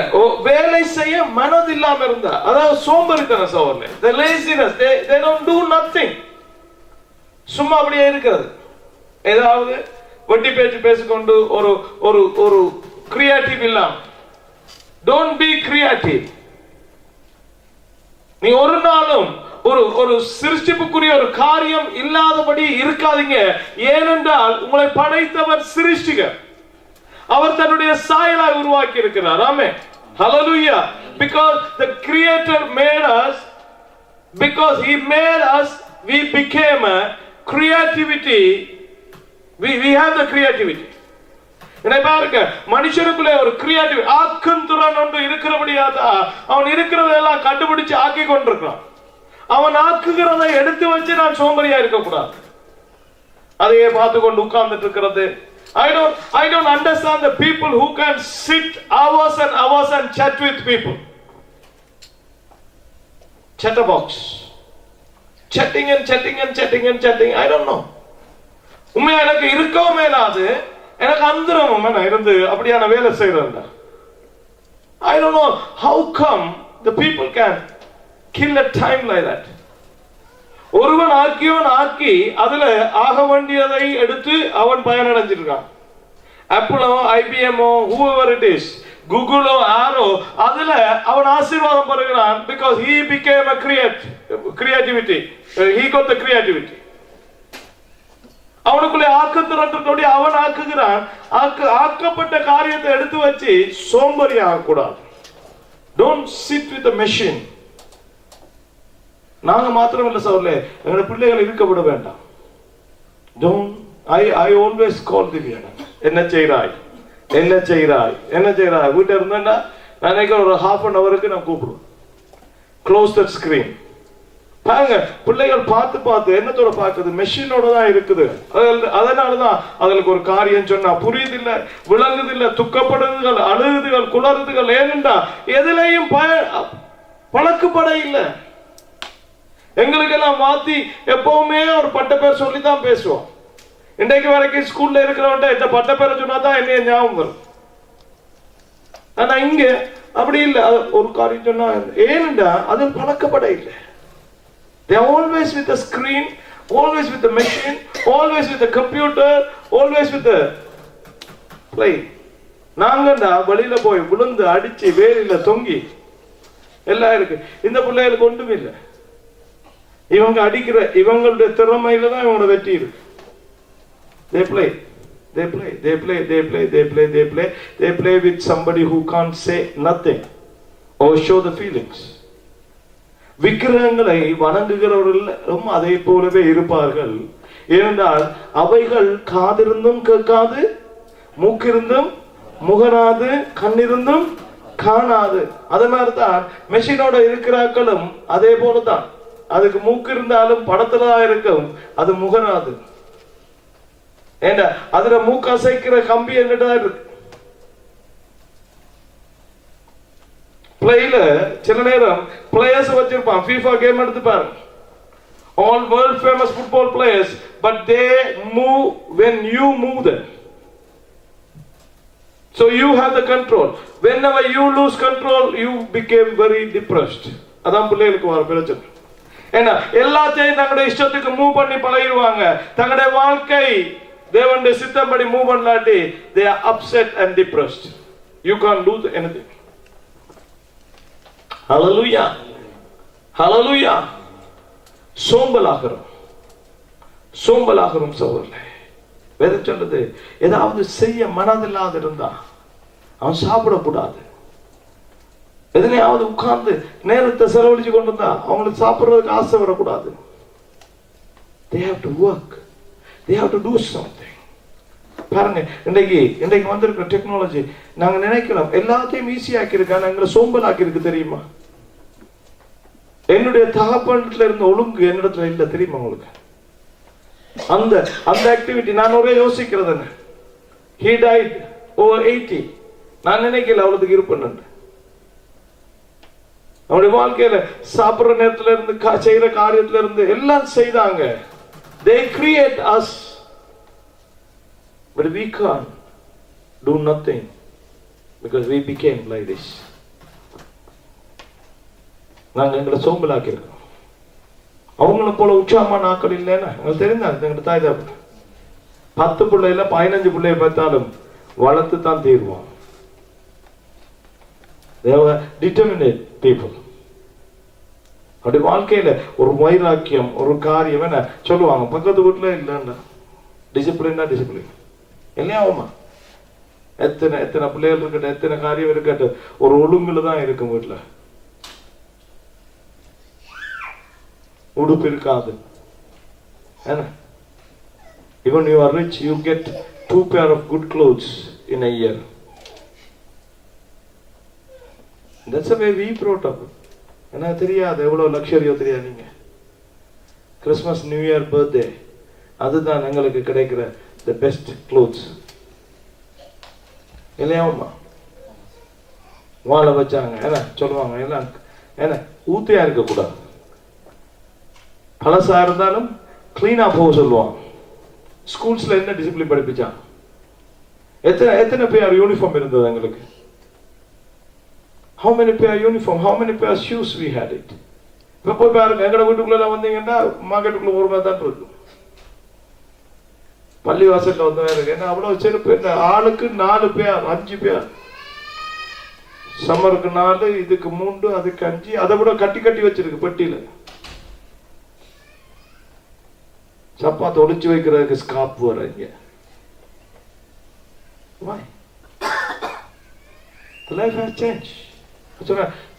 வேலை செய்ய மனதில்லாம இருந்தா, அதாவது சோம்பேறித்தனம், சோர்வு, the laziness, they don't do nothing. சும்மா அப்படியே இருக்கிறது. ஏதாவது வட்டி பேச்சு பேசிக்கொண்டு ஒரு கிரியேட்டிவ் இல்லாம. Don't be creative. நீ ஒரு நாளும் ஒரு சிருஷ்டிப்புக்குரிய ஒரு காரியம் இல்லாதபடி இருக்காதீங்க. ஏனென்றால் உங்களை படைத்தவர் சிருஷ்டிகர். அவர் தன்னுடைய சாயலாய் உருவாக்கி இருக்கிறார். ஆமென், ஹல்லேலூயா. Because the creator made us, because he made us, we became a creativity. We have the creativity. என்ன பாருங்க, மனுஷனுக்குள்ளே ஒரு கிரியேட்டிவ் ஆக்கும் திறன் ஒன்று இருக்கிறபடியாதான் அவன் இருக்கிறதெல்லாம் கண்டுபிடிச்சு ஆக்கி கொண்டிருக்கிறான். அவன் ஆக்குகிறதை எடுத்து வச்சு நான் சோம்பரியா இருக்க கூடாது, அதையே பார்த்து கொண்டு உட்கார்ந்துட்டு இருக்கிறது. I don't understand the people who can sit hours and hours and chat with people. Chatterbox. Chatting and chatting and chatting and chatting. I don't know. உண்மையா எனக்கு இருக்கவும் மேலாது, எனக்கு அந்தரமும் இருந்து அப்படியான வேலை செய்யறேன். I don't know how come the people can kill a time like that. ஒருவன் ஆக்கி அதுல ஆக வேண்டியதை எடுத்து அவன் பயனடைஞ்சிருக்கான். ஆப்பிளோ, ஐபிஎம்மோ, whoever it is, கூகுளோ, ஆரோ, அதுல அவன் ஆசீர்வாதம் பெறுகிறான். because he became a creativity. He got the creativity. அவனுக்குள்ளே ஆக்கத்திரட்டோட அவன் ஆக்குகிறான். ஆக்கப்பட்ட காரியத்தை எடுத்து வச்சு சோம்பேறி ஆகக்கூடாது. Don't sit with the machine. நாங்க மாத்திரமல்ல சோர்லே, எங்க பிள்ளைகள் இருக்கப்பட வேண்டாம். Don't. I always call Divya. என்ன செய்றாய் வீட்டை இருந்தா நான் ஒரு half an hour நான் கூப்பிடுவேன். Close that screen. பாருங்க, பிள்ளைகள் பார்த்து பார்த்து என்னத்தோட பார்க்குது, மெஷினோட தான் இருக்குது. அதனாலதான் அதுக்கு ஒரு காரியம் சொன்னா புரியுதில்லை, விளங்குதில்லை, துக்கப்படுதுகள், அழுகுதுகள், குளறுதுகள். ஏனென்றா எதுலையும் பழக்கப்பட இல்லை. எங்களுக்கெல்லாம் மாத்தி எப்பவுமே ஒரு பட்ட பேர் சொல்லித்தான் பேசுவோம். இன்றைக்கு வரைக்கும் ஸ்கூல்ல இருக்கிறவன்ட்ட இந்த பட்ட பேரை சொன்னாதான் என்னைய ஞாபகம் வரும். ஆனா இங்க அப்படி இல்லை. ஒரு காரியம் சொன்னா ஏனென்றா அது பழக்கப்பட இல்லை. They are always with the screen, always with the machine, always with the computer, always with the play. நாங்கண்டா வெளியில போய் விழுந்து அடிச்சு வேலில தொங்கி எல்லாம் இருக்கு. இந்த பிள்ளைகளுக்கு ஒன்றும் இல்லை. இவங்க அடிக்கிற இவங்களுடைய திறமையில தான் இவங்களோட வெற்றி இருக்கு. They play, they play, they play, they play, they play, they play, they play with somebody who can't say nothing or show the feelings. விக்கிரகங்களை வணங்குகிறவர்களும் அதே போலவே இருப்பார்கள். ஏனென்றால் அவைகள் காதிருந்தும் கேட்காது, மூக்கிருந்தும் முகராது, கண்ணிருந்தும் காணாது. அதே மாதிரிதான் மெஷினோட இருக்கிறாக்களும் அதே போலதான். அதுக்கு மூக்கு இருந்தாலும் படத்துலதான் இருக்கும், அது முகராது. ஏண்டா அதுல மூக்கு அசைக்கிற கம்பி என்கிட்டதான் இருக்கு. பிளேல சில நேரம் பிளேயர்ஸ் வச்சிருப்பான். FIFA கேம் எடுத்து பாருங்க. All world famous football players, but they move when you move them. So you have the control. Whenever you lose control, you became very depressed. அதான் பிள்ளைகளுக்கு வர பிரச்சனை. ஏன்னா எல்லாத்தையும் தங்களுடைய இஷ்டத்துக்கு மூவ் பண்ணி பழகிடுவாங்க. தங்களுடைய வாழ்க்கை தேவனுடைய சித்தப்படி move பண்ணலாட்டி they are upset and depressed. You can't do anything. Hallelujah. Hallelujah. சோம்பலாகிறோம் சகோதரர்களே. வேதம் சொல்றது ஏதாவது செய்ய மனதில்லாத இருந்தா அவன் சாப்பிடக்கூடாது. எதுலையாவது உட்கார்ந்து நேரத்தை செலவழிச்சு கொண்டு இருந்தா அவங்களுக்கு சாப்பிடுறதுக்கு ஆசை வரக்கூடாது. They have to work. They have to do something. பாருங்க, இன்றைக்கு வந்திருக்கிற டெக்னாலஜி நாங்க நினைக்கிறோம் எல்லாத்தையும் ஈஸியாக்கி இருக்கா, எங்களை சோம்பலாக்கி இருக்கு தெரியுமா? என்னுடைய தகப்பன்ல இருந்த ஒழுங்கு என்னிடத்துல இல்ல தெரியுமா உங்களுக்கு? அந்த ஆக்டிவிட்டி நான் ஒரே யோசிக்கிறது என்ன, he died over 80. நான் நினைக்கல அவ்வளவுக்கு இருப்பேன். அவருடைய வாழ்க்கையில சாப்பிடுற நேரத்துல இருந்து செய்யற காரியத்துல இருந்து எல்லாம் செய்தாங்க. They create us, but we can't do nothing because we became like this. நாங்க எங்களை சோம்பலாக்கி இருக்கோம். அவங்கள போல உற்சாகமான ஆக்கள் இல்லைன்னா எங்களுக்கு தெரிந்தாங்க. எங்க தாய் தான் 10 பிள்ளைல 15 பிள்ளைய பார்த்தாலும் வளர்த்து தான் தீர்வோம். They were determined people. அப்படி வாழ்க்கையில ஒரு வைராக்கியம், ஒரு காரியம் என்ன சொல்லுவாங்க, பக்கத்து வீட்டுல இல்லைன்னா டிசிப்ளின்னா டிசிப்ளின் இல்லையாவுமா? எத்தனை பிள்ளைகள் இருக்கட்டும், எத்தனை காரியம் இருக்கட்டும், ஒரு ஒழுங்குல தான் இருக்கும் வீட்டுல. உடுப்பு இருக்காது. Even you are rich, you get 2 pair of good clothes in a year. That's the way we brought up. எனக்கு தெரியாது எவ்வளவு லக்ஸரியோ தெரியாது. நீங்க கிறிஸ்மஸ், நியூ இயர், பர்த்டே, அதுதான் எங்களுக்கு கிடைக்கிற the best clothes. இல்லையாவுமா? வாழ வச்சாங்க என்ன சொல்லுவாங்க, எல்லாம் என்ன ஊத்தியா இருக்க கூடாது, பழசா இருந்தாலும் கிளீனா போக சொல்லுவாங்க. ஸ்கூல்ஸ்ல என்ன டிசிப்ளின் படிப்பிச்சான்? எத்தனை பேர் யூனிஃபார்ம் இருந்தது எங்களுக்கு? How many pair uniform, how many pair shoes we had it? இப்ப போய் பாருங்க, எங்கட வீட்டுக்குள்ள வந்தீங்கன்னா மார்க்கெட்டுக்குள்ள ஒரு மாதிரி தான் இருக்கும். பள்ளி வாசல்ல வந்து இருக்கு. ஏன்னா அவ்வளவு செருப்பு, என்ன ஆளுக்கு 4 பேர் 5 பேர், சம்மருக்கு 4, இதுக்கு 3, அதுக்கு 5, அதை விட கட்டி வச்சிருக்கு பெட்டியில. சப்பாத்து ஒளிச்சு வைக்கிறதுக்கு ஸ்காப் வர இங்க. Why? The life has changed.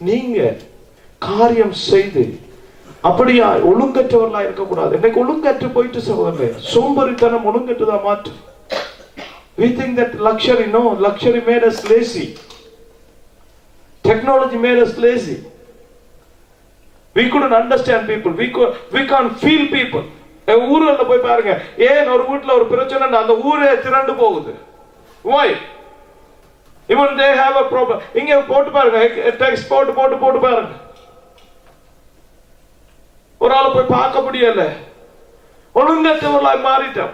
நீங்க காரியம் செய்து அப்படியா ஒழுங்கற்றவர்களா இருக்கக்கூடாது. இன்னைக்கு ஒழுங்கற்று போயிட்டு சகோதரர்களே, சோம்பரித்தனம் ஒழுங்கற்றுதான் மாற்று. We think that luxury, no, luxury made us lazy. Technology made us lazy. we couldn't understand people, we can't feel people. ஊர்ல போய் பாருங்க, ஏன் ஒரு வீட்டுல ஒரு பிரச்சனை அந்த ஊரே திரண்டு போகுது. Why? Even they have a problem. இங்க போட்டு பாருங்க, டெக்ஸ்ட் போட்டு பாருங்க. ஒரு ஆளை போய் பார்க்க முடியல, ஒழுங்கற்றவர்களாய் மாறிட்டோம்,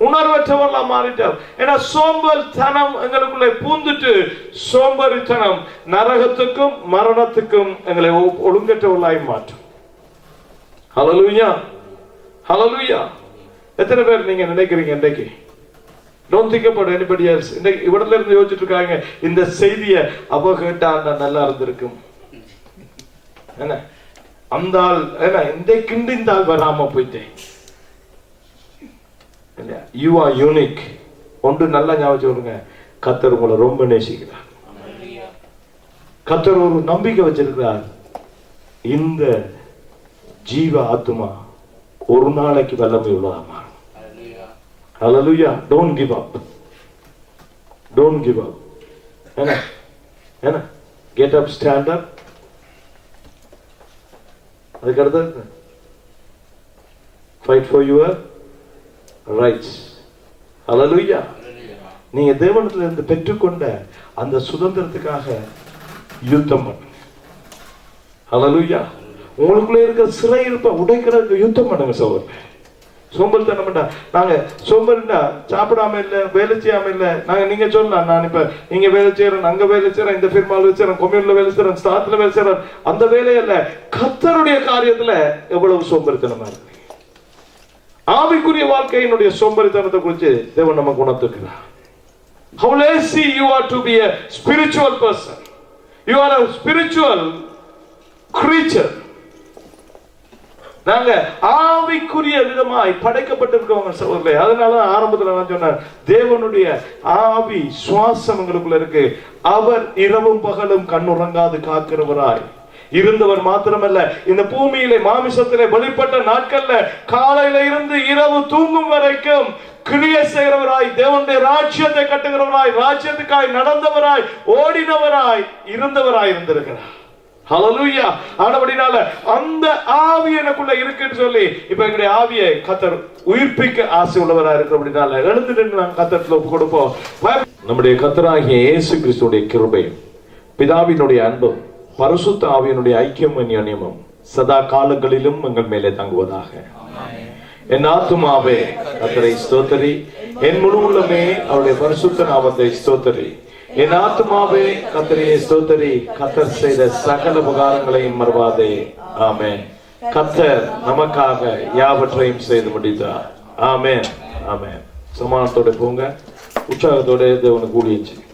உணர்வற்றவர்களா மாறிட்டோம். ஏன்னா சோம்பல்தனம் எங்களுக்குள்ளே பூந்துட்டு, சோம்பரித்தனம் நரகத்துக்கும் மரணத்துக்கும் எங்களை ஒழுங்கற்றவர்களாய் மாற்றும். ஹல்லேலூயா, ஹல்லேலூயா. எத்தனை பேர் நீங்க நினைக்கிறீங்க இன்றைக்கு? Don't think about anybody else. இன்னைக்கு இவடல இருந்து யோசிச்சுட்டு இருக்காங்க, இந்த செய்தியை அவ கேட்டா நல்லா இருந்திருக்கும். என்ன அந்த ஆள் என்ன இன்றைக்கு இந்த ஆள் வராம போயிட்டேன். You are unique. ஒன்று நல்லா ஞாபகம் சொல்லுங்க, கர்த்தர் உங்களை ரொம்ப நேசிக்கிறார். கர்த்தர் ஒரு நம்பிக்கை வச்சிருக்கிறார், இந்த ஜீவ ஆத்மா ஒரு நாளைக்கு வல்லமை உள்ளதா மாறும். Hallelujah. Don't give up. Don't give up. என்ன get up, stand up. அதுக்கு அடுத்து fight for your rights. Hallelujah. நீங்க தேவனிடத்தில் இருந்து பெற்றுக்கொண்ட அந்த சுதந்திரத்துக்காக யுத்தம் பண்ணுங்க. Hallelujah. உங்களுக்குள்ள இருக்கிற சிறை இருப்ப உடைக்கிறதுக்கு யுத்தம் பண்ணுங்க சகோதரர். சோம்பல்தனம் பண்ணா, நாங்க சோம்பல்னா சாப்பிடாம இல்ல, வேலை செய்யாம இல்ல. நாங்க நீங்க சொல்லலாம், நான் இப்ப இங்க வேலை செய்யறேன், அங்க வேலை செய்யறேன், இந்த ஃபிர்மால வேலை செய்யறேன், கொம்யூன்ல வேலை செய்யறேன், ஸ்டாத்துல வேலை செய்யறேன், அந்த வேலையல்ல. கர்த்தருடைய காரியத்துல எவ்வளவு சோம்பரித்தனமா இருக்கு. ஆவிக்குரிய வாழ்க்கையினுடைய சோம்பரித்தனத்தை குறித்து தேவன் நமக்கு உணர்த்துகிறார். How lazy you are to be a spiritual person. You are a spiritual creature. நாங்க ஆவிக்குரிய விதமாய் படைக்கப்பட்டிருக்கவங்க சகோதரர்களே. அதனால ஆரம்பத்துல நான் சொன்னேன், தேவனுடைய ஆவி சுவாசம் எங்களுக்குள்ள இருக்கு. அவர் இரவும் பகலும் கண்ணுறங்காது காக்கிறவராய் இருந்தவர் மாத்திரமல்ல, இந்த பூமியிலே மாமிசத்திலே வெளிப்பட்ட நாட்கள்ல காலையில இருந்து இரவு தூங்கும் வரைக்கும் கிரியை செய்கிறவராய், தேவனுடைய ராஜ்யத்தை கட்டுகிறவராய், ராஜ்யத்துக்காய் நடந்தவராய், ஓடினவராய் இருந்தவராய் இருந்திருக்கிறார். ஹல்லேலூயா. ஆனபடினால அந்த ஆவி எனக்குள்ள இருக்குன்னு சொல்லி இப்ப எங்களுடைய ஆவியை கர்த்தர் உயிர்ப்பிக்க ஆசை உள்ளவராக இருக்கிறபடினால எழுந்து நின்று நாங்கள் கர்த்தருக்கு ஒப்பு கொடுப்போம். நம்முடைய கர்த்தராகிய இயேசு கிறிஸ்துவின் கிருபையும் பிதாவினுடைய அன்பும் பரிசுத்த ஆவியினுடைய ஐக்கியம் அந்யோன்யமும் சதா காலங்களிலும் எங்கள் மேலே தங்குவதாக. என் ஆத்துமாவே கர்த்தரை ஸ்தோத்திரி, என் முழு உள்ளமே அவருடைய பரிசுத்த நாமத்தை ஸ்தோத்திரி. என் ஆத்துமாவே கர்த்தரை ஸ்தோத்திரி, கர்த்தர் செய்த சகல உபகாரங்களையும் மறவாதே. ஆமென். கர்த்தர் நமக்காக யாவற்றையும் செய்து முடித்தார். ஆமென், ஆமென். சமாதானத்தோட போங்க, உற்சாகத்தோட தேவனுக்கு ஊழியம் செய்யுங்க.